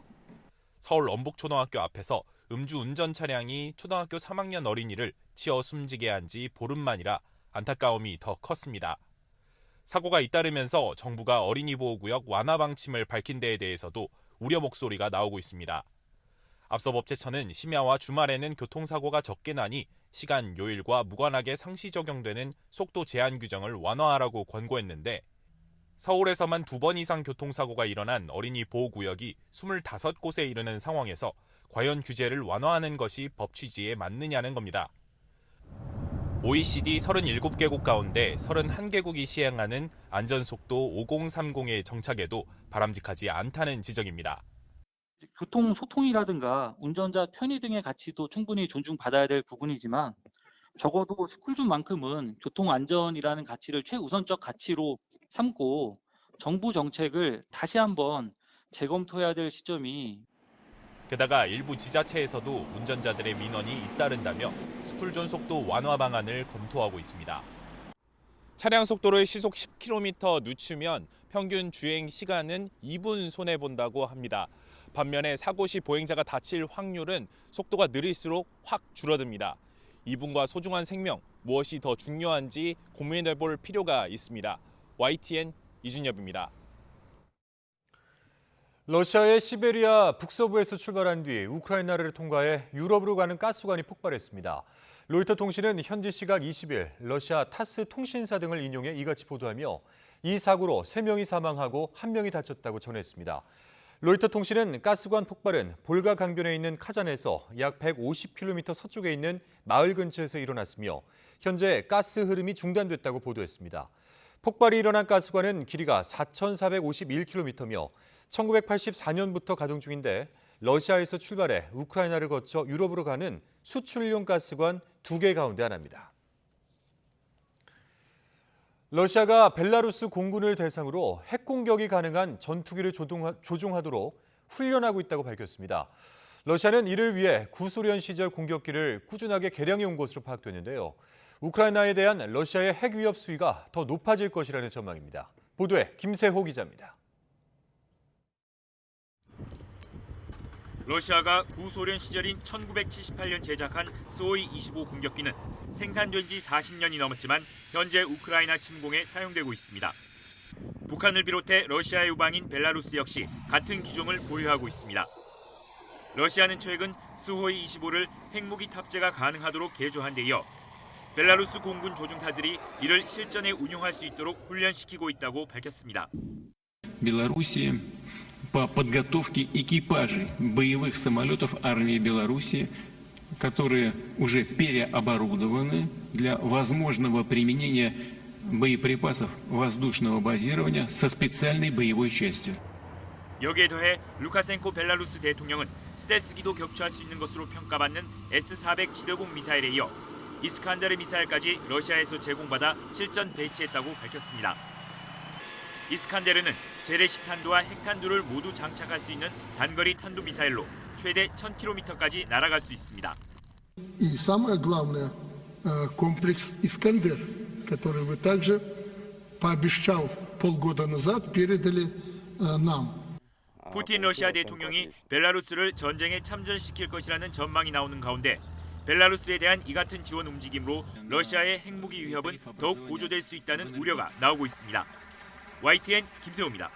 서울 엄북초등학교 앞에서 음주운전 차량이 초등학교 3학년 어린이를 치어 숨지게 한 지 보름 만이라 안타까움이 더 컸습니다. 사고가 잇따르면서 정부가 어린이 보호구역 완화 방침을 밝힌 데에 대해서도 우려 목소리가 나오고 있습니다. 앞서 법제처는 심야와 주말에는 교통사고가 적게 나니 시간 요일과 무관하게 상시 적용되는 속도 제한 규정을 완화하라고 권고했는데 서울에서만 2번 이상 교통사고가 일어난 어린이 보호구역이 25곳에 이르는 상황에서 과연 규제를 완화하는 것이 법 취지에 맞느냐는 겁니다. OECD 37개국 가운데 31개국이 시행하는 안전속도 5030의 정착에도 바람직하지 않다는 지적입니다. 교통 소통이라든가 운전자 편의 등의 가치도 충분히 존중받아야 될 부분이지만 적어도 스쿨존만큼은 교통 안전이라는 가치를 최우선적 가치로 삼고 정부 정책을 다시 한번 재검토해야 될 시점이 게다가 일부 지자체에서도 운전자들의 민원이 잇따른다며 스쿨존 속도 완화 방안을 검토하고 있습니다. 차량 속도를 시속 10km 늦추면 평균 주행 시간은 2분 손해본다고 합니다. 반면에 사고 시 보행자가 다칠 확률은 속도가 느릴수록 확 줄어듭니다. 이분과 소중한 생명, 무엇이 더 중요한지 고민해볼 필요가 있습니다. YTN 이준엽입니다. 러시아의 시베리아 북서부에서 출발한 뒤 우크라이나를 통과해 유럽으로 가는 가스관이 폭발했습니다. 로이터 통신은 현지 시각 20일 러시아 타스 통신사 등을 인용해 이같이 보도하며 이 사고로 3명이 사망하고 1명이 다쳤다고 전했습니다. 로이터 통신은 가스관 폭발은 볼가 강변에 있는 카잔에서 약 150km 서쪽에 있는 마을 근처에서 일어났으며 현재 가스 흐름이 중단됐다고 보도했습니다. 폭발이 일어난 가스관은 길이가 4,451km며 1984년부터 가동 중인데 러시아에서 출발해 우크라이나를 거쳐 유럽으로 가는 수출용 가스관 2개 가운데 하나입니다. 러시아가 벨라루스 공군을 대상으로 핵 공격이 가능한 전투기를 조종하도록 훈련하고 있다고 밝혔습니다. 러시아는 이를 위해 구소련 시절 공격기를 꾸준하게 개량해 온 것으로 파악됐는데요. 우크라이나에 대한 러시아의 핵 위협 수위가 더 높아질 것이라는 전망입니다. 보도에 김세호 기자입니다. 러시아가 구소련 시절인 1978년 제작한 스호이-25 공격기는 생산된 지 40년이 넘었지만 현재 우크라이나 침공에 사용되고 있습니다. 북한을 비롯해 러시아의 우방인 벨라루스 역시 같은 기종을 보유하고 있습니다. 러시아는 최근 스호이-25를 핵무기 탑재가 가능하도록 개조한 데 이어 벨라루스 공군 조종사들이 이를 실전에 운용할 수 있도록 훈련시키고 있다고 밝혔습니다. Белоруссии по подготовке экипажей боевых самолетов армии Белоруссии, которые уже переоборудованы для возможного применения боеприпасов воздушного базирования со специальной боевой частью. 여기에 더해 루카센코 벨라루스 대통령은 스텔스기도 격추할 수 있는 것으로 평가받는 S-400 지대공 미사일에 이어 이스칸데르 미사일까지 러시아에서 제공받아 실전 배치했다고 밝혔습니다. 이스칸데르는 재래식 탄두와 핵탄두를 모두 장착할 수 있는 단거리 탄두 미사일로 최대 1000km까지 날아갈 수 있습니다. И самое главное, комплекс «Искандер», который вы также, пообещал полгода назад, передали нам. 푸틴 러시아 대통령이 벨라루스를 전쟁에 참전시킬 것이라는 전망이 나오는 가운데 벨라루스에 대한 이 같은 지원 움직임으로 러시아의 핵무기 위협은 더욱 고조될 수 있다는 우려가 나오고 있습니다. YTN 김세호입니다.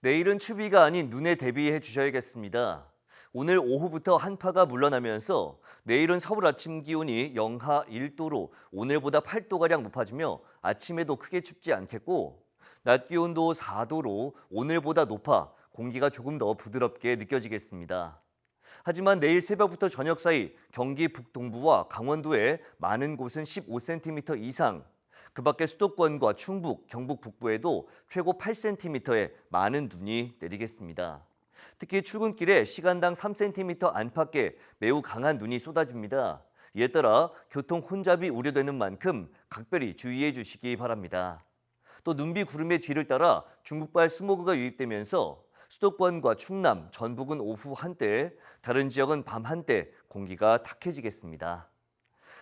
내일은 추위가 아닌 눈에 대비해 주셔야겠습니다. 오늘 오후부터 한파가 물러나면서 내일은 서울 아침 기온이 영하 1도로 오늘보다 8도가량 높아지며 아침에도 크게 춥지 않겠고 낮 기온도 4도로 오늘보다 높아 공기가 조금 더 부드럽게 느껴지겠습니다. 하지만 내일 새벽부터 저녁 사이 경기 북동부와 강원도의 많은 곳은 15cm 이상, 그 밖에 수도권과 충북, 경북 북부에도 최고 8cm의 많은 눈이 내리겠습니다. 특히 출근길에 시간당 3cm 안팎의 매우 강한 눈이 쏟아집니다. 이에 따라 교통 혼잡이 우려되는 만큼 각별히 주의해 주시기 바랍니다. 또 눈비 구름의 뒤를 따라 중국발 스모그가 유입되면서 수도권과 충남, 전북은 오후 한때, 다른 지역은 밤 한때 공기가 탁해지겠습니다.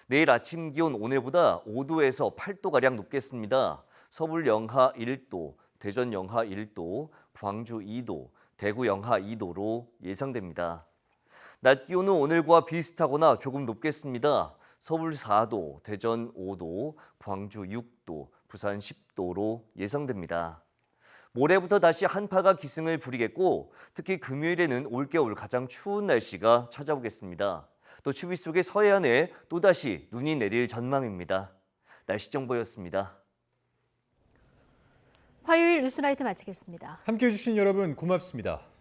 내일 아침 기온 오늘보다 5도에서 8도가량 높겠습니다. 서울 영하 1도, 대전 영하 1도, 광주 2도, 대구 영하 2도로 예상됩니다. 낮 기온은 오늘과 비슷하거나 조금 높겠습니다. 서울 4도, 대전 5도, 광주 6도, 부산 10도로 예상됩니다. 모레부터 다시 한파가 기승을 부리겠고 특히 금요일에는 올겨울 가장 추운 날씨가 찾아오겠습니다. 또 추위 속에 서해안에 또다시 눈이 내릴 전망입니다. 날씨 정보였습니다. 화요일 뉴스나이트 마치겠습니다. 함께해 주신 여러분 고맙습니다.